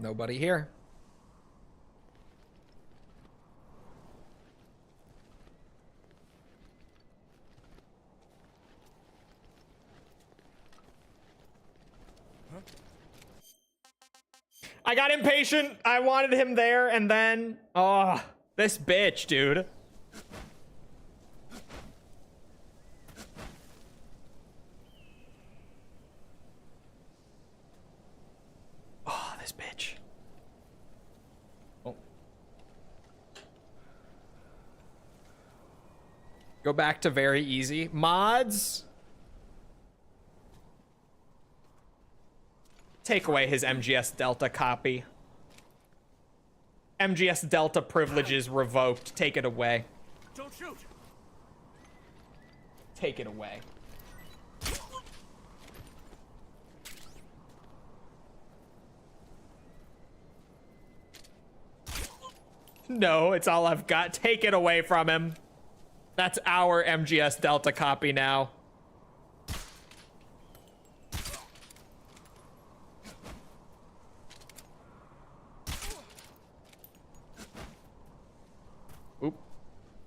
Nobody here. I got impatient. I wanted him there, and then... Oh, this bitch, dude. Oh, this bitch. Oh. Go back to very easy. Mods? Take away his MGS Delta copy. MGS Delta privileges revoked. Take it away. Don't shoot. Take it away. No, it's all I've got. Take it away from him. That's our MGS Delta copy now. Oop.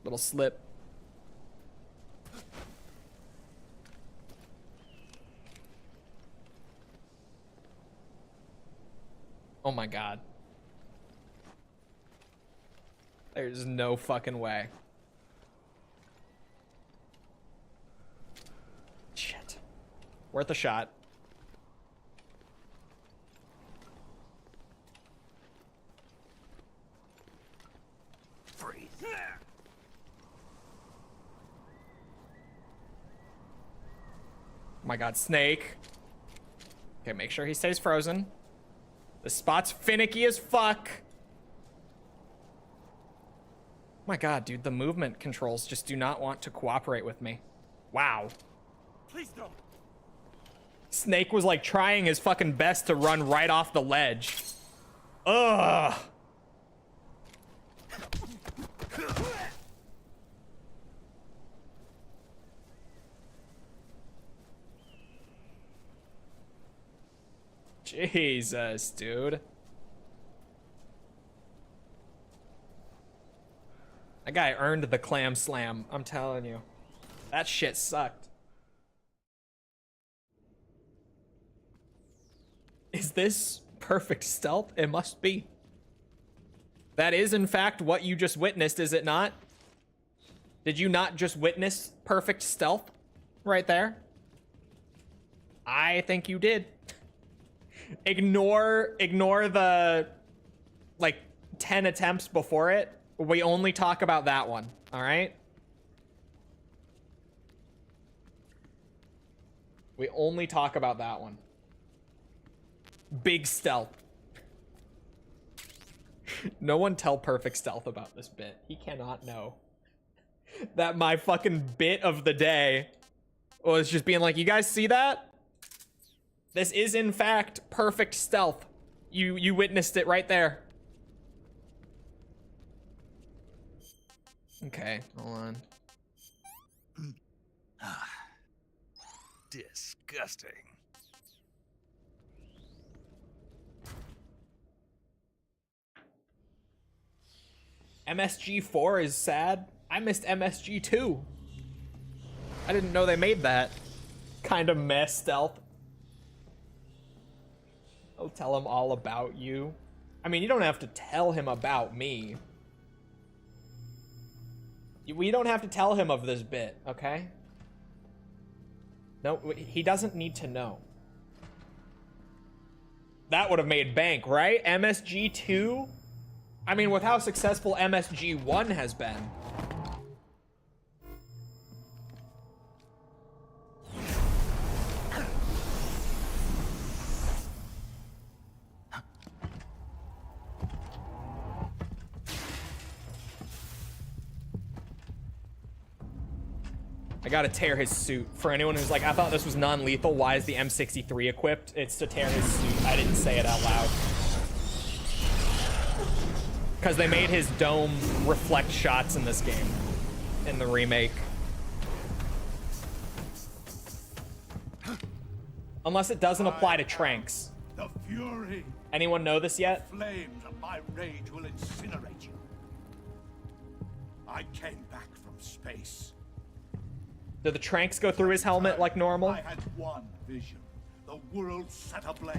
Little slip. Oh my god. There's no fucking way. Shit. Worth a shot. Freeze. Oh my god, Snake. Okay, make sure he stays frozen. This spot's finicky as fuck. Oh my god, dude, the movement controls just do not want to cooperate with me. Wow. Please don't. Snake was like trying his fucking best to run right off the ledge. Ugh. Jesus, dude. That guy earned the clam slam, I'm telling you. That shit sucked. Is this perfect stealth? It must be. That is, in fact, what you just witnessed, is it not? Did you not just witness perfect stealth right there? I think you did. Ignore the, like, 10 attempts before it. We only talk about that one, all right? We only talk about that one. Big stealth. No one tell perfect stealth about this bit. He cannot know that my fucking bit of the day was just being like, you guys see that? This is, in fact, perfect stealth. You witnessed it right there. Okay, hold on. Disgusting. MSG4 is sad. I missed MSG2. I didn't know they made that kind of mess stealth. I'll tell him all about you. I mean, you don't have to tell him about me. We don't have to tell him of this bit, okay? No, he doesn't need to know. That would have made bank, right? MSG 2? I mean, with how successful MSG 1 has been. I gotta tear his suit. For anyone who's like, I thought this was non-lethal, why is the M63 equipped? It's to tear his suit. I didn't say it out loud. Because they made his dome reflect shots in this game. In the remake. Unless it doesn't apply to Tranks. The fury. Anyone know this yet? Flames of my rage will incinerate you. I came back from space. Do the Tranks go through his helmet like normal? I had one vision. The world set ablaze.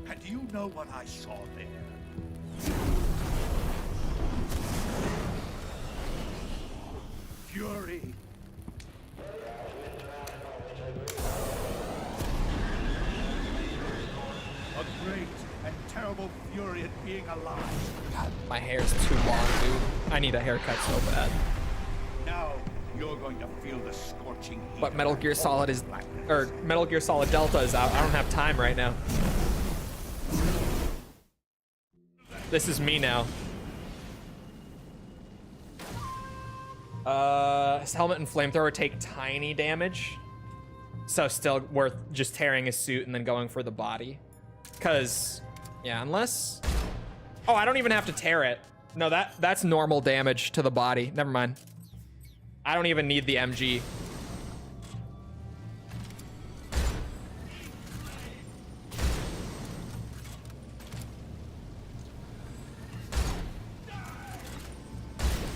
And do you know what I saw there? Fury. A great and terrible fury at being alive. God, my hair's too long, dude. I need a haircut so bad. Now you're going to feel the scorching heat. But Metal Gear Solid is, or Metal Gear Solid Delta is out. I don't have time right now. This is me now. His helmet and flamethrower take tiny damage. So still worth just tearing his suit and then going for the body. Cause, yeah, unless... Oh, I don't even have to tear it. No, that's normal damage to the body. Never mind. I don't even need the MG.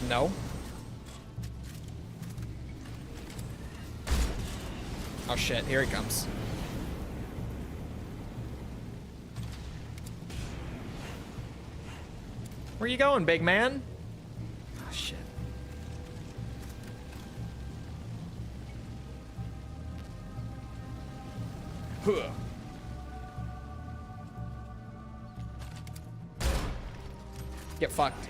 No. Oh shit, here he comes. Where you going, big man? Oh shit. Huh. Get fucked.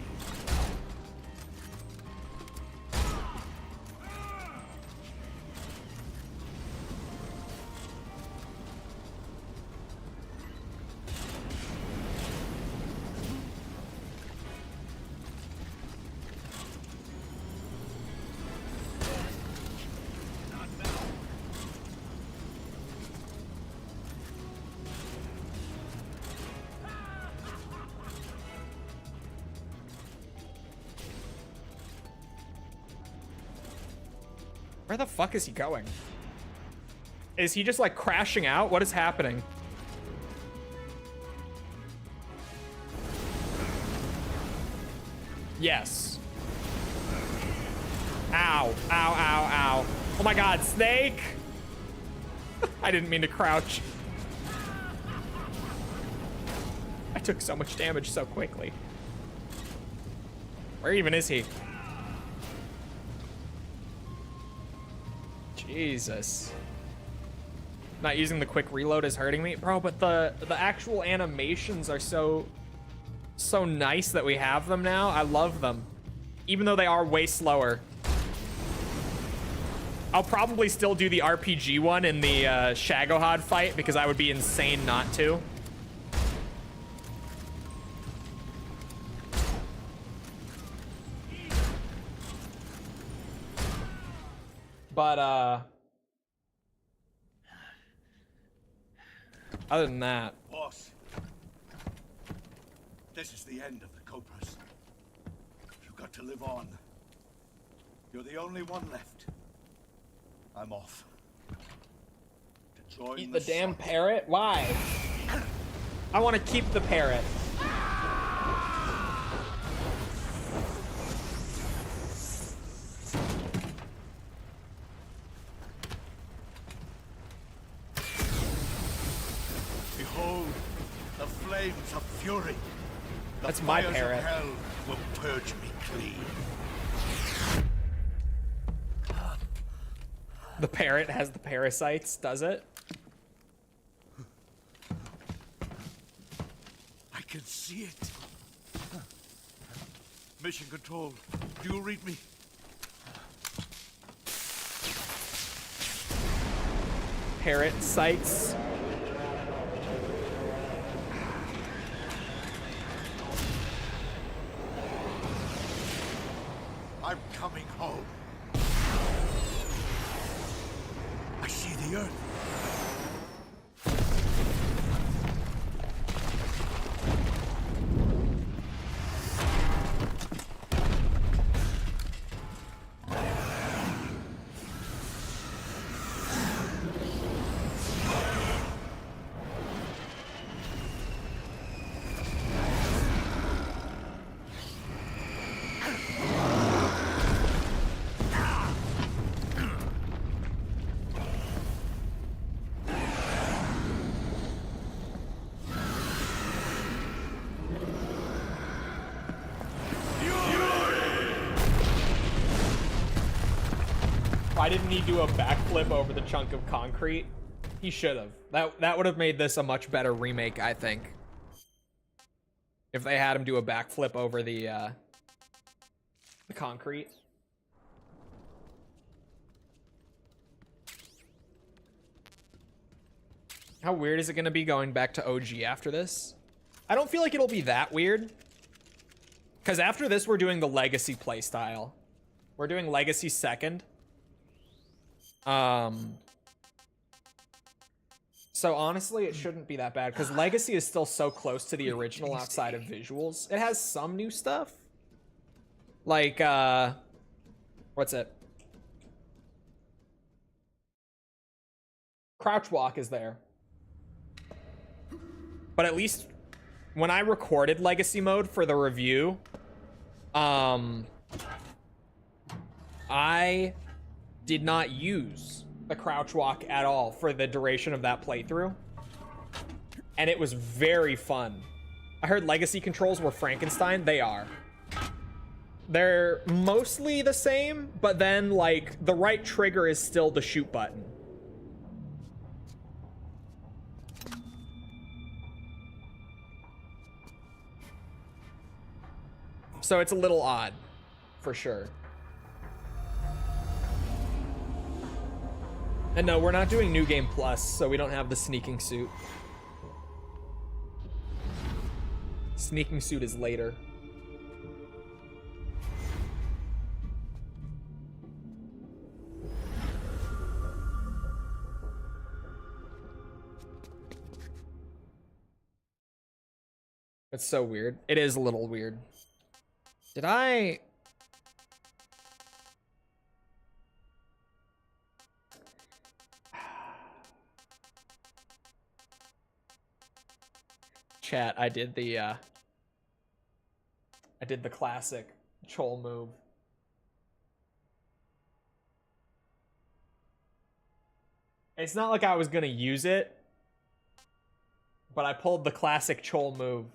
Where the fuck is he going? Is he just like crashing out? What is happening? Yes. Ow, ow, ow, ow. Oh my God, Snake! I didn't mean to crouch. I took so much damage so quickly. Where even is he? Jesus. Not using the quick reload is hurting me. Bro, but the actual animations are so nice that we have them now. I love them. Even though they are way slower. I'll probably still do the RPG one in the Shagohod fight because I would be insane not to. But, other than that... Boss, this is the end of the Cobras. You've got to live on. You're the only one left. I'm off. To join Eat the damn parrot? Why? I want to keep the parrot. Behold, That's my fires parrot. Of hell will purge me clean. The parrot has the parasites, does it? I can see it. Mission Control, do you read me? Parrot sites. I'm coming home. I see the earth. Why didn't he do a backflip over the chunk of concrete? He should have. That would have made this a much better remake, I think. If they had him do a backflip over the concrete. How weird is it going to be going back to OG after this? I don't feel like it'll be that weird. Because after this, we're doing the Legacy playstyle. We're doing Legacy second. So honestly, it shouldn't be that bad because Legacy is still so close to the original outside of visuals. It has some new stuff. Like, what's it? Crouch walk is there. But at least when I recorded Legacy mode for the review, I did not use the crouch walk at all for the duration of that playthrough. And it was very fun. I heard Legacy controls were Frankenstein. They are. They're mostly the same, but then, like, the right trigger is still the shoot button. So it's a little odd, for sure. And no, we're not doing New Game Plus, so we don't have the sneaking suit. Sneaking suit is later. It's so weird. It is a little weird. Did I... Chat, I did the classic Chole move. It's not like I was gonna use it, but I pulled the classic Chole move.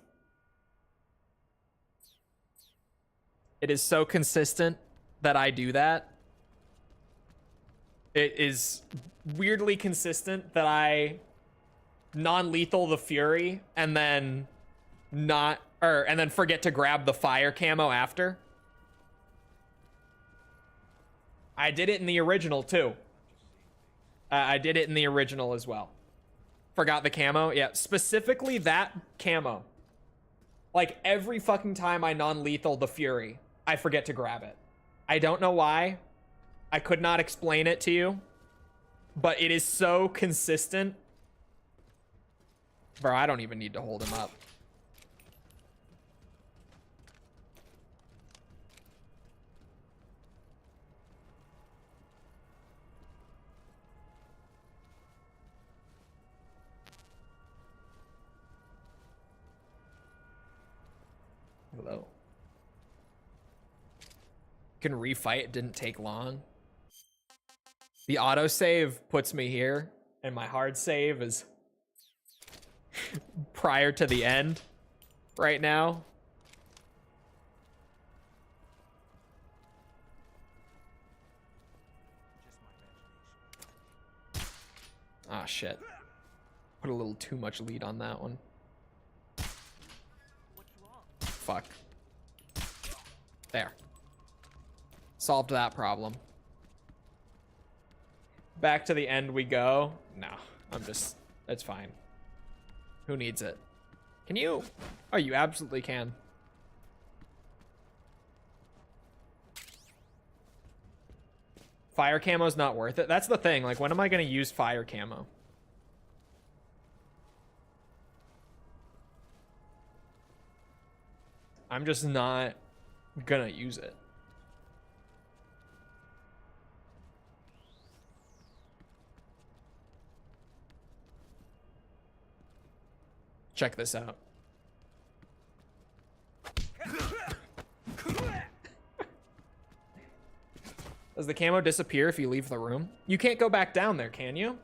It is so consistent that I do that. It is weirdly consistent that I non-lethal the Fury and then forget to grab the fire camo after. I did it in the original too. I did it in the original as well. Forgot the camo. Yeah, specifically that camo. Like every fucking time I non-lethal the Fury, I forget to grab it. I don't know why. I could not explain it to you, but it is so consistent. Bro, I don't even need to hold him up. Hello. Can refight, it didn't take long. The autosave puts me here, and my hard save is prior to the end right now. Ah, shit. Put a little too much lead on that one. Fuck. There. Solved that problem. Back to the end we go. No, it's fine. Who needs it? Can you? Oh, you absolutely can. Fire camo's not worth it. That's the thing. Like, when am I going to use fire camo? I'm just not gonna use it. Check this out. Does the camo disappear if you leave the room? You can't go back down there, can you?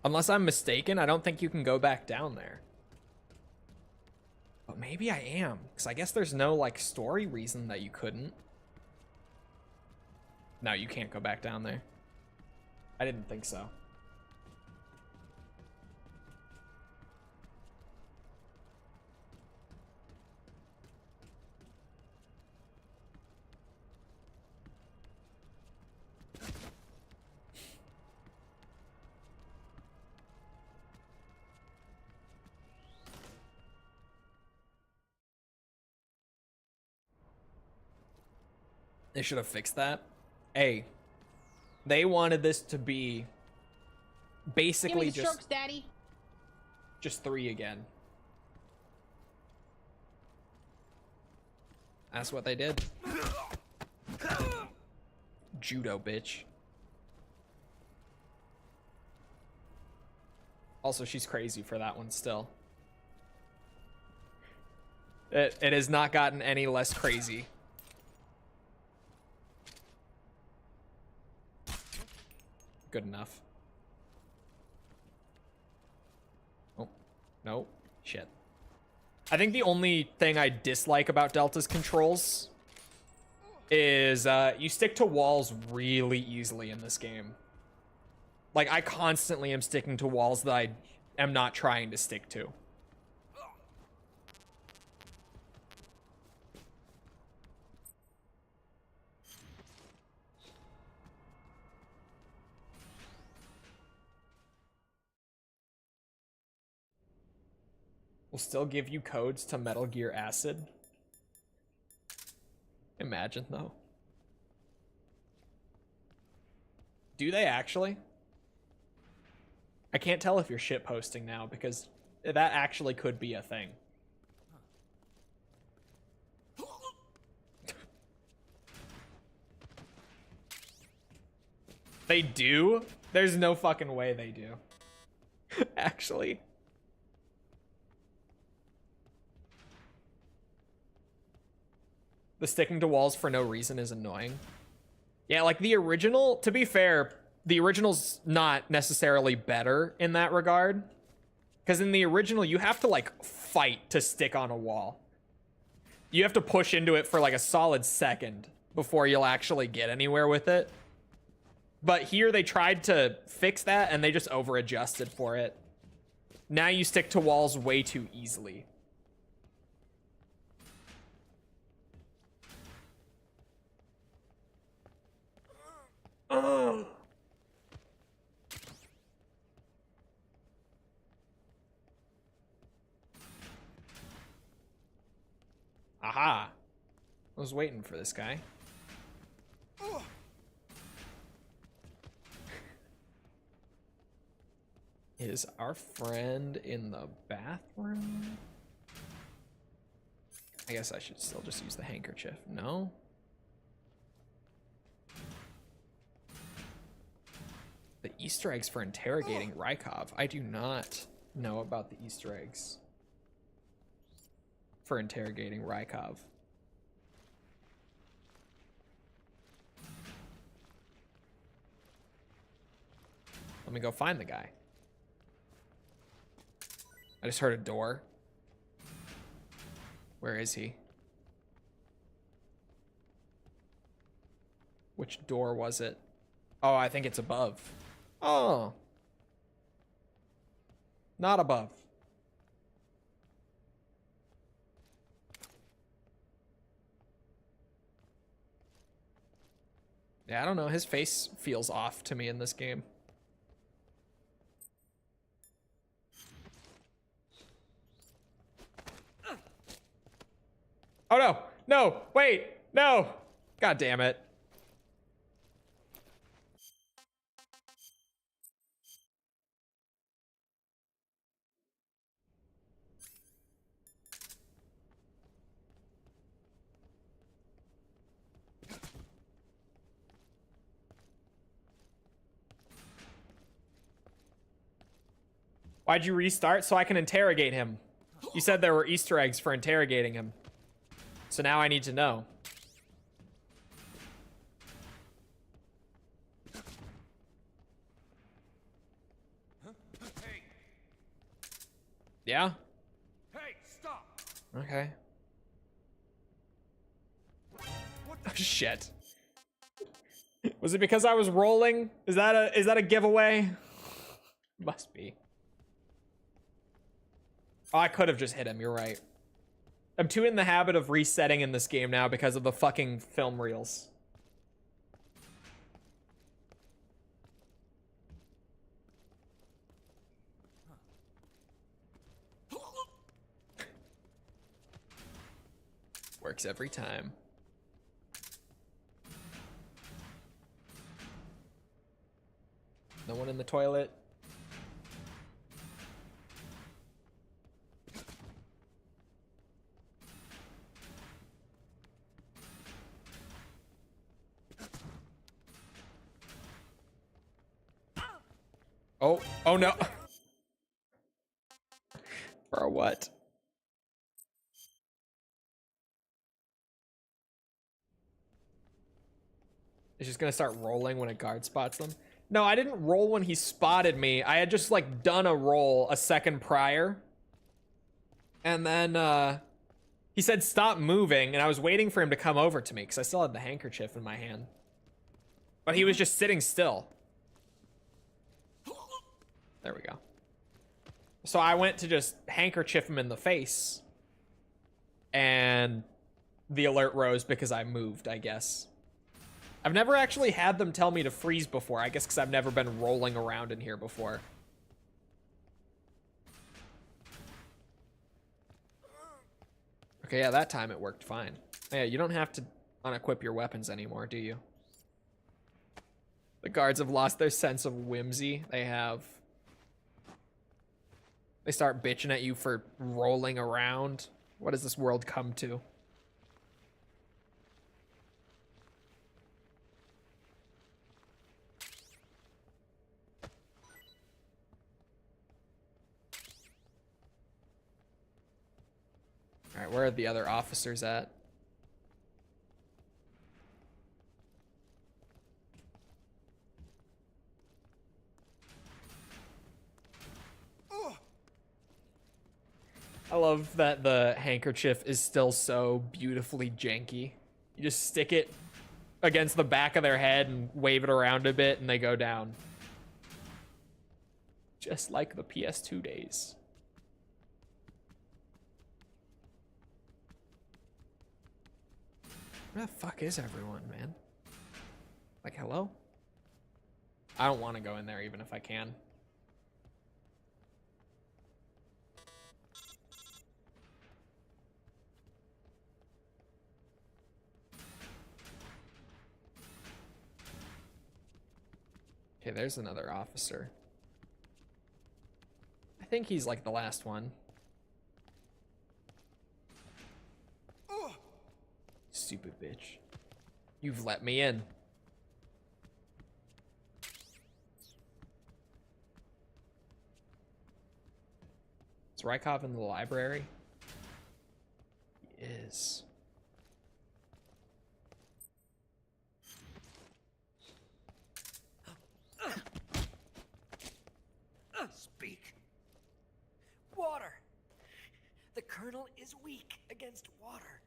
Unless I'm mistaken, I don't think you can go back down there. But maybe I am, because I guess there's no, like, story reason that you couldn't. No, you can't go back down there. I didn't think so. They should have fixed that. Hey, they wanted this to be basically Give me strokes, Daddy. Just 3 again. That's what they did. Judo, bitch. Also, she's crazy for that one still. It has not gotten any less crazy. Good enough. Oh, no. Shit. I think the only thing I dislike about Delta's controls is you stick to walls really easily in this game. Like, I constantly am sticking to walls that I am not trying to stick to. Will still give you codes to Metal Gear Acid. Imagine, though. Do they actually? I can't tell if you're shitposting now, because that actually could be a thing. They do? There's no fucking way they do. Actually. The sticking to walls for no reason is annoying. Yeah, like the original, to be fair, the original's not necessarily better in that regard. Because in the original, you have to, like, fight to stick on a wall. You have to push into it for, like, a solid second before you'll actually get anywhere with it. But here they tried to fix that, and they just over-adjusted for it. Now you stick to walls way too easily. Oh. Aha. I was waiting for this guy. Is our friend in the bathroom? I guess I should still just use the handkerchief. No? The Easter eggs for interrogating Rykov. I do not know about the Easter eggs for interrogating Rykov. Let me go find the guy. I just heard a door. Where is he? Which door was it? Oh, I think it's above. Oh. Not above. Yeah, I don't know. His face feels off to me in this game. Oh no! No! Wait! No! God damn it. Why'd you restart? So I can interrogate him. You said there were Easter eggs for interrogating him. So now I need to know. Hey, Yeah? hey, stop! Okay. What Oh, shit. Was it because I was rolling? Is that a giveaway? Must be. Oh, I could have just hit him. You're right. I'm too in the habit of resetting in this game now because of the fucking film reels. Works every time. No one in the toilet. Oh, oh no. Bro, what? It's just gonna start rolling when a guard spots them. No, I didn't roll when he spotted me. I had just like done a roll a second prior. And then he said stop moving, and I was waiting for him to come over to me because I still had the handkerchief in my hand. But he was just sitting still. There we go. So I went to just handkerchief him in the face. And the alert rose because I moved, I guess. I've never actually had them tell me to freeze before. I guess because I've never been rolling around in here before. Okay, yeah, that time it worked fine. Yeah, you don't have to unequip your weapons anymore, do you? The guards have lost their sense of whimsy. They have. They start bitching at you for rolling around. What does this world come to? All right, where are the other officers at? I love that the handkerchief is still so beautifully janky. You just stick it against the back of their head and wave it around a bit and they go down. Just like the PS2 days. Where the fuck is everyone, man? Like, hello? I don't want to go in there even if I can. Okay, there's another officer. I think he's like the last one. Stupid bitch. You've let me in. Is Rykov in the library? He is. Speak. Water. The Colonel is weak against water.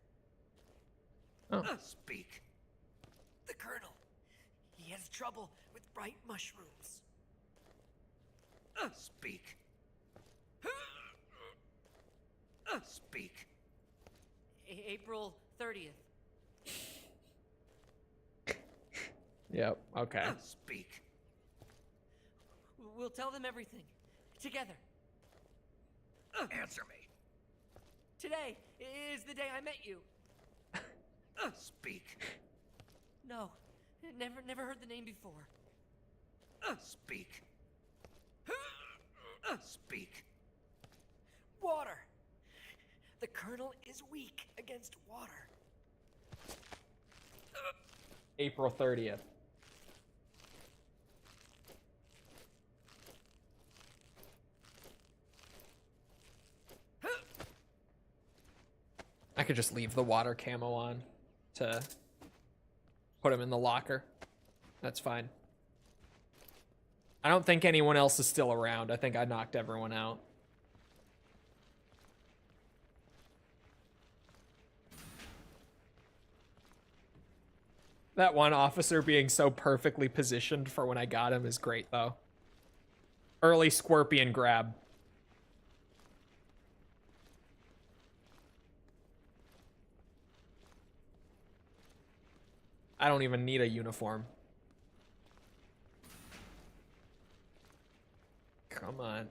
Oh. Speak. The Colonel. He has trouble with bright mushrooms. Speak. Speak. April 30th. Yep. Okay. Speak. We'll tell them everything. Together. Answer me. Today is the day I met you. Speak. No. Never heard the name before. Speak. Speak. Water. The Colonel is weak against water. April 30th. I could just leave the water camo on to put him in the locker. That's fine. I don't think anyone else is still around. I think I knocked everyone out. That one officer being so perfectly positioned for when I got him is great, though. Early scorpion grab. I don't even need a uniform. Come on.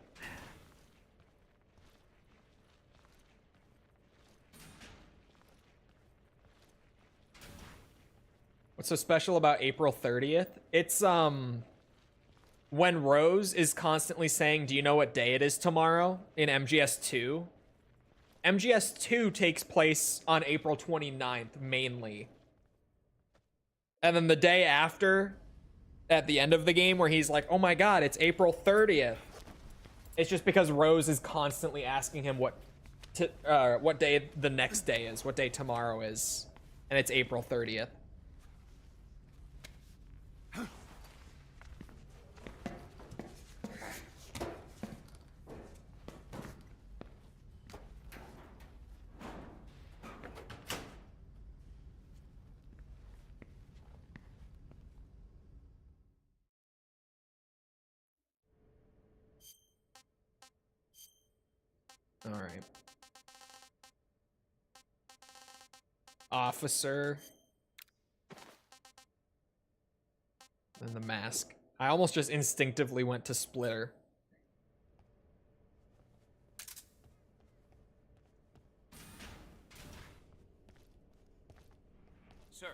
What's so special about April 30th? It's when Rose is constantly saying, "Do you know what day it is tomorrow?" in MGS 2. MGS 2 takes place on April 29th mainly. And then the day after, at the end of the game, where he's like, "Oh my god, it's April 30th." It's just because Rose is constantly asking him what day the next day is, what day tomorrow is, and it's April 30th. All right. Officer. And the mask. I almost just instinctively went to Splitter. Sir.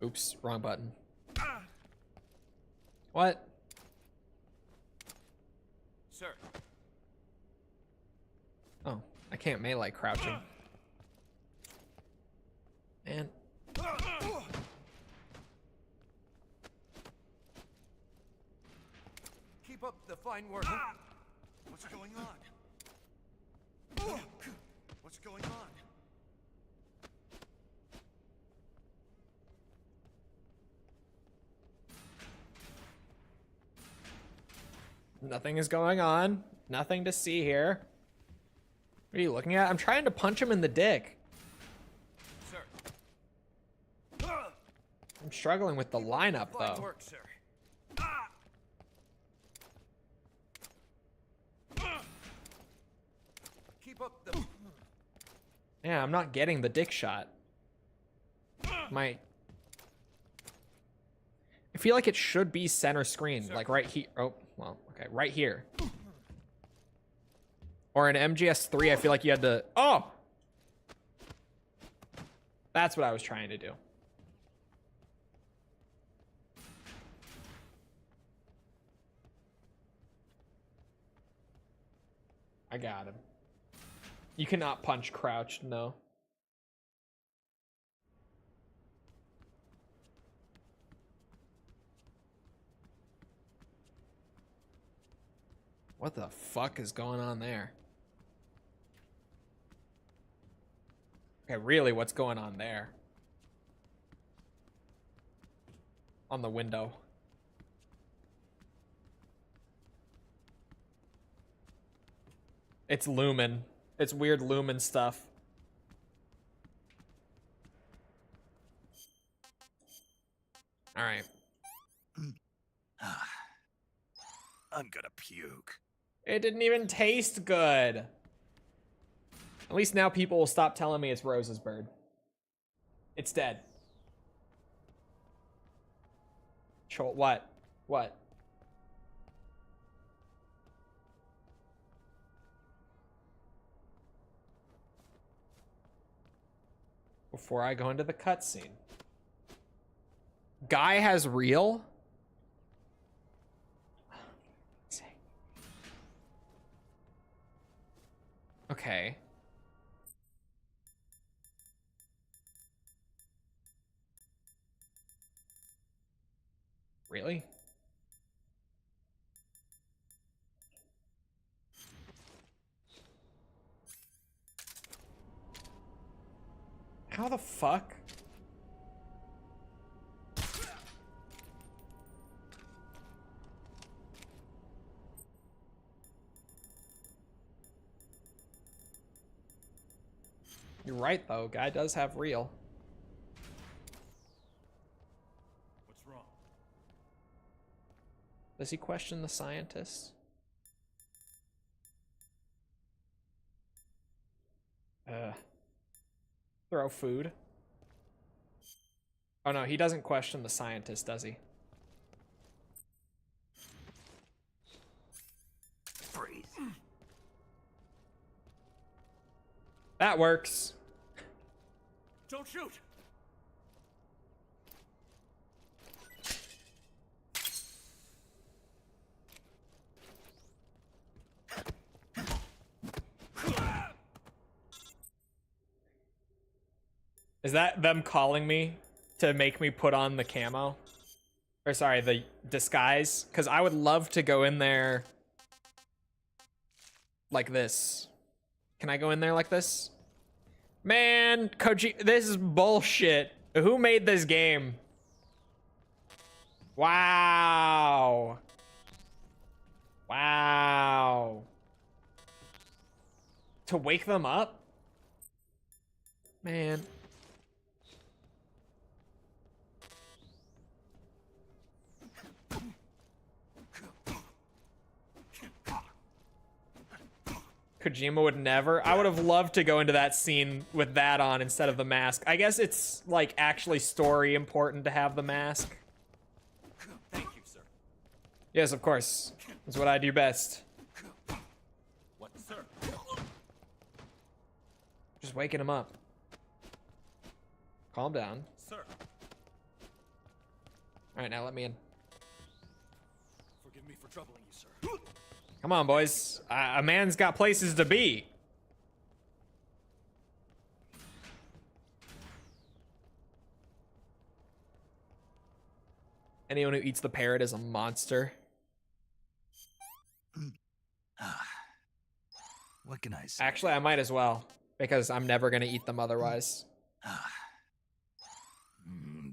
Oops, wrong button. What? Sir. Oh, I can't melee crouching. Man. Keep up the fine work. What's going on? What's going on? Nothing is going on. Nothing to see here. What are you looking at? I'm trying to punch him in the dick. Sir. I'm struggling with the lineup, Fine though. work, sir. Keep up the... Yeah, I'm not getting the dick shot. I feel like it should be center screen, like right here. Oh, well, okay, right here. Or in MGS3, I feel like you had to... Oh! That's what I was trying to do. I got him. You cannot punch crouched, no. What the fuck is going on there? Okay, really, what's going on there? On the window. It's Lumen. It's weird Lumen stuff. I'm gonna puke. It didn't even taste good. At least now people will stop telling me it's Rose's bird. It's dead. What? What? Before I go into the cutscene. Guy has real? Okay. Really? How the fuck? You're right, though. Guy does have real. What's wrong? Does he question the scientists? Throw food. Oh no, he doesn't question the scientist, does he? Freeze. That works. Don't shoot! Is that them calling me to make me put on the camo? Or sorry, the disguise? Because I would love to go in there like this. Can I go in there like this? Man, this is bullshit. Who made this game? Wow. Wow. To wake them up? Man. Kojima would never. I would have loved to go into that scene with that on instead of the mask. I guess it's like actually story important to have the mask. Thank you, sir. Yes, of course. That's what I do best. What, sir? Just waking him up. Calm down. Sir. All right, now let me in. Forgive me for troubling you, sir. Come on, boys. A man's got places to be. Anyone who eats the parrot is a monster. What can I say? Actually, I might as well, because I'm never going to eat them otherwise.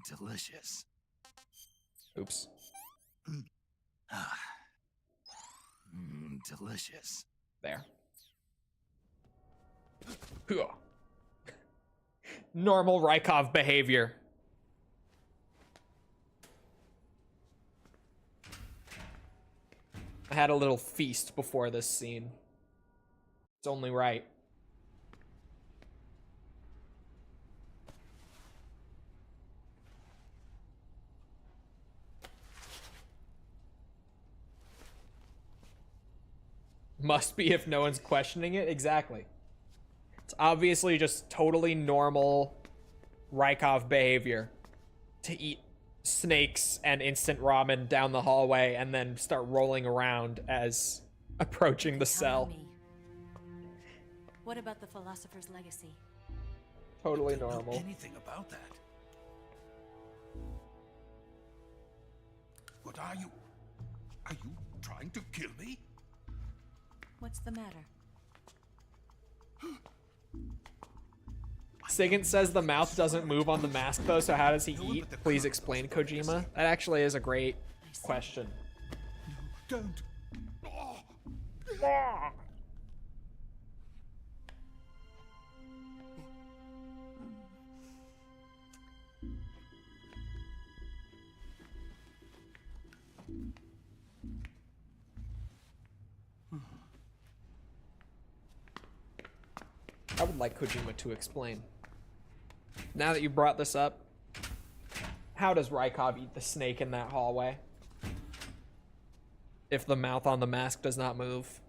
Delicious. Oops. Delicious. There. Normal Rykov behavior. I had a little feast before this scene. It's only right. Must be if no one's questioning it. Exactly. It's obviously just totally normal Rykov behavior to eat snakes and instant ramen down the hallway and then start rolling around as approaching the cell. Konami. What about the philosopher's legacy? Totally I don't know normal. anything about that. What are you? Are you trying to kill me? What's the matter? Sigint says the mouth doesn't move on the mask though, so how does he eat? Please explain, Kojima. That actually is a great question. Don't. would like Kojima to explain. Now that you brought this up, how does Rykov eat the snake in that hallway? If the mouth on the mask does not move.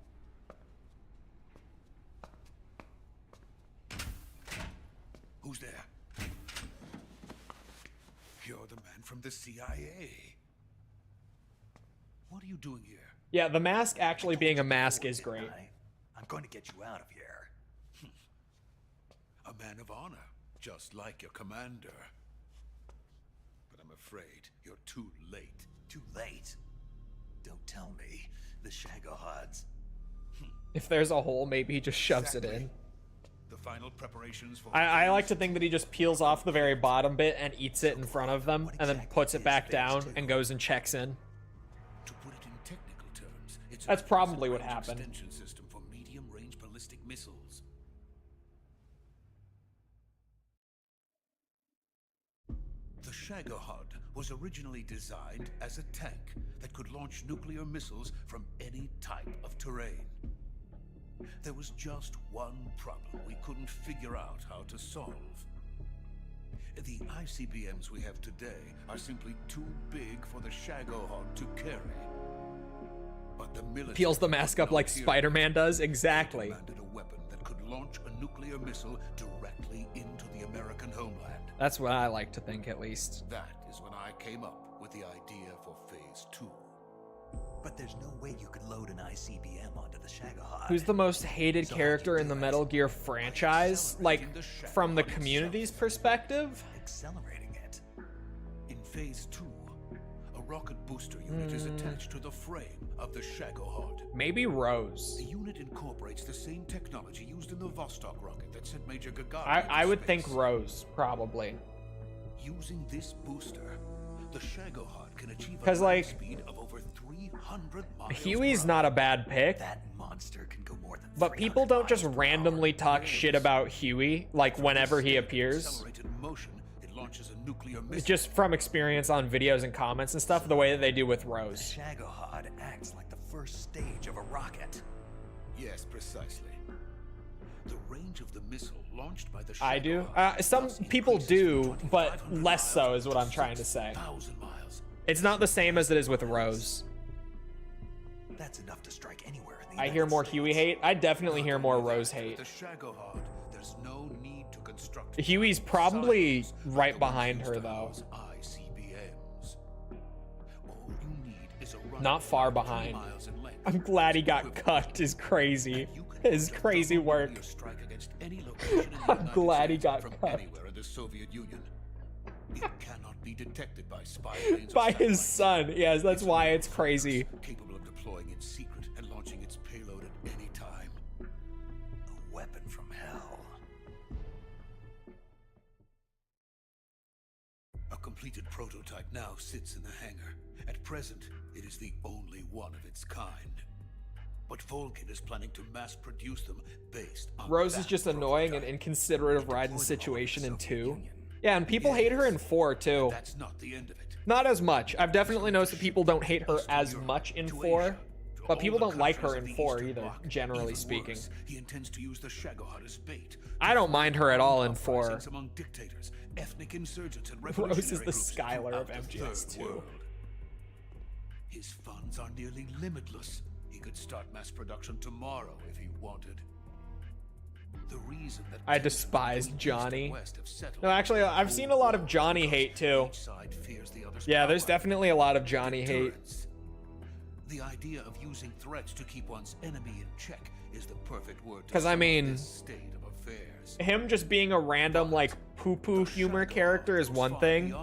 Who's there? You're the man from the CIA. What are you doing here? Yeah, the mask actually being a mask is great. I'm going to get you out of here. A man of honor, just like your commander. But I'm afraid you're too late. Too late? Don't tell me. The Shagohods. If there's a hole, maybe he just shoves it in. The final preparations for I like to think that he just peels off the very bottom bit and eats it in front of them, and then puts it back down and goes and checks in. To put it in technical terms, it's That's probably what range happened. extension system for medium-range ballistic missiles. The Shagohod was originally designed as a tank that could launch nuclear missiles from any type of terrain. There was just one problem we couldn't figure out how to solve. The ICBMs we have today are simply too big for the Shagohod to carry. But the military Peels the mask up like Spider-Man does. Exactly. demanded a weapon that could launch a nuclear missile directly into the American homeland. That's what I like to think, at least. That is when I came up with the idea for Phase 2. But there's no way you could load an ICBM onto the Shagohod. Who's the most hated character in the Metal Gear franchise? Like, from the community's perspective? Accelerating it. In Phase 2, a rocket booster unit is attached to the frame of the Shagohod. Maybe Rose. The unit incorporates the same technology used in the Vostok rocket that sent Major Gagarin I into would think space. Rose, probably. Using this booster, the Shagohod can achieve a 'Cause, like, speed of over 300 miles Huey's per not a hour. bad pick, That monster can go more than but people 300 don't just miles per randomly hour. talk shit about Huey, like, From whenever this he state of appears. accelerated motion, it launches a nuclear missile. Just from experience on videos and comments and stuff, the way that they do with The Rose. Shagohod acts like the first stage of a rocket. Yes, precisely. The range of the missile launched by the I do. Shagohod Some thus people increases do, from but 2,500 less so miles is what I'm trying to say. 6,000 miles. It's not the same as it is with Rose. That's enough to strike anywhere in the I hear United more States. Huey hate. I definitely hear more With Rose the hate. Shagohod, there's no need to construct Huey's giant probably silos right like the ones behind used her, to though. house ICBMs. All you need is a run Not far 3 behind. miles in length. I'm glad he got cut. Is crazy. You can His launch a crazy double work. nuclear strike against any location in the I'm United glad he States got from cut. anywhere in the Soviet Union. It cannot be detected by spy planes or By his satellites. son. Yes, that's It's why a it's crazy. capable of deploying in secret and launching its payload at any time. A weapon from hell. A completed prototype now sits in the hangar. At present, it is the only one of its kind. But Volgin is planning to mass produce them based on Rose that is just annoying and prototype. inconsiderate of He Raiden's deployed them all over situation the in Soviet 2. Union. Yeah, and people hate her in 4 too. That's not the end of it. Not as much. I've definitely noticed that people don't hate her as much in 4, but people don't like her in 4 either, generally speaking. He intends to use the Shagohod as bait. I don't mind her at all in 4. Uprisings among dictators, ethnic insurgents, and Rose is revolutionary the groups Skylar throughout of the MGS Third 2. World. His funds are nearly limitless. He could start mass production tomorrow if he wanted. The reason that I despise between East Johnny. and West have settled No, actually, on I've seen a lot of Johnny hate too. each side fears the other's Yeah, there's power. definitely a lot of Johnny hate. Deterrence. The idea of using threats to keep one's enemy in check is the perfect word to 'Cause, I sum up mean, this state of affairs. Him just being a random, like, poo-poo humor character is one thing.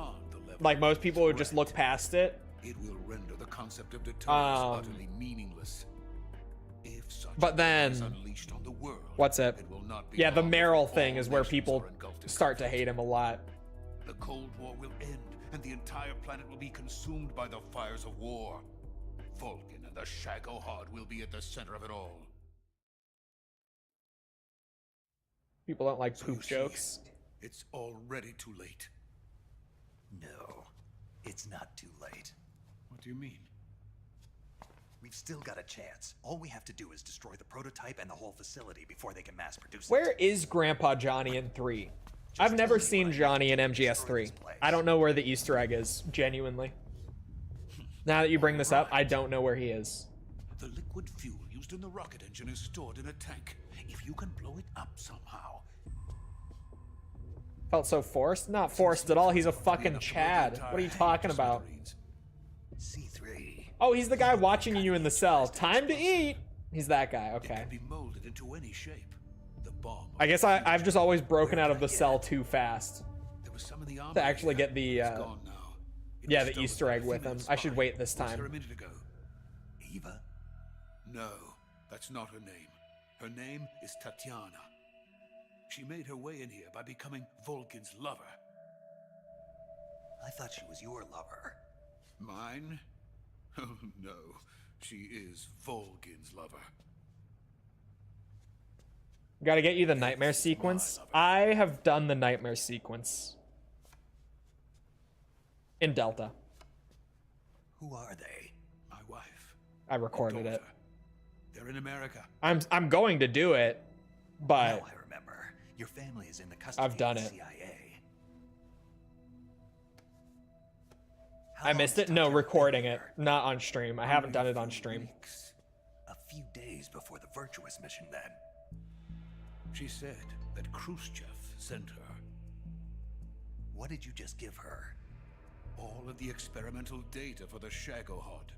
Like, most people would just look past it. It will render the concept of deterrence utterly meaningless. If such But then- is unleashed on the world, What's it? it will not be Yeah, the long Meryl before thing all is where nations people are engulfed in start to conflict. hate him a lot. The Cold War will end, and the entire planet will be consumed by the fires of war. Vulcan and the Shagohod will be at the center of it all. People don't like So poop you see, jokes. It's already too late. No, it's not too late. What do you mean? We've still got a chance. All we have to do is destroy the prototype and the whole facility before they can mass produce it. Where is Grandpa Johnny in 3? I've never seen Johnny in MGS 3. I don't know where the Easter egg is, genuinely. Now that you bring this up, I don't know where he is. The liquid fuel used in the rocket engine is stored in a tank. If you can blow it up somehow. Felt so forced? Not forced at all. He's a fucking Chad. What are you talking about? C3. Oh, he's the guy watching you in the cell. Time to eat. He's that guy. It Okay. can be molded into any shape. The bomb. I guess I've just always broken out of the cell too fast There was some in the army to actually here. get the It's gone now. It yeah, was the stolen Easter by egg a with female him. I should spy. wait this Was here time. a minute ago. Eva? No, that's not her name. Her name is Tatiana. She made her way in here by becoming Volkin's lover. I thought she was your lover. Mine? Oh no, she is Volkin's lover. Gotta get you the nightmare sequence. I have done the nightmare sequence in Delta. Who are they? My wife. I recorded it. Daughter. They're in America. I'm going to do it, but Now I remember. Your family is in the custody I've done of the it. CIA. How I long missed has it. No, Tatiana recording been it, here? not on stream. I haven't done it on stream. A few days before the Virtuous mission, then. She said that Khrushchev sent her. What did you just give her? All of the experimental data for the Shagohod.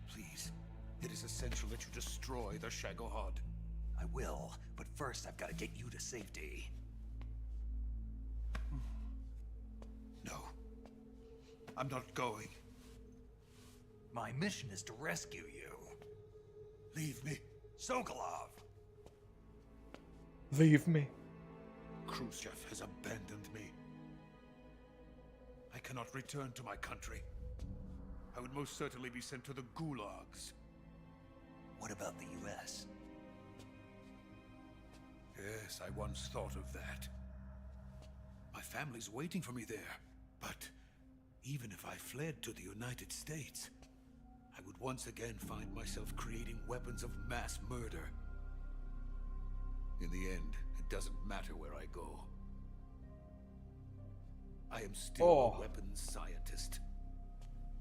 Please, it is essential that you destroy the Shagohod. I will, but first I've got to get you to safety. No, I'm not going. My mission is to rescue you. Leave me. Sokolov! Leave me. Khrushchev has abandoned me. I cannot return to my country. I would most certainly be sent to the gulags. What about the US? Yes, I once thought of that. My family's waiting for me there. But even if I fled to the United States, I would once again find myself creating weapons of mass murder. In the end, it doesn't matter where I go. I am still a weapons scientist.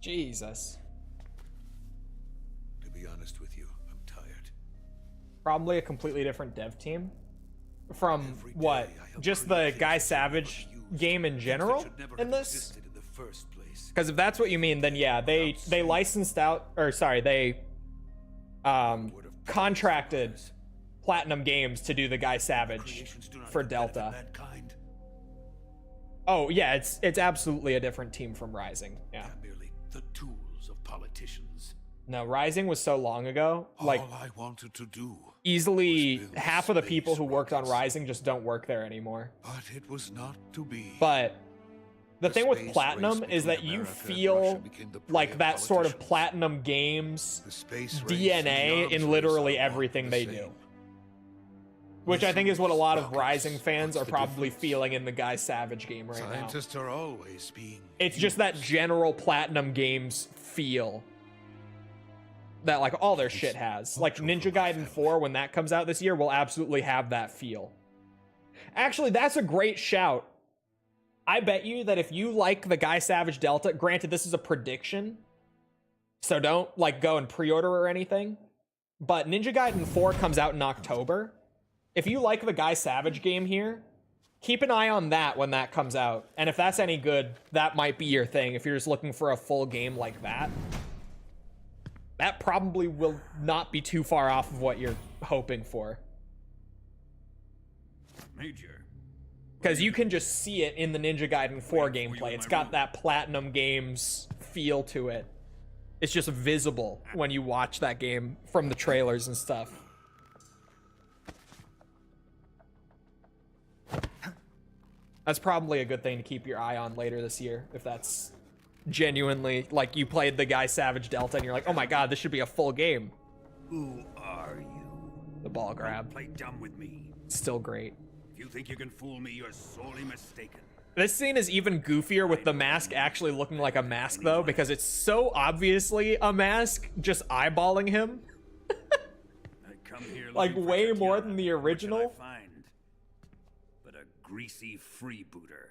Jesus. To be honest with you, I'm tired. Probably a completely different dev team from Every day what? I help Just create the things Guy that Savage never used, game in things that general should never in have this? existed in the first place. Because if that's what you mean, then yeah, they licensed out, or sorry, they contracted Platinum Games to do the Guy Savage Creations do not for have the benefit Delta. of mankind. Oh yeah, it's absolutely a different team from Rising. Yeah. They're merely the tools of politicians. No, Rising was so long ago. Like All I wanted to do, easily was build half of the people space who worked on rockets. Rising just don't work there anymore. but it was not to be. But the thing with space Platinum race is that between you America and feel Russia became the prey like of that sort of politicians. Platinum Games The space race and DNA the arms in race literally are one everything and they the do. same. Which I think is what a lot of Rockets. Rising fans are What's the probably difference? feeling in the Guy Savage game right now. Scientists are always being. It's just that used. general Platinum Games feel that like all their shit has. Like Ninja Gaiden 4, when that comes out this year, will absolutely have that feel. Actually, that's a great shout. I bet you that if you like the Guy Savage Delta, granted this is a prediction, so don't like go and pre-order or anything, but Ninja Gaiden 4 comes out in October. If you like the Guy Savage game here, keep an eye on that when that comes out. And if that's any good, that might be your thing. If you're just looking for a full game like that, that probably will not be too far off of what you're hoping for. Major. Because you can just see it in the Ninja Gaiden 4 gameplay. It's got that Platinum Games feel to it. It's just visible when you watch that game from the trailers and stuff. That's probably a good thing to keep your eye on later this year, if that's genuinely, like, you played the Guy Savage Delta and you're like, oh my god, this should be a full game. Who are you? The ball Don't grab. play dumb with me. Still great. If you think you can fool me, you're sorely mistaken. If you think you can fool me, you're sorely mistaken. If you think you can fool me, you're sorely mistaken. This scene is even goofier with the mask actually looking like a mask, though, because it's so obviously a mask, just eyeballing him. Like, way more than the original. But a greasy freebooter.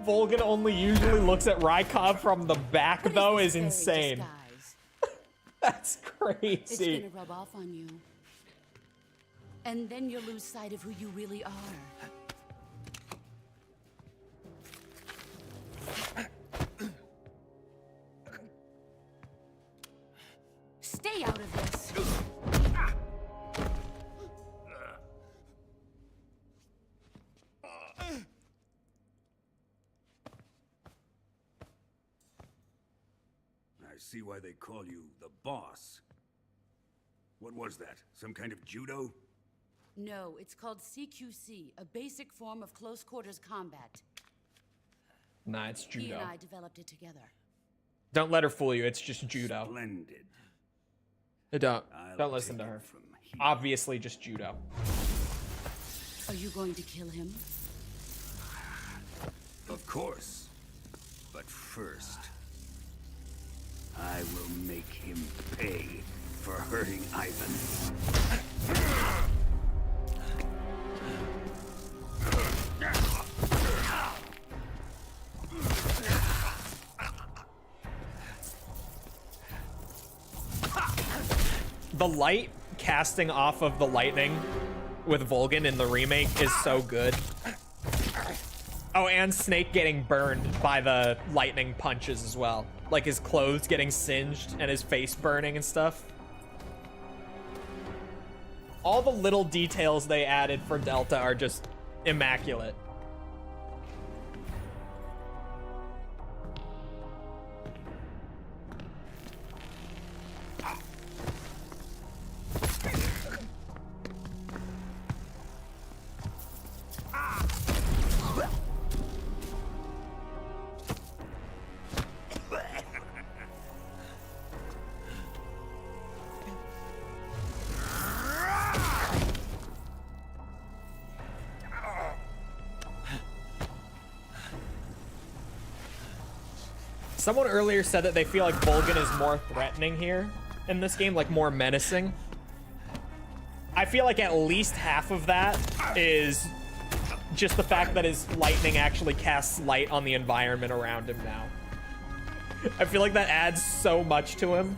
Volgin only usually looks at Rykov from the back, though, is insane. That's crazy. It's gonna rub off on you. And then you'll lose sight of who you really are. Stay out of this. I see why they call you the boss. What was that? Some kind of judo? No, it's called CQC, a basic form of close quarters combat. Nah, it's He judo. and I developed it together. Don't let her fool you. It's just judo. Splendid. Don't I'll listen to take her. it from here. Obviously, just judo. Are you going to kill him? Of course. But first, I will make him pay for hurting Ivan. The light casting off of the lightning with Volgin in the remake is so good. Oh, and Snake getting burned by the lightning punches as well. Like his clothes getting singed and his face burning and stuff. All the little details they added for Delta are just immaculate. Someone earlier said that they feel like Volgin is more threatening here in this game, like more menacing. I feel like at least half of that is just the fact that his lightning actually casts light on the environment around him now. I feel like that adds so much to him.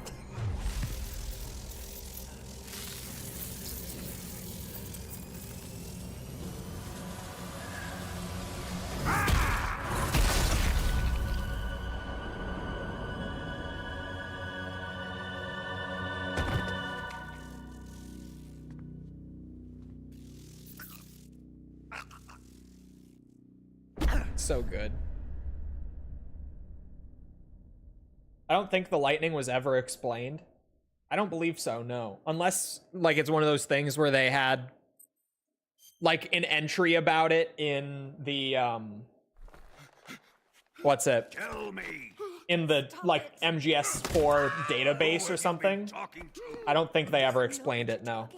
So good. I don't think the lightning was ever explained. I don't believe so, no. Unless, like, it's one of those things where they had, like, an entry about it in the, what's it? Tell me. In the, like, MGS4 database or something. I don't think they ever explained it, no.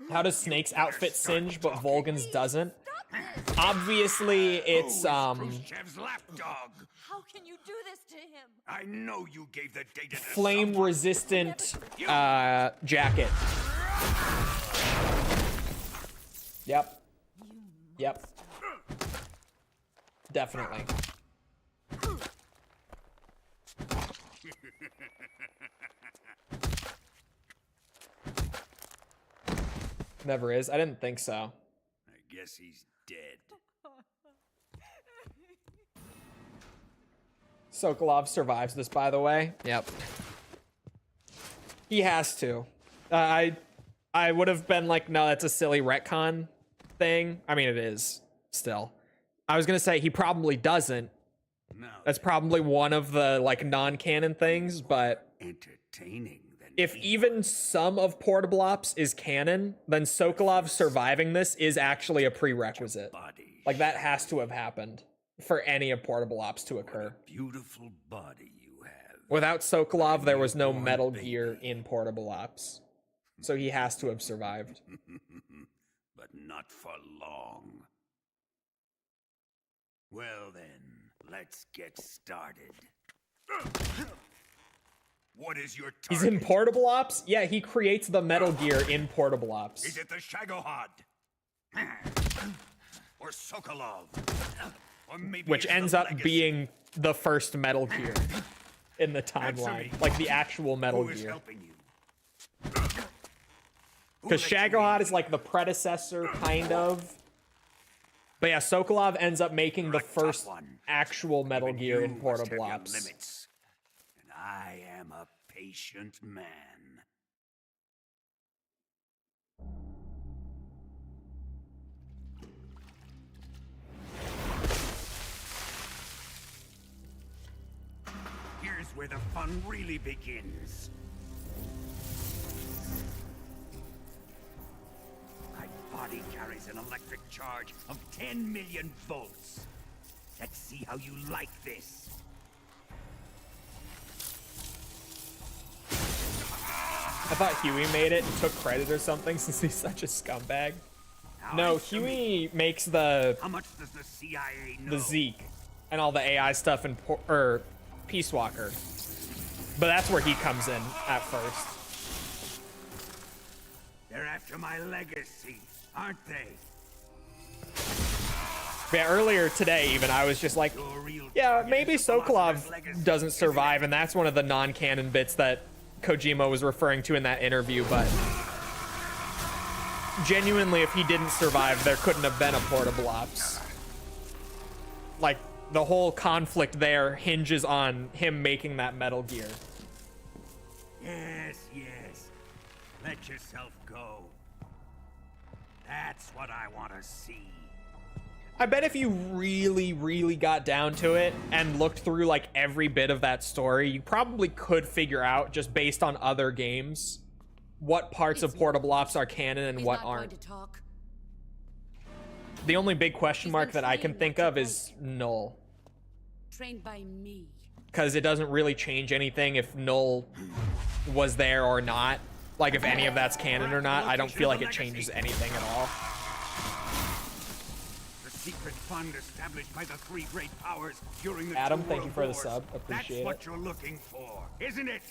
How does Snake's outfit singe, but Volgin's doesn't? Obviously, it's, Khrushchev's lapdog. How can you do this to him? I know you gave the data to flame-resistant, jacket. Yep. Yep. Definitely. Never is. I didn't think so. I guess he's dead. Sokolov survives this, by the way. Yep. He has to. I would have been like, no, that's a silly retcon thing. I mean, it is still. I was gonna say he probably doesn't. No, That's probably one of the like non-canon things, but entertaining than if evil. even some of Portable Ops is canon, then Sokolov surviving this is actually a prerequisite. Body. Like that has to have happened for any of Portable Ops to occur. Beautiful body you have. Without Sokolov, there was no Metal Gear in Portable Ops. So he has to have survived. But not for long. Well then, let's get started. What is your target? He's in Portable Ops? Yeah, he creates the Metal Gear in Portable Ops. Is it the Shagohod? Or Sokolov? Or maybe Which it's ends the up Legacy? being the first Metal Gear in the timeline. Like the actual Metal Who is Gear. helping you? Because Shagohod is like the predecessor, kind of. But yeah, Sokolov ends up making the first actual Metal Gear in Portable Ops. Limits. And I am a patient man. Here's where the fun really begins. My body carries an electric charge of 10 million volts. Let's see how you like this. I thought Huey made it and took credit or something since he's such a scumbag. No, Huey makes the How much does the CIA know? the Zeke and all the AI stuff in Peace Walker. But that's where he comes in at first. They're after my legacy, aren't they? Yeah, earlier today even I was just like, yeah, maybe Sokolov doesn't survive, and that's one of the non-canon bits that Kojima was referring to in that interview, but genuinely, if he didn't survive, there couldn't have been a Portable Ops. Like, the whole conflict there hinges on him making that Metal Gear. Yes, yes. Let yourself go. That's what I want to see. I bet if you really, really got down to it and looked through like every bit of that story, you probably could figure out, just based on other games, what parts of Portable Ops are canon and what aren't. The only big question mark that I can think of is Null. Trained by me. Because it doesn't really change anything if Null was there or not. Like if any of that's canon or not, I don't feel like it changes anything at all. The secret fund established by the three great powers during the Adam, two thank you for the world sub. wars. Appreciate it. That's what you're looking for, isn't it?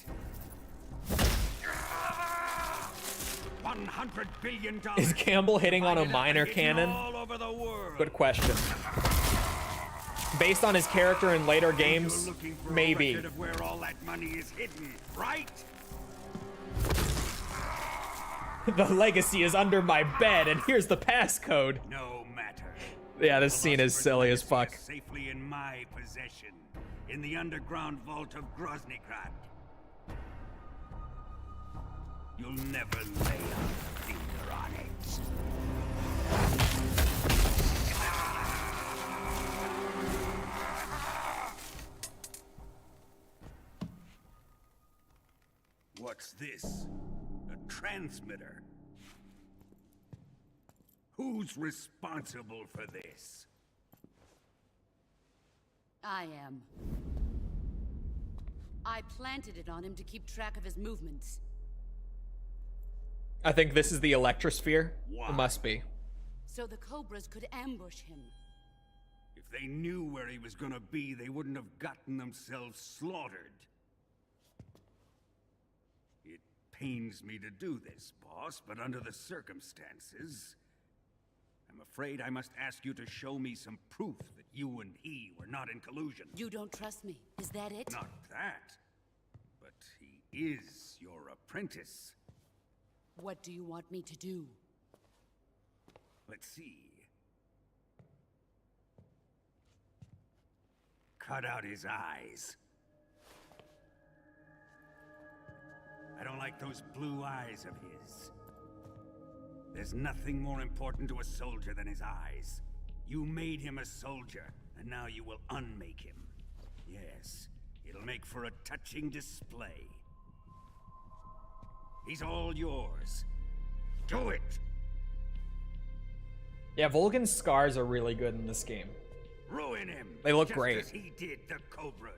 $100 billion. Is Campbell hitting on a minor cannon? All over the world. Good question. Based on his character in later games, maybe. A record of where all that money is hidden, right? The legacy is under my bed, and here's the passcode. No matter. Yeah, this scene is silly as fuck. Safely in my possession, in the underground vault of Groznygrad. You'll never lay a finger on it. What's this? A transmitter? Who's responsible for this? I am. I planted it on him to keep track of his movements. I think this is the Electrosphere. Wow. It must be. So the Cobras could ambush him. If they knew where he was gonna be, they wouldn't have gotten themselves slaughtered. It pains me to do this, boss, but under the circumstances, I'm afraid I must ask you to show me some proof that you and he were not in collusion. You don't trust me, is that it? Not that, but he is your apprentice. What do you want me to do? Let's see. Cut out his eyes. I don't like those blue eyes of his. There's nothing more important to a soldier than his eyes. You made him a soldier, and now you will unmake him. Yes, it'll make for a touching display. He's all yours. Do it! Yeah, Volgan's scars are really good in this game. Ruin him! They look just great. as he did the Cobras.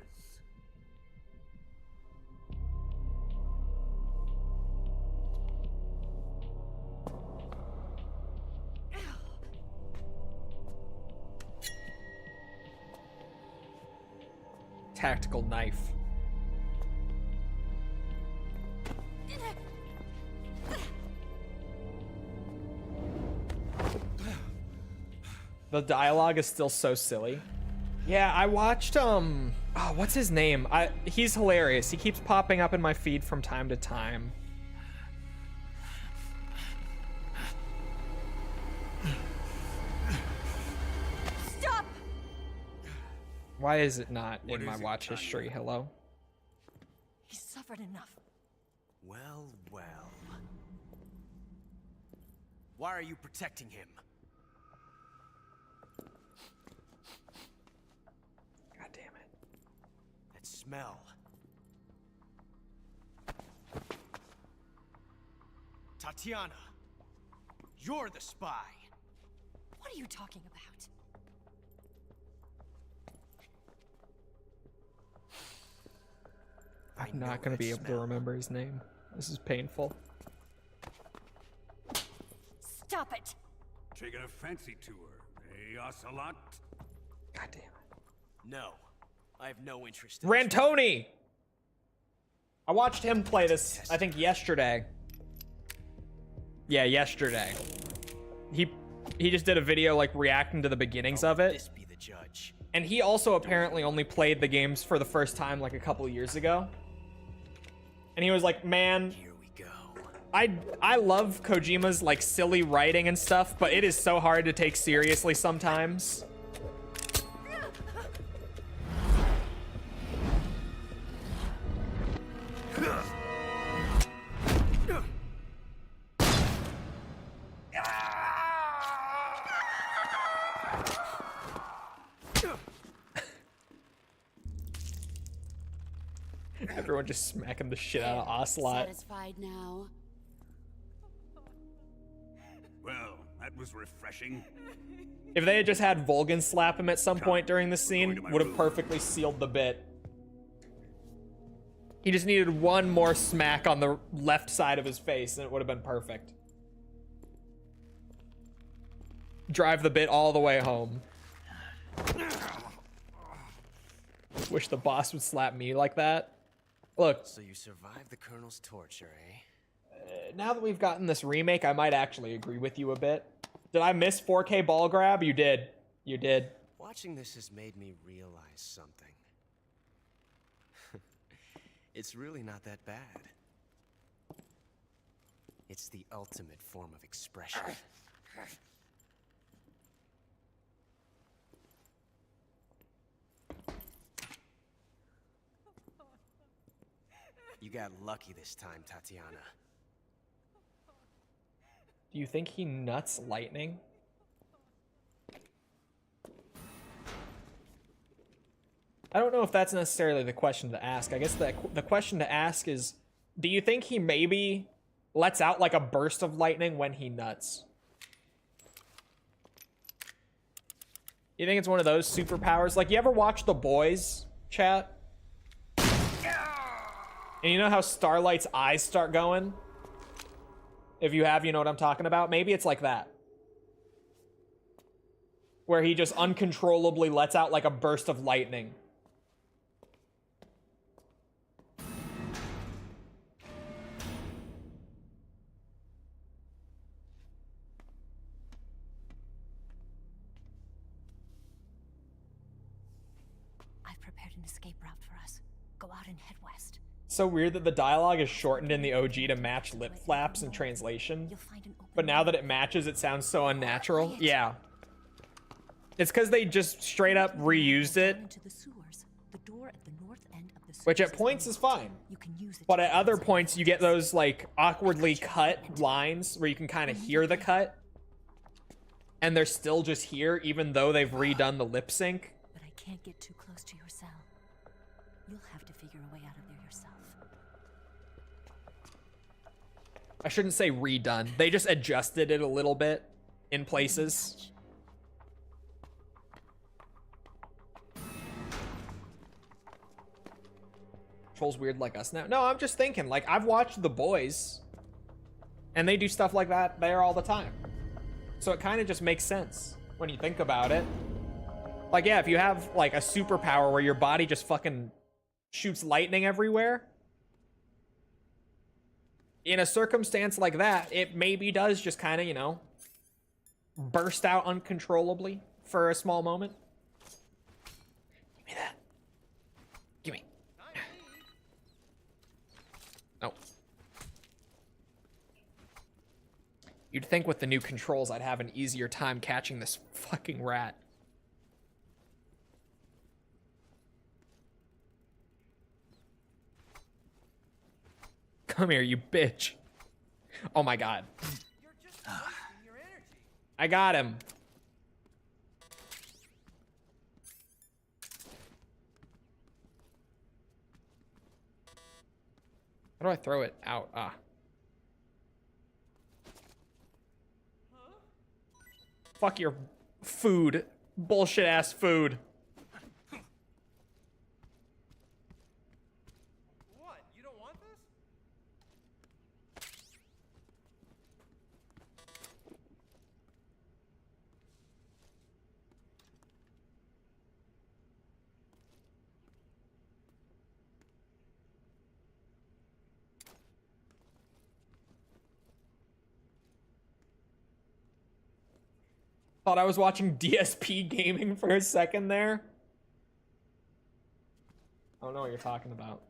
Tactical knife. The dialogue is still so silly. Yeah, I watched oh, what's his name? He's hilarious. He keeps popping up in my feed from time to time. Stop! Why is it not What in my is it, watch Tanya? history? Hello? He's suffered enough. Well, well. Why are you protecting him? God damn it. That smell. Tatiana, you're the spy. What are you talking about? I'm not gonna be able to remember his name. This is painful. Stop it! Taking a fancy tour, eh, Ocelot? God damn it. No, I have no interest in Rantoni! I watched him play this, I think, yesterday. Yeah, yesterday. He just did a video, like, reacting to the beginnings of it. This be the judge. And he also apparently only played the games for the first time, like, a couple years ago. And he was like, man, Here we go. I love Kojima's, like, silly writing and stuff, but it is so hard to take seriously sometimes. Everyone just smacking the shit out of Ocelot. Satisfied now? Well, that was refreshing. If they had just had Volgan slap him at some point during the scene, would have perfectly sealed the bit. He just needed one more smack on the left side of his face and it would have been perfect. Drive the bit all the way home. Wish the boss would slap me like that. Look, So you survived the Colonel's torture, eh? now that we've gotten this remake, I might actually agree with you a bit. Did I miss 4K ball grab? You did. You did. Watching this has made me realize something. It's really not that bad. It's the ultimate form of expression. You got lucky this time, Tatiana. Do you think he nuts lightning? I don't know if that's necessarily the question to ask. I guess the question to ask is, do you think he maybe lets out like a burst of lightning when he nuts? You think it's one of those superpowers? Like, you ever watch The Boys, chat? And you know how Starlight's eyes start going? If you have, you know what I'm talking about? Maybe it's like that. Where he just uncontrollably lets out like a burst of lightning. I've prepared an escape route for us. Go out and head west. So weird that the dialogue is shortened in the OG to match lip flaps and translation. You'll find an open But now that it matches, it sounds so unnatural. Yeah. It's because they just straight up reused it. into the sewers. The door at the north end of the Which at surface points is fine. You can use it But to at other cleanse points, you get those like awkwardly cut Defected. lines where you can kind of hear the cut. And they're still just here, even though they've redone the lip sync. But I can't get too close to your cell. You'll have to figure a way out of there yourself. I shouldn't say redone. They just adjusted it a little bit in places. Troll's weird like us now. No, I'm just thinking, like, I've watched The Boys. And they do stuff like that there all the time. So it kind of just makes sense when you think about it. Like, yeah, if you have, like, a superpower where your body just fucking shoots lightning everywhere, in a circumstance like that, it maybe does just kind of, you know, burst out uncontrollably for a small moment. Give me that. Give me. No. You'd think with the new controls I'd have an easier time catching this fucking rat. Come here, you bitch. Oh my god. I got him. How do I throw it out? Ah. Fuck your food. Bullshit ass food. What? You don't want this? Thought I was watching DSP gaming for a second there. I don't know what you're talking about.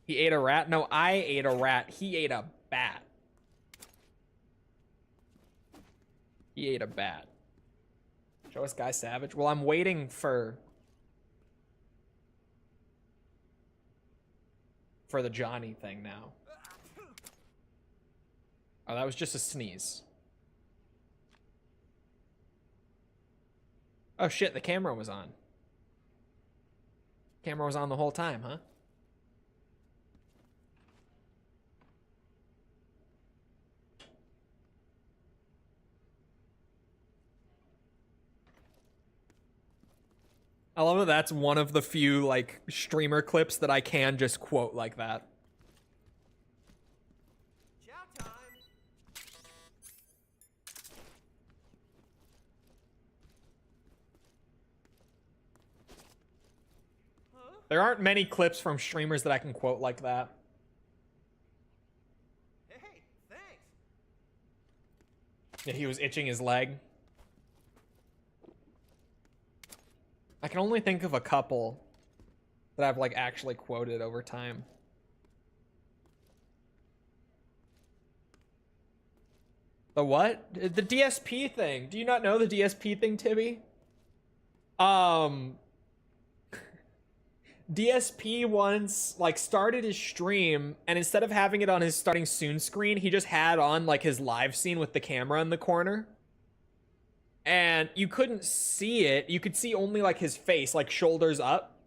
He ate a rat? No, I ate a rat. He ate a bat. He ate a bat. Show us Guy Savage. Well, I'm waiting for the Johnny thing now. Oh, that was just a sneeze. Oh shit, the camera was on. Camera was on the whole time, huh? I love that that's one of the few, like, streamer clips that I can just quote like that. Chow time. There aren't many clips from streamers that I can quote like that. Hey, thanks. Yeah, he was itching his leg. I can only think of a couple that I've, like, actually quoted over time. The what? The DSP thing. Do you not know the DSP thing, Tibby? DSP once, like, started his stream, and instead of having it on his starting soon screen, he just had on, like, his live scene with the camera in the corner. And you couldn't see it. You could see only, like, his face, like, shoulders up.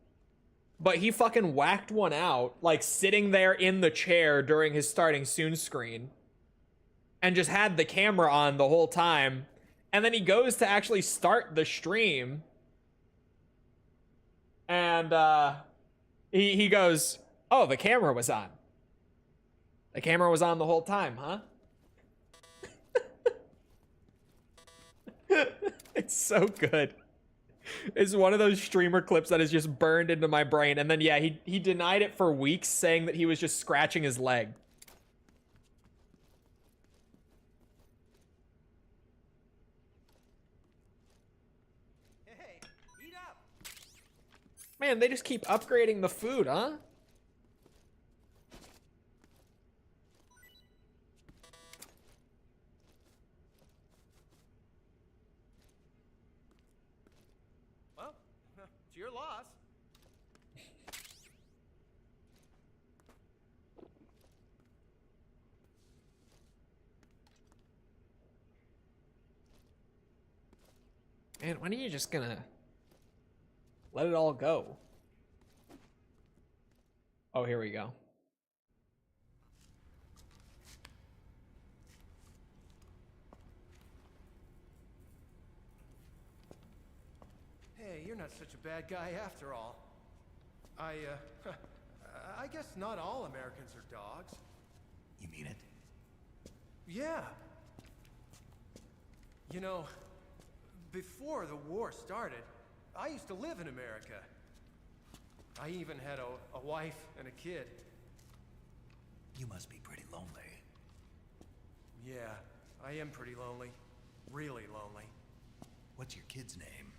But he fucking whacked one out, like, sitting there in the chair during his starting soon screen. And just had the camera on the whole time. And then he goes to actually start the stream. And, he goes, oh, the camera was on. The camera was on the whole time, huh? It's so good. It's one of those streamer clips that is just burned into my brain. And then, yeah, he denied it for weeks, saying that he was just scratching his leg. Hey, eat up. Man, they just keep upgrading the food, huh? Well, it's your loss. Man, when are you just gonna let it all go? Oh, here we go. Hey, you're not such a bad guy after all. I guess not all Americans are dogs. You mean it? Yeah. You know, before the war started, I used to live in America. I even had a wife and a kid. You must be pretty lonely. Yeah, I am pretty lonely. Really lonely. What's your kid's name?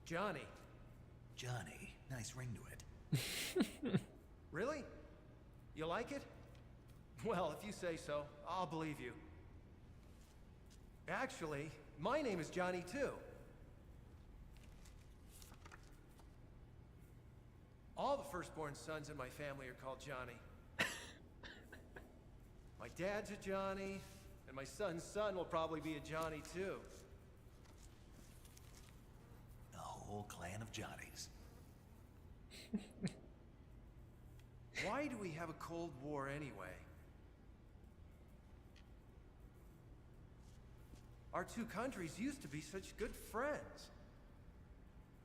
Johnny. Johnny. Nice ring to it. Really? You like it? Well, if you say so, I'll believe you. Actually, my name is Johnny too. All the firstborn sons in my family are called Johnny. My dad's a Johnny, and my son's son will probably be a Johnny too. A whole clan of Johnnies. Why do we have a Cold War anyway? Our two countries used to be such good friends.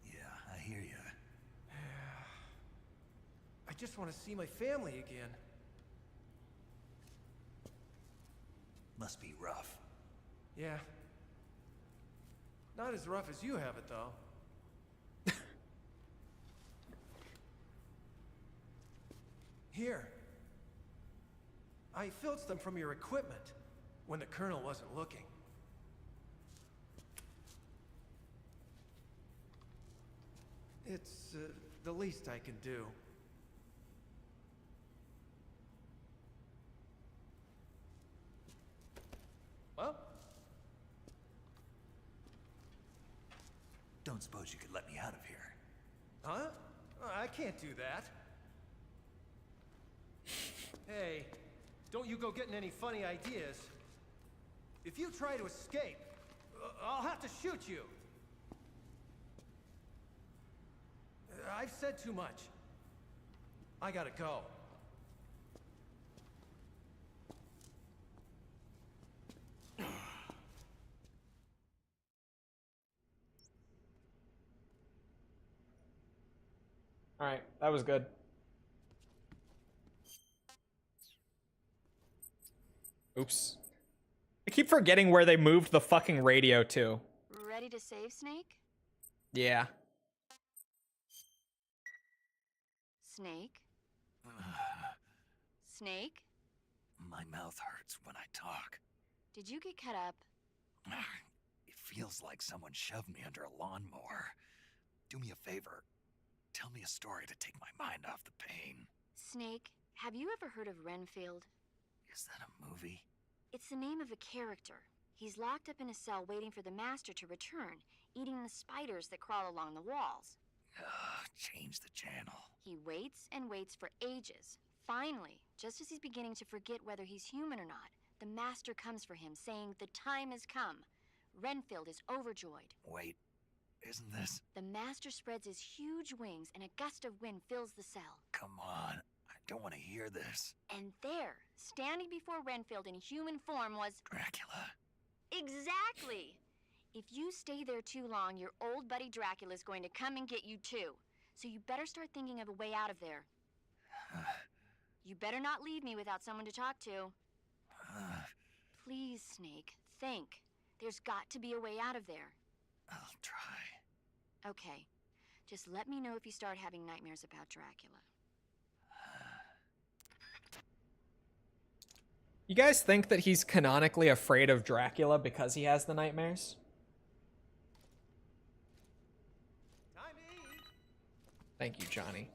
Yeah, I hear you. I just want to see my family again. Must be rough. Yeah. Not as rough as you have it, though. Here. I filched them from your equipment when the Colonel wasn't looking. It's the least I can do. Well? Don't suppose you could let me out of here? Huh? I can't do that. Hey, don't you go getting any funny ideas. If you try to escape, I'll have to shoot you. I've said too much. I gotta go. All right, that was good. Oops. I keep forgetting where they moved the fucking radio to. Ready to save, Snake? Yeah. Snake? Snake? My mouth hurts when I talk. Did you get cut up? It feels like someone shoved me under a lawnmower. Do me a favor. Tell me a story to take my mind off the pain. Snake, have you ever heard of Renfield? Is that a movie? It's the name of a character. He's locked up in a cell waiting for the master to return, eating the spiders that crawl along the walls. Change the channel. He waits and waits for ages. Finally, just as he's beginning to forget whether he's human or not, the master comes for him, saying the time has come. Renfield is overjoyed. Wait, isn't this? The master spreads his huge wings and a gust of wind fills the cell. Come on, I don't want to hear this. And there, standing before Renfield in human form was... Dracula. Exactly! If you stay there too long, your old buddy Dracula's going to come and get you too. So you better start thinking of a way out of there. You better not leave me without someone to talk to. Please, Snake, think. There's got to be a way out of there. I'll try. Okay. Just let me know if you start having nightmares about Dracula. You guys think that he's canonically afraid of Dracula because he has the nightmares? Thank you, Johnny.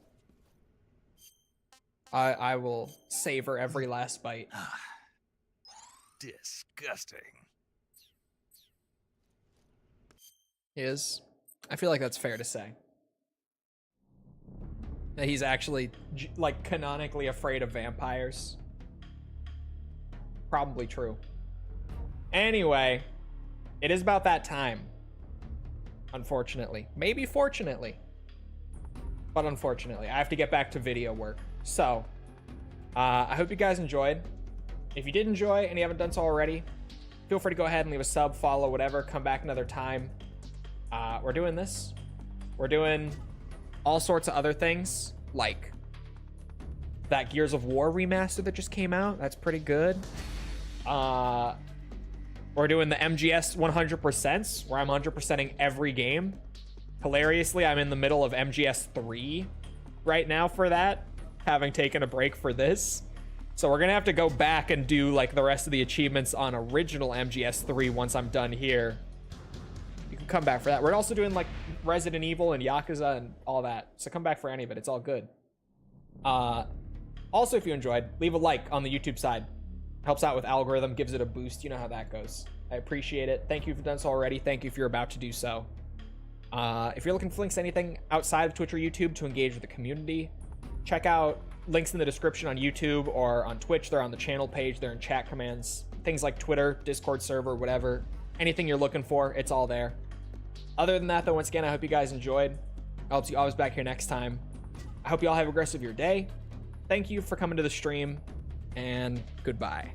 I will savor every last bite. Disgusting. I feel like that's fair to say. That he's actually, like, canonically afraid of vampires. Probably true. Anyway, It is about that time. Unfortunately. Maybe fortunately. But unfortunately, I have to get back to video work. So, I hope you guys enjoyed. If you did enjoy and you haven't done so already, feel free to go ahead and leave a sub, follow, whatever. Come back another time. We're doing this. We're doing all sorts of other things, like that Gears of War remaster that just came out. That's pretty good. We're doing the MGS 100%, where I'm 100%ing every game. Hilariously, I'm in the middle of MGS 3 right now for that, having taken a break for this. So we're gonna have to go back and do like the rest of the achievements on original MGS 3 once I'm done here. You can come back for that. We're also doing like Resident Evil and Yakuza and all that. So come back for any of it. It's all good. Also, if you enjoyed, leave a like on the YouTube side. Helps out with algorithm, gives it a boost. You know how that goes. I appreciate it. Thank you if you've done so already. Thank you if you're about to do so. If you're looking for links to anything outside of Twitch or YouTube to engage with the community, check out links in the description on YouTube or on Twitch. They're on the channel page. They're in chat commands. Things like Twitter, Discord server, whatever. Anything you're looking for, it's all there. Other than that, though, once again, I hope you guys enjoyed. I hope you always back here next time. I hope you all have a great rest of your day. Thank you for coming to the stream, and goodbye.